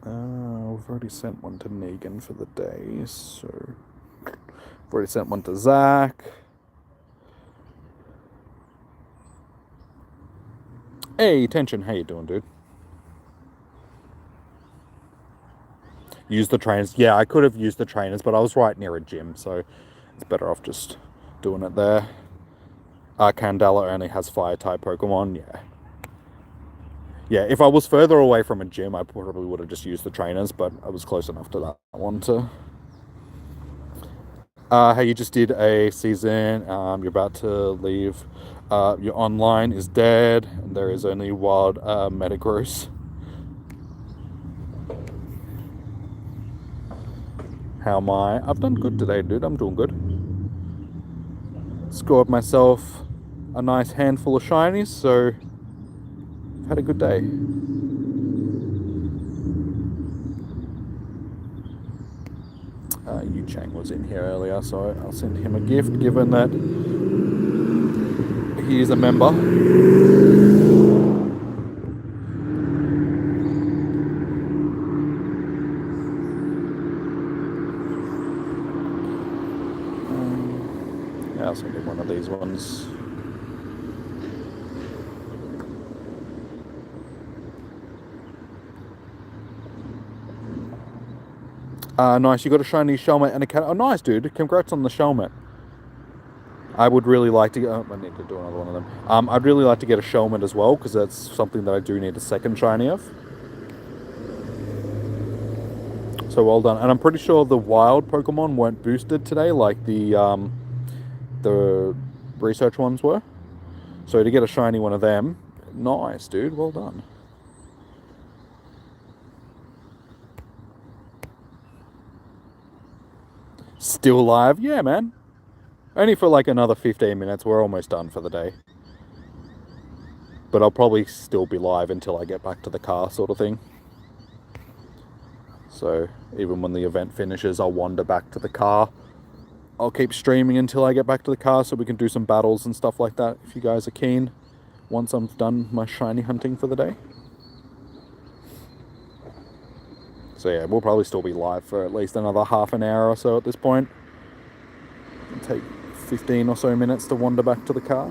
Speaker 1: We've already sent one to Negan for the day, so we've already sent one to Zach. Hey, Tension, how you doing, dude? Use the trainers. Yeah, I could have used the trainers, but I was right near a gym, so it's better off just doing it there. Candela only has fire-type Pokemon, yeah. Yeah, if I was further away from a gym, I probably would have just used the trainers, but I was close enough to that one to Hey, you just did a season. You're about to leave. Your online is dead, and there is only wild Metagross. How am I? I've done good today, dude. I'm doing good. Scored myself a nice handful of shinies, so I've had a good day. Yu Chang was in here earlier, so I'll send him a gift, given that he is a member. Yeah, I'll send him one of these ones. Nice, you got a shiny Shelmet and a cat. Oh, nice, dude. Congrats on the Shelmet. I would really like to get... I need to do another one of them. I'd really like to get a Shelmet as well, because that's something that I do need a second shiny of. So well done. And I'm pretty sure the wild Pokemon weren't boosted today, like the research ones were. So to get a shiny one of them, nice, dude. Well done. Still live? Yeah, man. Only for like another 15 minutes. We're almost done for the day. But I'll probably still be live until I get back to the car, sort of thing. So even when the event finishes, I'll wander back to the car. I'll keep streaming until I get back to the car so we can do some battles and stuff like that, if you guys are keen, once I'm done my shiny hunting for the day. So yeah, we'll probably still be live for at least another half an hour or so at this point. It'll take 15 or so minutes to wander back to the car.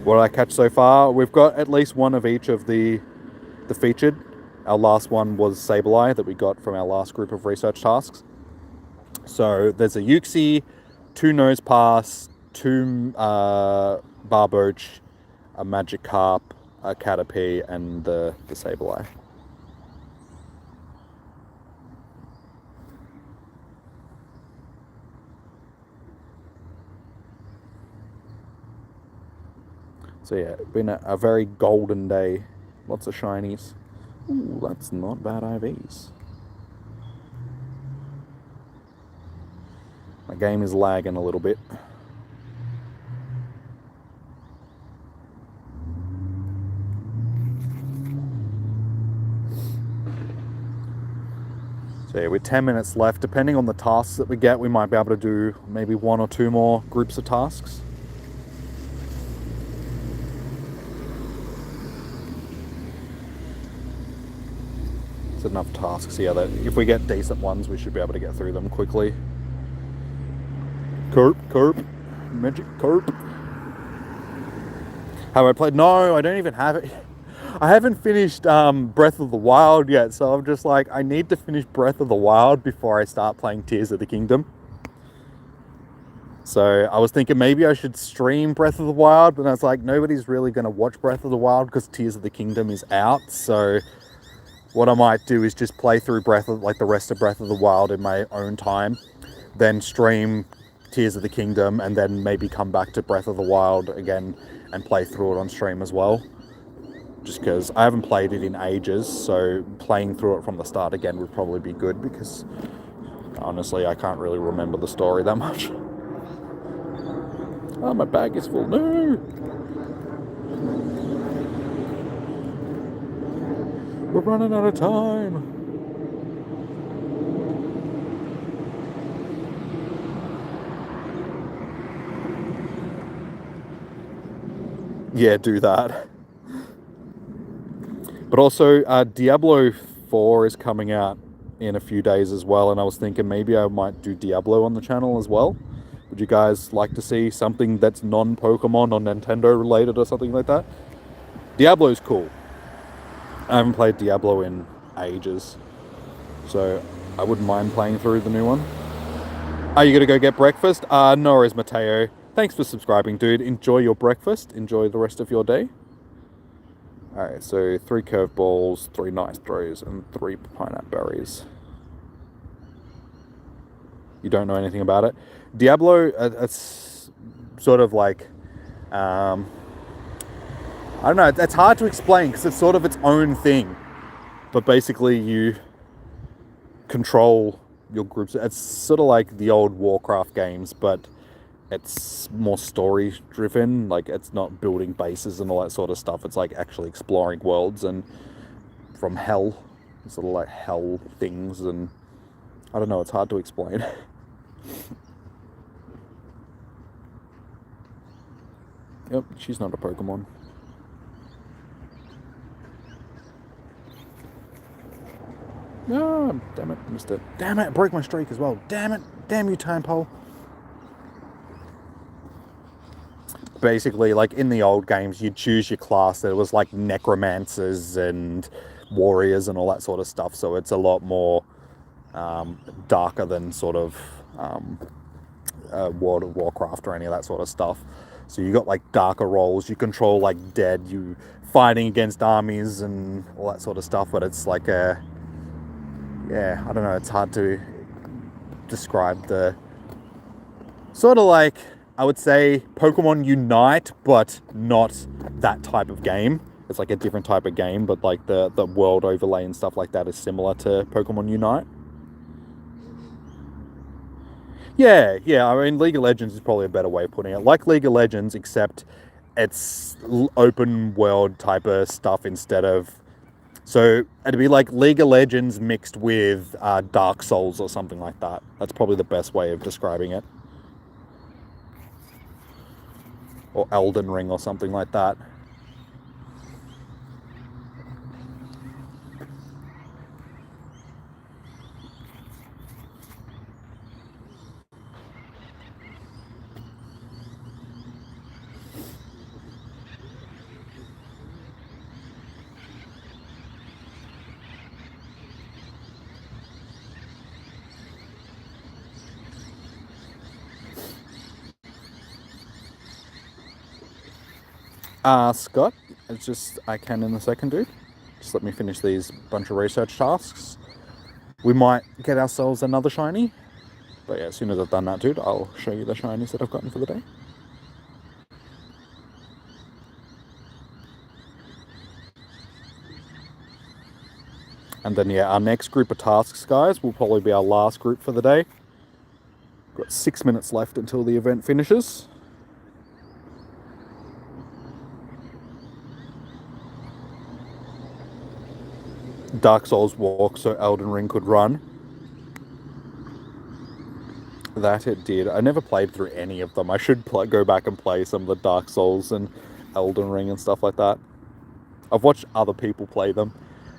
Speaker 1: What did I catch so far? We've got at least one of each of the featured. Our last one was Sableye that we got from our last group of research tasks. So there's a Uxie, 2 Nosepass, 2 Barboach, a Magikarp, a Caterpie, and the Sableye. So yeah, it's been a very golden day. Lots of shinies. Ooh, that's not bad IVs. My game is lagging a little bit. So yeah, with 10 minutes left, depending on the tasks that we get, we might be able to do maybe 1 or 2 more groups of tasks. It's enough tasks here that if we get decent ones, we should be able to get through them quickly. Carp, Magikarp. Have I played? No, I don't even have it. I haven't finished Breath of the Wild yet, so I'm just like, I need to finish Breath of the Wild before I start playing Tears of the Kingdom. So I was thinking maybe I should stream Breath of the Wild, but I was like, nobody's really going to watch Breath of the Wild because Tears of the Kingdom is out. So what I might do is just play through the rest of Breath of the Wild in my own time, then stream Tears of the Kingdom, and then maybe come back to Breath of the Wild again and play through it on stream as well. Just because I haven't played it in ages, so playing through it from the start again would probably be good, because honestly I can't really remember the story that much. Oh, my bag is full. No! We're running out of time. Yeah, do that. But also, Diablo 4 is coming out in a few days as well, and I was thinking maybe I might do Diablo on the channel as well. Would you guys like to see something that's non-Pokemon or Nintendo related or something like that? Diablo's cool. I haven't played Diablo in ages, so I wouldn't mind playing through the new one. Are you going to go get breakfast? No worries, Mateo. Thanks for subscribing, dude. Enjoy your breakfast. Enjoy the rest of your day. Alright, so 3 curveballs, 3 nice throws, and 3 pineapple berries. You don't know anything about it. Diablo, it's sort of like, I don't know, it's hard to explain because it's sort of its own thing. But basically you control your groups. It's sort of like the old Warcraft games, but it's more story driven. Like, it's not building bases and all that sort of stuff. It's like actually exploring worlds and from hell, sort of like hell things, and I don't know, it's hard to explain. Yep, she's not a Pokemon. No, damn it, missed it. Damn it, I broke my streak as well. Damn it, damn you, time pole. Basically, like in the old games, you'd choose your class. There was like necromancers and warriors and all that sort of stuff. So it's a lot more darker than sort of World of Warcraft or any of that sort of stuff. So you got like darker roles. You control like dead. You fighting against armies and all that sort of stuff. But it's like a, yeah, I don't know. It's hard to describe the sort of like, I would say Pokemon Unite, but not that type of game. It's like a different type of game, but like the world overlay and stuff like that is similar to Pokemon Unite. Yeah, I mean, League of Legends is probably a better way of putting it. Like League of Legends, except it's open world type of stuff instead of... So it'd be like League of Legends mixed with Dark Souls or something like that. That's probably the best way of describing it. Or Elden Ring or something like that. Scott, it's just, I can in a second, dude. Just let me finish these bunch of research tasks. We might get ourselves another shiny. But yeah, as soon as I've done that, dude, I'll show you the shinies that I've gotten for the day. And then, yeah, our next group of tasks, guys, will probably be our last group for the day. Got 6 minutes left until the event finishes. Dark Souls walk so Elden Ring could run. That it did. I never played through any of them. I should go back and play some of the Dark Souls and Elden Ring and stuff like that. I've watched other people play them,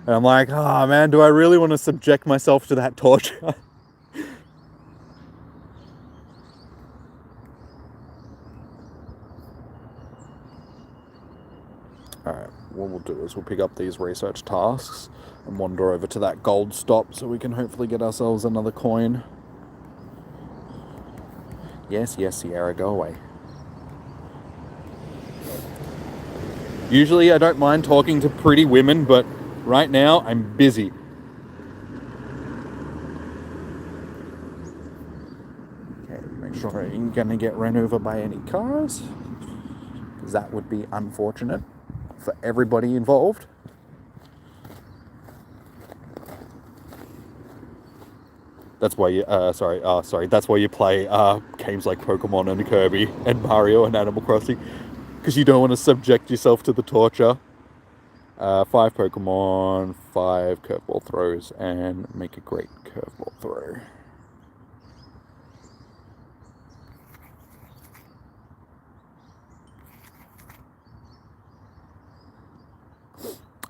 Speaker 1: and I'm like, oh man, do I really want to subject myself to that torture? Alright, what we'll do is we'll pick up these research tasks and wander over to that gold stop so we can hopefully get ourselves another coin. Yes, Sierra, go away. Usually I don't mind talking to pretty women, but right now I'm busy. Okay, make sure I ain't gonna get run over by any cars, because that would be unfortunate for everybody involved. That's why you, that's why you play games like Pokemon and Kirby and Mario and Animal Crossing, because you don't want to subject yourself to the torture. 5 Pokemon, 5 curveball throws, and make a great curveball throw.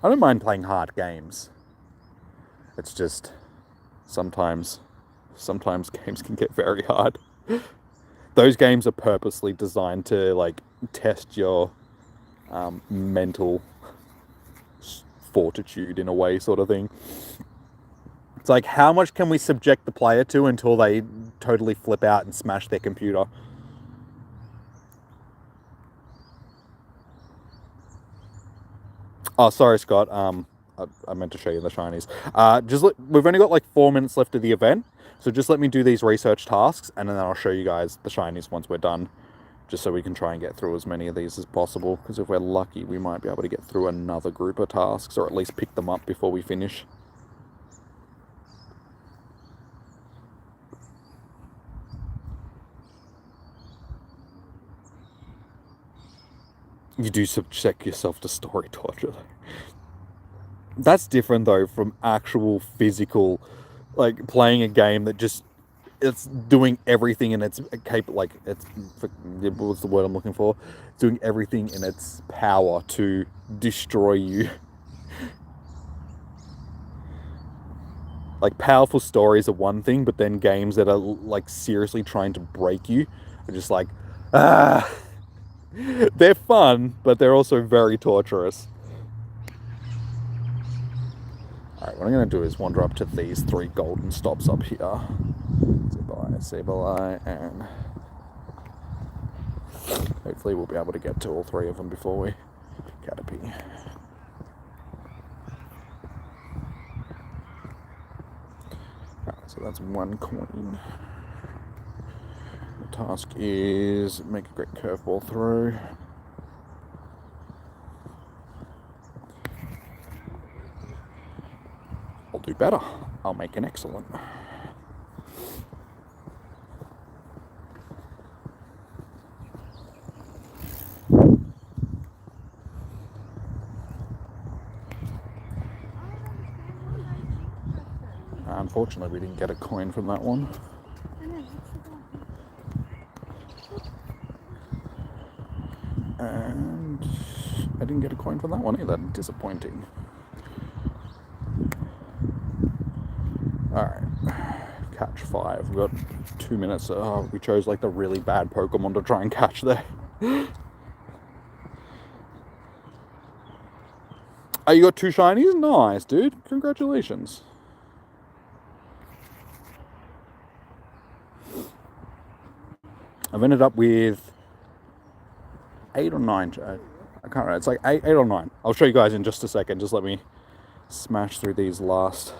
Speaker 1: I don't mind playing hard games. It's just sometimes games can get very hard. Those games are purposely designed to like test your mental fortitude in a way, sort of thing. It's like, how much can we subject the player to until they totally flip out and smash their computer? Oh, sorry, Scott. I meant to show you the shinies. We've only got like 4 minutes left of the event, so just let me do these research tasks, and then I'll show you guys the shinies once we're done, just so we can try and get through as many of these as possible, because if we're lucky, we might be able to get through another group of tasks, or at least pick them up before we finish. You do subject yourself to story torture. That's different though from actual physical, like playing a game that just it's doing everything in its like it's what's the word I'm looking for? It's doing everything in its power to destroy you. Like powerful stories are one thing, but then games that are like seriously trying to break you are just like they're fun, but they're also very torturous. Alright, what I'm going to do is wander up to these 3 golden stops up here. Sableye, and hopefully we'll be able to get to all 3 of them before we Caterpie. Alright, so that's 1 coin. The task is make a great curveball throw. I'll do better. I'll make an excellent. Unfortunately, we didn't get a coin from that one. And I didn't get a coin from that one either. Disappointing. Alright. Catch 5. We've got 2 minutes. Oh, we chose like the really bad Pokemon to try and catch there. Oh, you got 2 shinies? Nice, dude. Congratulations. I've ended up with 8 or 9. I can't remember. It's like 8 or 9. I'll show you guys in just a second. Just let me smash through these last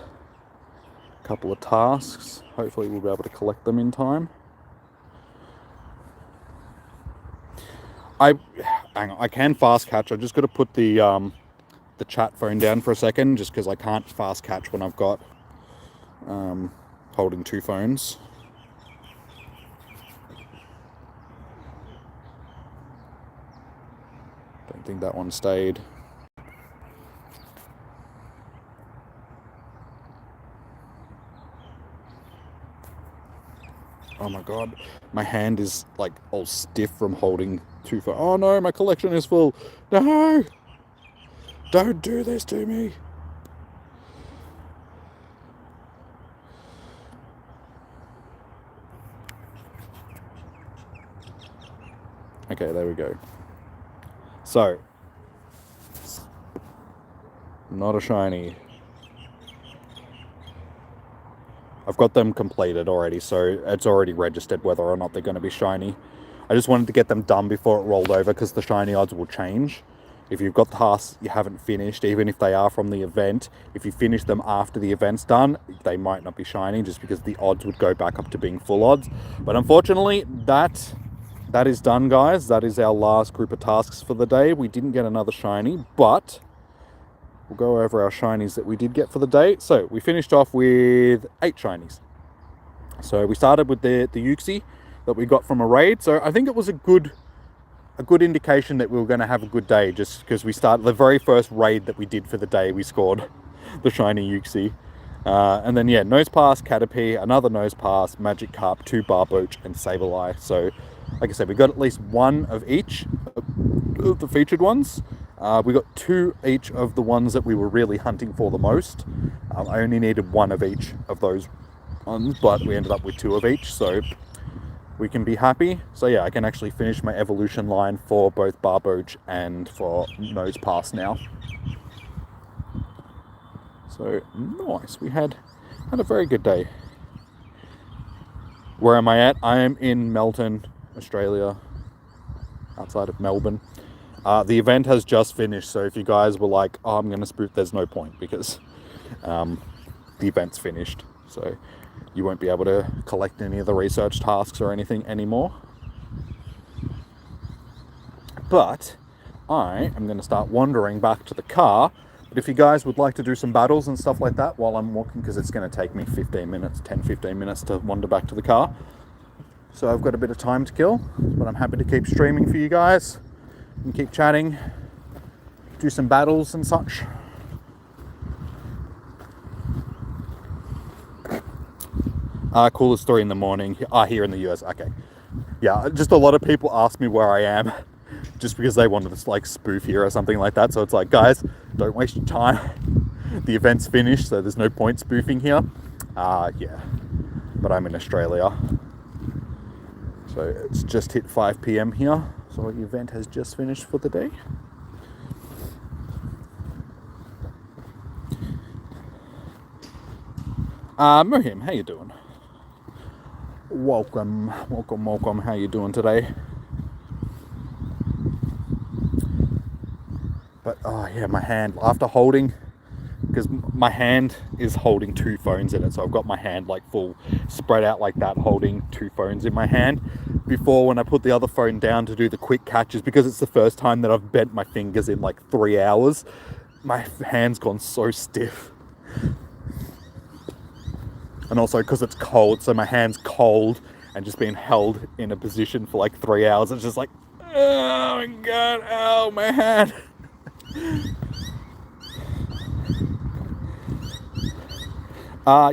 Speaker 1: couple of tasks. Hopefully we'll be able to collect them in time. Hang on, I can fast catch. I just got to put the chat phone down for a second, just because I can't fast catch when I've got holding 2 phones. Don't think that one stayed. Oh my god, my hand is like all stiff from holding 2 phones. Oh no, my collection is full. No! Don't do this to me. Okay, there we go. So, not a shiny. I've got them completed already, so it's already registered whether or not they're going to be shiny. I just wanted to get them done before it rolled over, because the shiny odds will change. If you've got tasks you haven't finished, even if they are from the event, if you finish them after the event's done, they might not be shiny, just because the odds would go back up to being full odds. But unfortunately, that is done, guys. That is our last group of tasks for the day. We didn't get another shiny, but we'll go over our shinies that we did get for the day. So we finished off with 8 shinies. So we started with the Uxie that we got from a raid. So I think it was a good indication that we were going to have a good day, just because we started the very first raid that we did for the day. We scored the shiny Uxie. And then, yeah, Nosepass, Caterpie, another Nosepass, Magikarp, 2 Barboach, and Sableye. So, like I said, we got at least 1 of each of the featured ones. We got 2 each of the ones that we were really hunting for the most. I only needed 1 of each of those ones, but we ended up with 2 of each, so we can be happy. So yeah, I can actually finish my evolution line for both Barboach and for Nosepass now. So nice. We had a very good day. Where am I at? I am in Melton, Australia, outside of Melbourne. The event has just finished, so if you guys were like, oh, I'm going to spoof, there's no point, because the event's finished. So you won't be able to collect any of the research tasks or anything anymore. But I am going to start wandering back to the car. But if you guys would like to do some battles and stuff like that while I'm walking, because it's going to take me 15 minutes to wander back to the car. So I've got a bit of time to kill, but I'm happy to keep streaming for you guys and keep chatting, do some battles and such. Coolest story in the morning. Here in the US. Okay. Yeah, just a lot of people ask me where I am just because they wanted to like spoof here or something like that. So it's like, guys, don't waste your time. The event's finished, so there's no point spoofing here. Yeah, but I'm in Australia. So it's just hit 5 p.m. here. So the event has just finished for the day. Muhim, how you doing? Welcome. How you doing today? But oh yeah, my hand, after holding, because my hand is holding 2 phones in it, so I've got my hand like full spread out like that, holding 2 phones in my hand. Before, when I put the other phone down to do the quick catches, because it's the first time that I've bent my fingers in like 3 hours, my hand's gone so stiff. And also because it's cold, so my hand's cold and just being held in a position for like 3 hours. It's just like, oh my god, ow, my hand.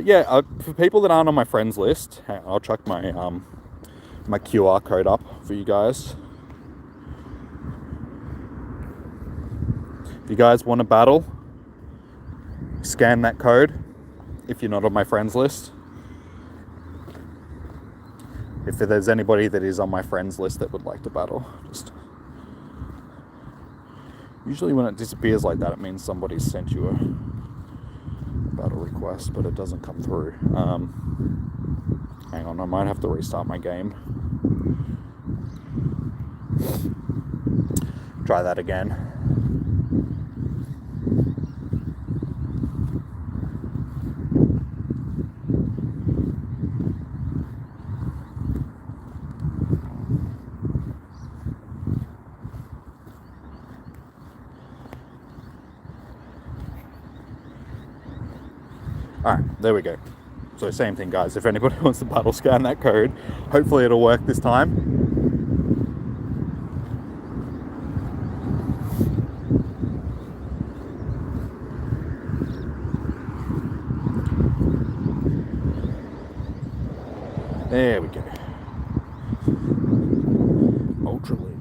Speaker 1: Yeah, for people that aren't on my friends list, I'll chuck my my QR code up for you guys. If you guys want to battle, scan that code if you're not on my friends list. If there's anybody that is on my friends list that would like to battle, just usually when it disappears like that, it means somebody sent you a battle request, but it doesn't come through. Hang on, I might have to restart my game. Try that again. Alright, there we go. So same thing, guys. If anybody wants to battle scan that code, hopefully it'll work this time. There we go. Ultra League.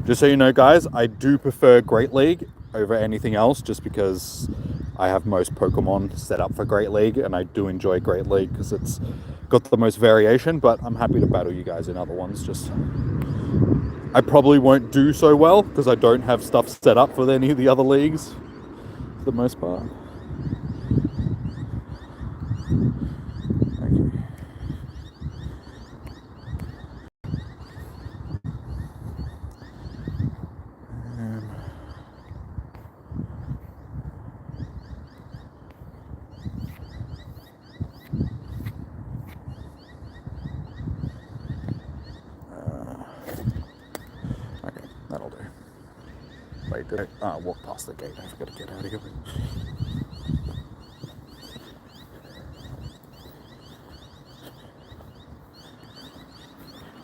Speaker 1: Just so you know, guys, I do prefer Great League over anything else, just because I have most Pokemon set up for Great League, and I do enjoy Great League because it's got the most variation, but I'm happy to battle you guys in other ones. Just, I probably won't do so well because I don't have stuff set up for any of the other leagues for the most part. Okay. That'll do. Wait, did I walk past the gate? I've got to get out of here.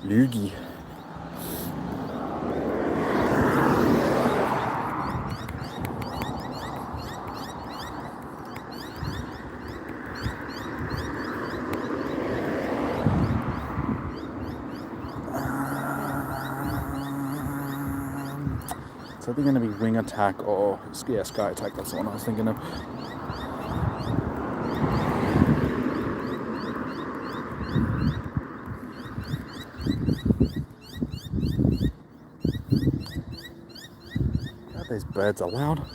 Speaker 1: Luigi. Is that going to be wing attack or yeah, sky attack? That's the one I was thinking of. God, these birds are loud.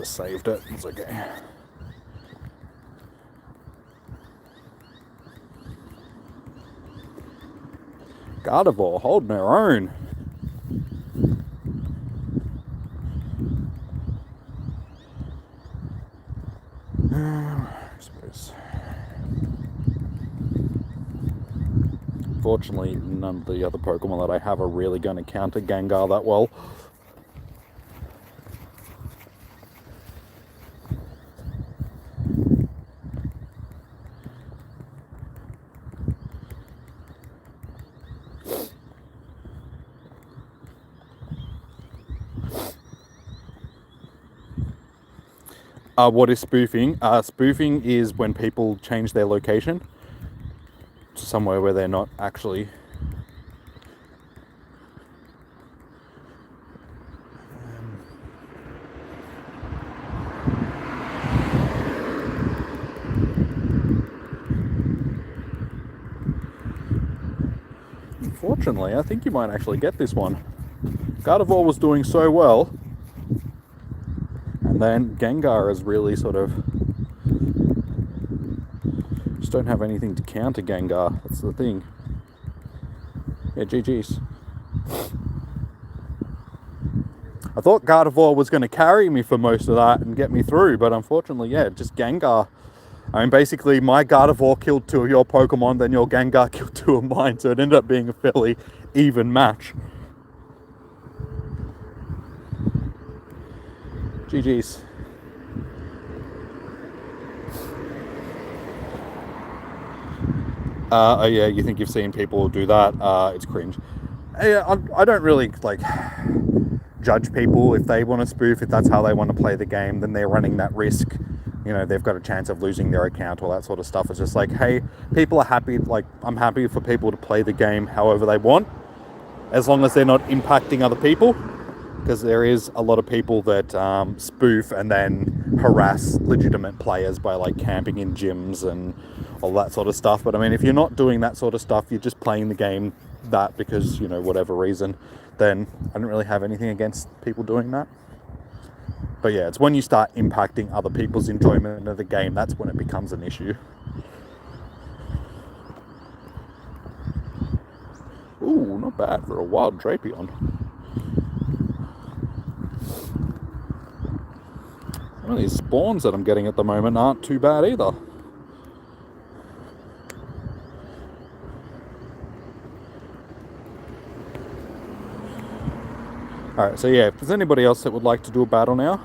Speaker 1: just saved it. It's okay. Gardevoir holding her own. I suppose. Fortunately, none of the other Pokemon that I have are really going to counter Gengar that well. What is spoofing? Spoofing is when people change their location to somewhere where they're not actually. Unfortunately, I think you might actually get this one. Gardevoir was doing so well, and then Gengar is really sort of just don't have anything to counter Gengar. That's the thing. Yeah, GG's. I thought Gardevoir was going to carry me for most of that and get me through, but unfortunately, yeah, just Gengar. I mean, basically, my Gardevoir killed 2 of your Pokemon, then your Gengar killed 2 of mine, so it ended up being a fairly even match. GG's. Oh yeah, you think you've seen people do that? It's cringe. I don't really like judge people if they want to spoof. If that's how they want to play the game, then they're running that risk. You know, they've got a chance of losing their account, all that sort of stuff. It's just like, hey, people are happy. Like, I'm happy for people to play the game however they want, as long as they're not impacting other people. Because there is a lot of people that spoof and then harass legitimate players by like camping in gyms and all that sort of stuff. But I mean, if you're not doing that sort of stuff, you're just playing the game that because, you know, whatever reason, then I don't really have anything against people doing that. But yeah, it's when you start impacting other people's enjoyment of the game, that's when it becomes an issue. Ooh, not bad for a wild Drapion. Some of these spawns that I'm getting at the moment aren't too bad either. Alright, so yeah, if there's anybody else that would like to do a battle now,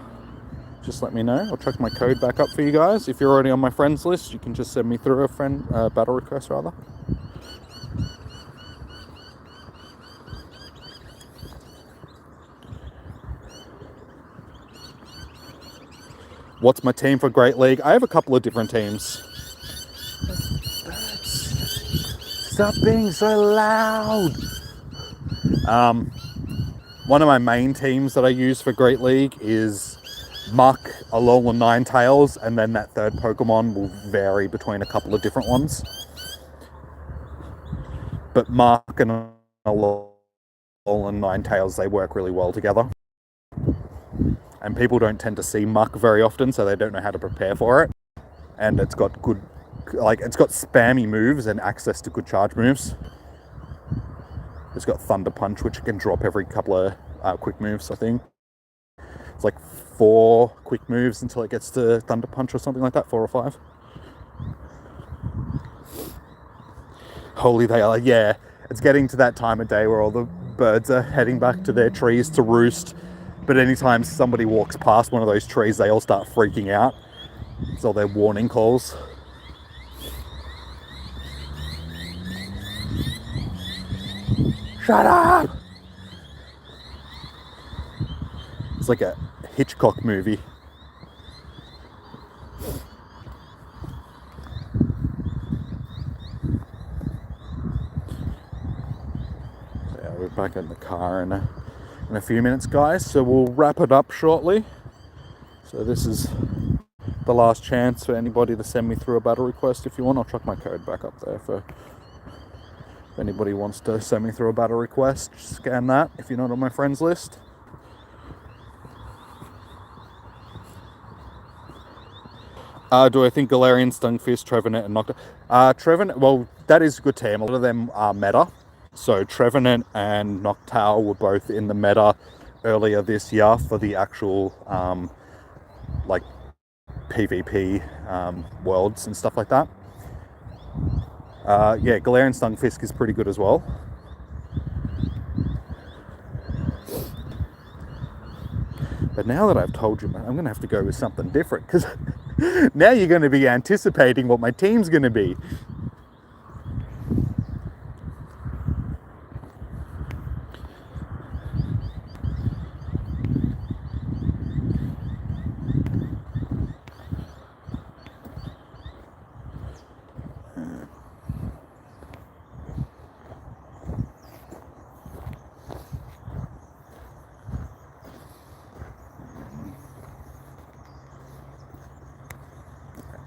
Speaker 1: just let me know. I'll chuck my code back up for you guys. If you're already on my friends list, you can just send me through a battle request rather. What's my team for Great League? I have a couple of different teams. Stop being so loud! One of my main teams that I use for Great League is Muck, Alola Ninetales, and then that third Pokemon will vary between a couple of different ones. But Muck and Alola Ninetales, they work really well together. And people don't tend to see Muck very often, so they don't know how to prepare for it. And it's got good, like, it's got spammy moves and access to good charge moves. It's got Thunder Punch, which it can drop every couple of quick moves, I think. It's like 4 quick moves until it gets to Thunder Punch or something like that, 4 or 5. Holy they are, yeah. It's getting to that time of day where all the birds are heading back to their trees to roost. But anytime somebody walks past one of those trees, they all start freaking out. It's all their warning calls. Shut up! It's like a Hitchcock movie. So yeah, we're back in the car in a few minutes, guys, so we'll wrap it up shortly. So this is the last chance for anybody to send me through a battle request. If you want, I'll chuck my code back up there for if anybody wants to send me through a battle request. Scan that if you're not on my friends list. Do I think Galarian, Stunfisk, Trevenant, and Nocta? Trevenant, well, that is a good team. A lot of them are meta. So Trevenant and Noctowl were both in the meta earlier this year for the actual like PvP worlds and stuff like that. Yeah, Galarian Stunfisk is pretty good as well. But now that I've told you, man, I'm going to have to go with something different, because now you're going to be anticipating what my team's going to be.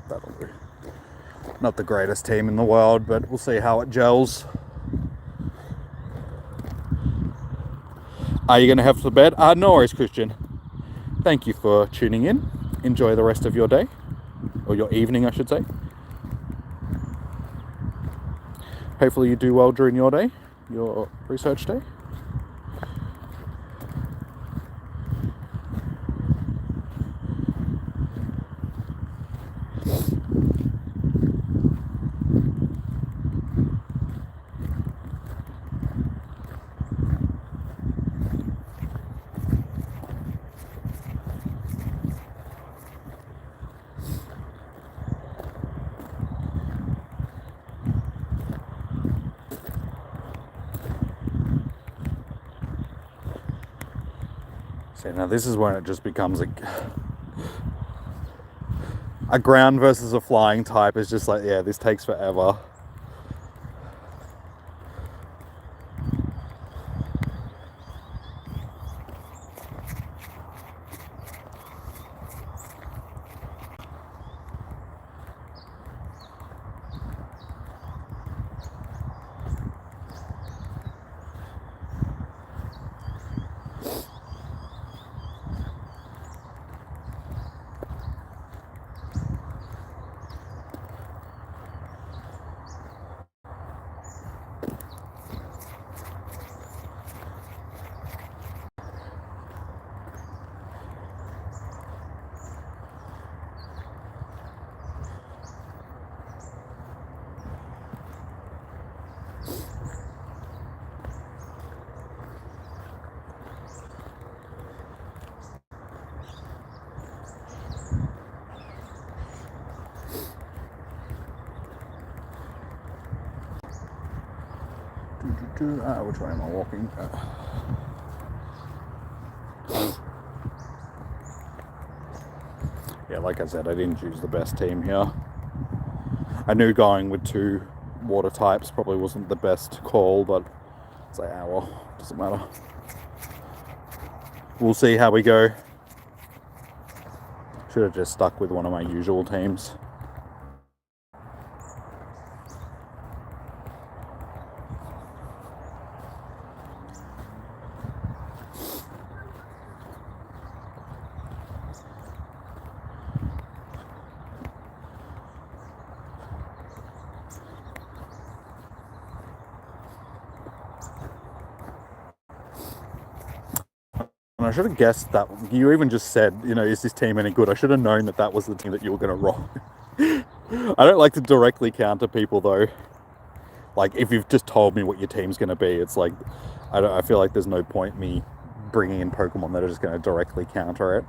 Speaker 1: That'll do. Not the greatest team in the world, but we'll see how it gels. Are you going to have to bed? No worries, Christian. Thank you for tuning in. Enjoy the rest of your day, or your evening, I should say. Hopefully you do well during your day, your research day. See, now this is when it just becomes a ground versus a flying type is just like, yeah, this takes forever. Which way am I walking? Yeah, like I said, I didn't choose the best team here. I knew going with 2 water types probably wasn't the best call, but it's like, well, doesn't matter. We'll see how we go. Should have just stuck with one of my usual teams. And I should have guessed that. You even just said, you know, is this team any good? I should have known that that was the team that you were going to roll. I don't like to directly counter people, though. Like, if you've just told me what your team's going to be, it's like, I feel like there's no point me bringing in Pokemon that are just going to directly counter it.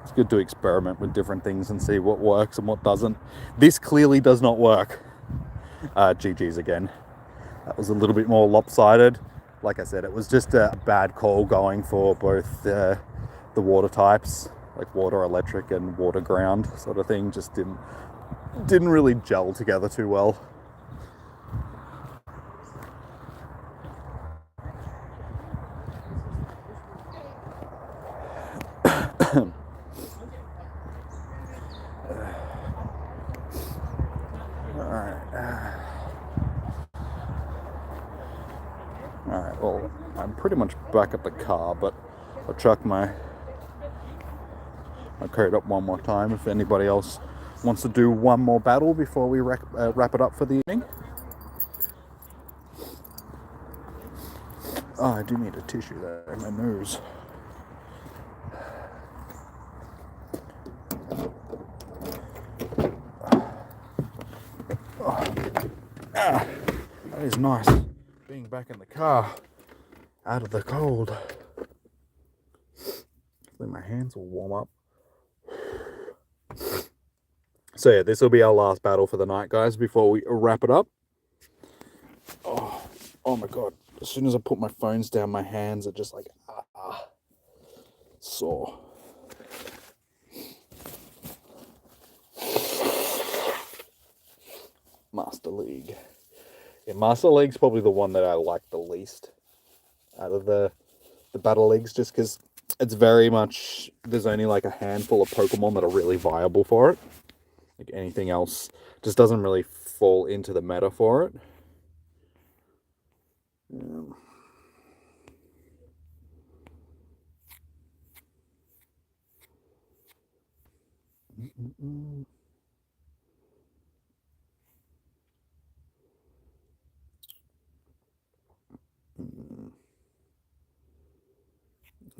Speaker 1: It's good to experiment with different things and see what works and what doesn't. This clearly does not work. GG's again. That was a little bit more lopsided. Like I said, it was just a bad call going for both the water types, like water, electric, and water ground sort of thing. Just didn't really gel together too well. Alright, well, I'm pretty much back at the car, but I'll chuck my I'll code up one more time if anybody else wants to do one more battle before we wrap it up for the evening. Oh, I do need a tissue there in my nose. That is nice, being back in the car, out of the cold. Hopefully my hands will warm up. So yeah, this will be our last battle for the night, guys, before we wrap it up. Oh my god. As soon as I put my phones down, my hands are just like, sore. Master League. Yeah, Master League's probably the one that I like the least out of the battle leagues, just because it's very much, there's only like a handful of Pokemon that are really viable for it. Like anything else just doesn't really fall into the meta for it.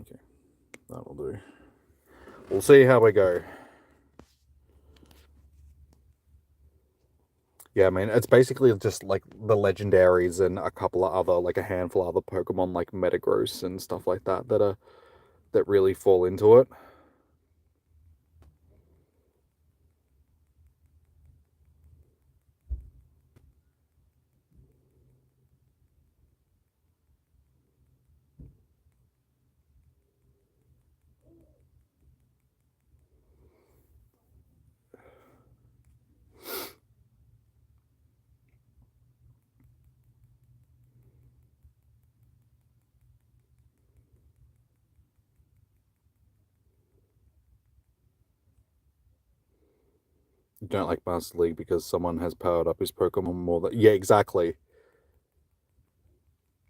Speaker 1: Okay, that'll do. We'll see how we go. Yeah, I mean, it's basically just like the legendaries and a couple of other, like a handful of other Pokemon like Metagross and stuff like that that really fall into it. You don't like Master League because someone has powered up his Pokemon more than... Yeah, exactly.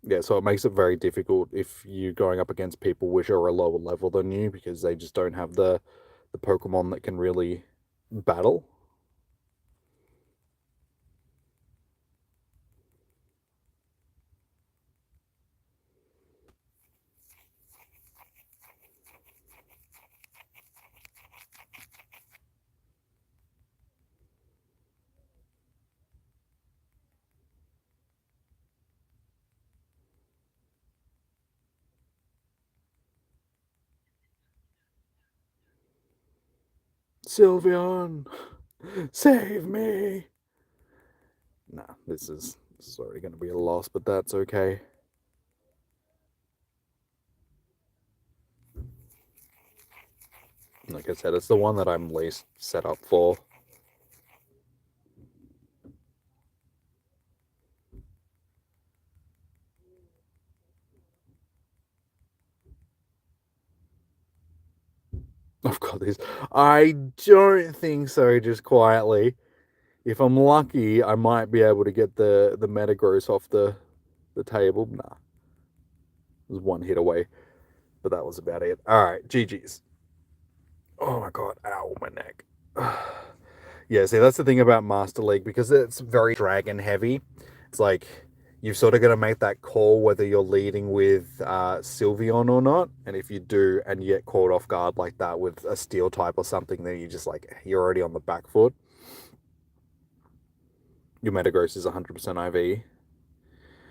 Speaker 1: Yeah, so it makes it very difficult if you're going up against people which are a lower level than you, because they just don't have the Pokemon that can really battle. Sylveon, save me! Nah, this is already going to be a loss, but that's okay. Like I said, it's the one that I'm least set up for. I've got this. I don't think so, just quietly. If I'm lucky, I might be able to get the Metagross off the table. Nah. It was one hit away. But that was about it. Alright, GG's. Oh my god, ow, my neck. Yeah, see, that's the thing about Master League, because it's very dragon heavy. It's like, you've sort of got to make that call whether you're leading with Sylveon or not. And if you do, and you get caught off guard like that with a steel type or something, then you just like, you're already on the back foot. Your Metagross is 100% IV.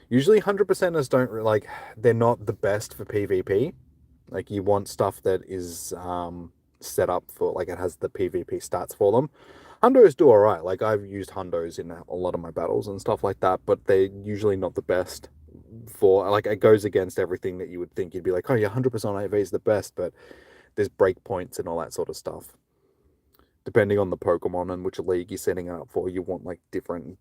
Speaker 1: Usually 100%ers don't, like, they're not the best for PvP. Like, you want stuff that is set up for, like, it has the PvP stats for them. Hundos do alright. Like, I've used Hundos in a lot of my battles and stuff like that, but they're usually not the best for, like, it goes against everything that you would think. You'd be like, oh yeah, 100% IV is the best, but there's breakpoints and all that sort of stuff. Depending on the Pokemon and which league you're setting it up for, you want, like, different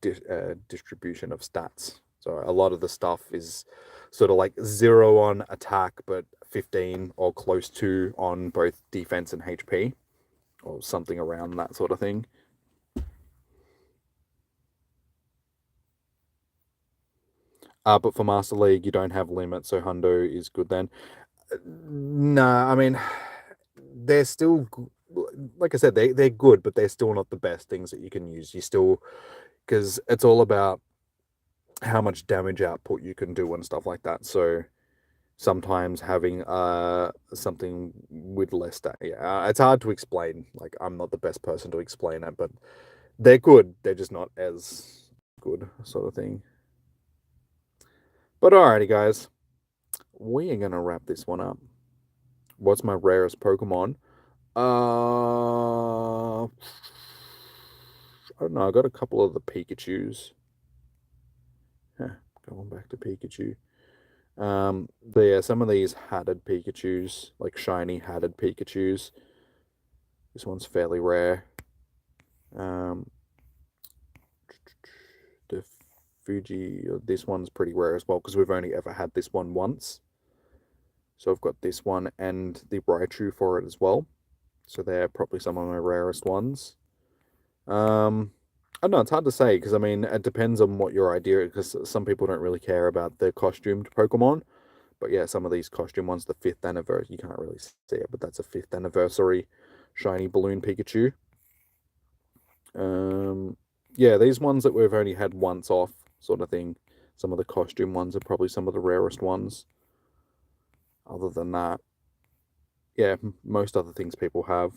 Speaker 1: distribution of stats. So a lot of the stuff is sort of like 0 on attack, but 15 or close to on both defense and HP, or something around that sort of thing. But for Master League, you don't have limits, so Hundo is good then. Nah, I mean, they're still like I said, they're good, but they're still not the best things that you can use. You still, because it's all about how much damage output you can do and stuff like that. So sometimes having something with less it's hard to explain. Like, I'm not the best person to explain it, but they're good. They're just not as good, sort of thing. But alrighty, guys, we are gonna wrap this one up. What's my rarest Pokemon? I don't know. I got a couple of the Pikachus. Going back to Pikachu. Yeah, some of these hatted Pikachus, like shiny hatted Pikachus. This one's fairly rare. The Fuji, this one's pretty rare as well because we've only ever had this one once. So I've got this one and the Raichu for it as well. So they're probably some of my rarest ones. I don't know, it's hard to say because, I mean, it depends on what your idea is, because some people don't really care about the costumed Pokemon. But yeah, some of these costume ones, the 5th anniversary, you can't really see it, but that's a 5th anniversary shiny balloon Pikachu. Yeah, these ones that we've only had once off, sort of thing. Some of the costume ones are probably some of the rarest ones. Other than that, yeah, most other things people have.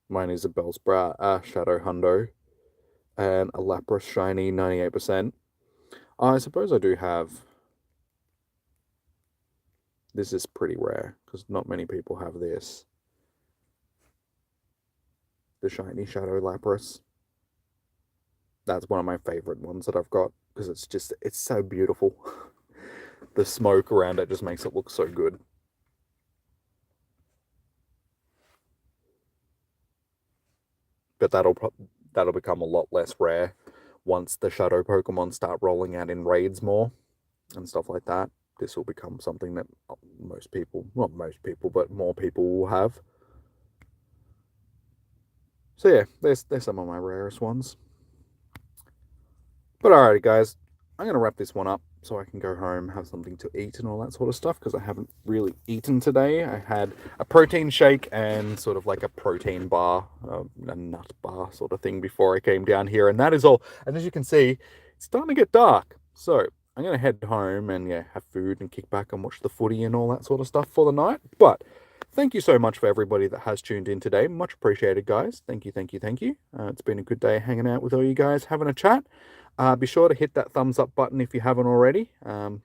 Speaker 1: Mine is a Bellsprout, Shadow Hundo, and a Lapras shiny 98%. I suppose I do have. This is pretty rare because not many people have this. The shiny Shadow Lapras. That's one of my favorite ones that I've got because it's so beautiful. The smoke around it just makes it look so good. But that'll become a lot less rare once the shadow Pokemon start rolling out in raids more and stuff like that. This will become something that most people, not most people, but more people will have. So yeah, there's some of my rarest ones. But alrighty, guys, I'm going to wrap this one up so I can go home, have something to eat and all that sort of stuff, because I haven't really eaten today. I had a protein shake and sort of like a protein bar, a nut bar sort of thing before I came down here, and that is all. And as you can see, it's starting to get dark. So I'm going to head home and, yeah, have food and kick back and watch the footy and all that sort of stuff for the night. But thank you so much for everybody that has tuned in today. Much appreciated, guys. Thank you, thank you, thank you. It's been a good day hanging out with all you guys, having a chat. Be sure to hit that thumbs up button if you haven't already.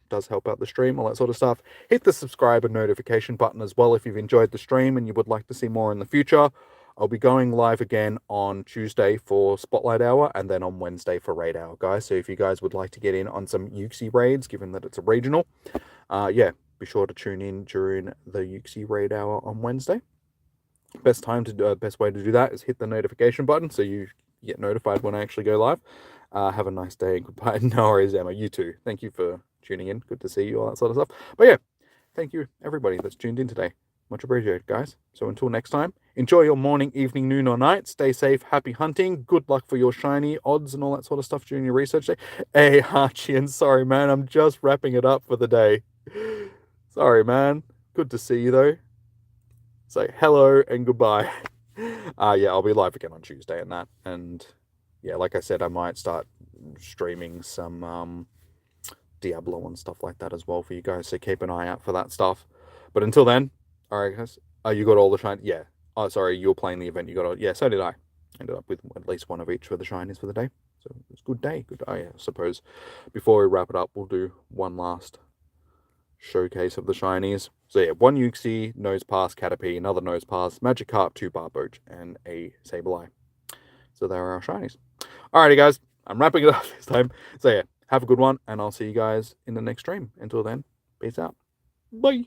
Speaker 1: Does help out the stream, all that sort of stuff. Hit the subscribe and notification button as well if you've enjoyed the stream and you would like to see more in the future. I'll be going live again on Tuesday for Spotlight Hour and then on Wednesday for Raid Hour, guys. So if you guys would like to get in on some Uxie raids, given that it's a regional, yeah, be sure to tune in during the Uxie Raid Hour on Wednesday. Best way to do that is hit the notification button so you get notified when I actually go live. Have a nice day and goodbye. No worries, Emma. You too. Thank you for tuning in. Good to see you, all that sort of stuff. But yeah, thank you, everybody that's tuned in today. Much appreciated, guys. So until next time, enjoy your morning, evening, noon, or night. Stay safe. Happy hunting. Good luck for your shiny odds and all that sort of stuff during your research day. Hey, Archie, sorry, man. I'm just wrapping it up for the day. Sorry, man. Good to see you, though. So hello and goodbye. Yeah, I'll be live again on Tuesday and that. And yeah, like I said, I might start streaming some Diablo and stuff like that as well for you guys. So keep an eye out for that stuff. But until then, all right, guys. Oh, you got all the shiny? Yeah. Oh, sorry, you were playing the event. You got all. Yeah, so did I. Ended up with at least one of each for the shinies for the day. So it was a good day. Good day, I suppose. Before we wrap it up, we'll do one last showcase of the shinies. So yeah, one Uxie, Nosepass, Caterpie, another Nosepass, Magikarp, 2 Barboach, and a Sableye. So there are our shinies. Alrighty, guys, I'm wrapping it up this time. So yeah, have a good one, and I'll see you guys in the next stream. Until then, peace out. Bye.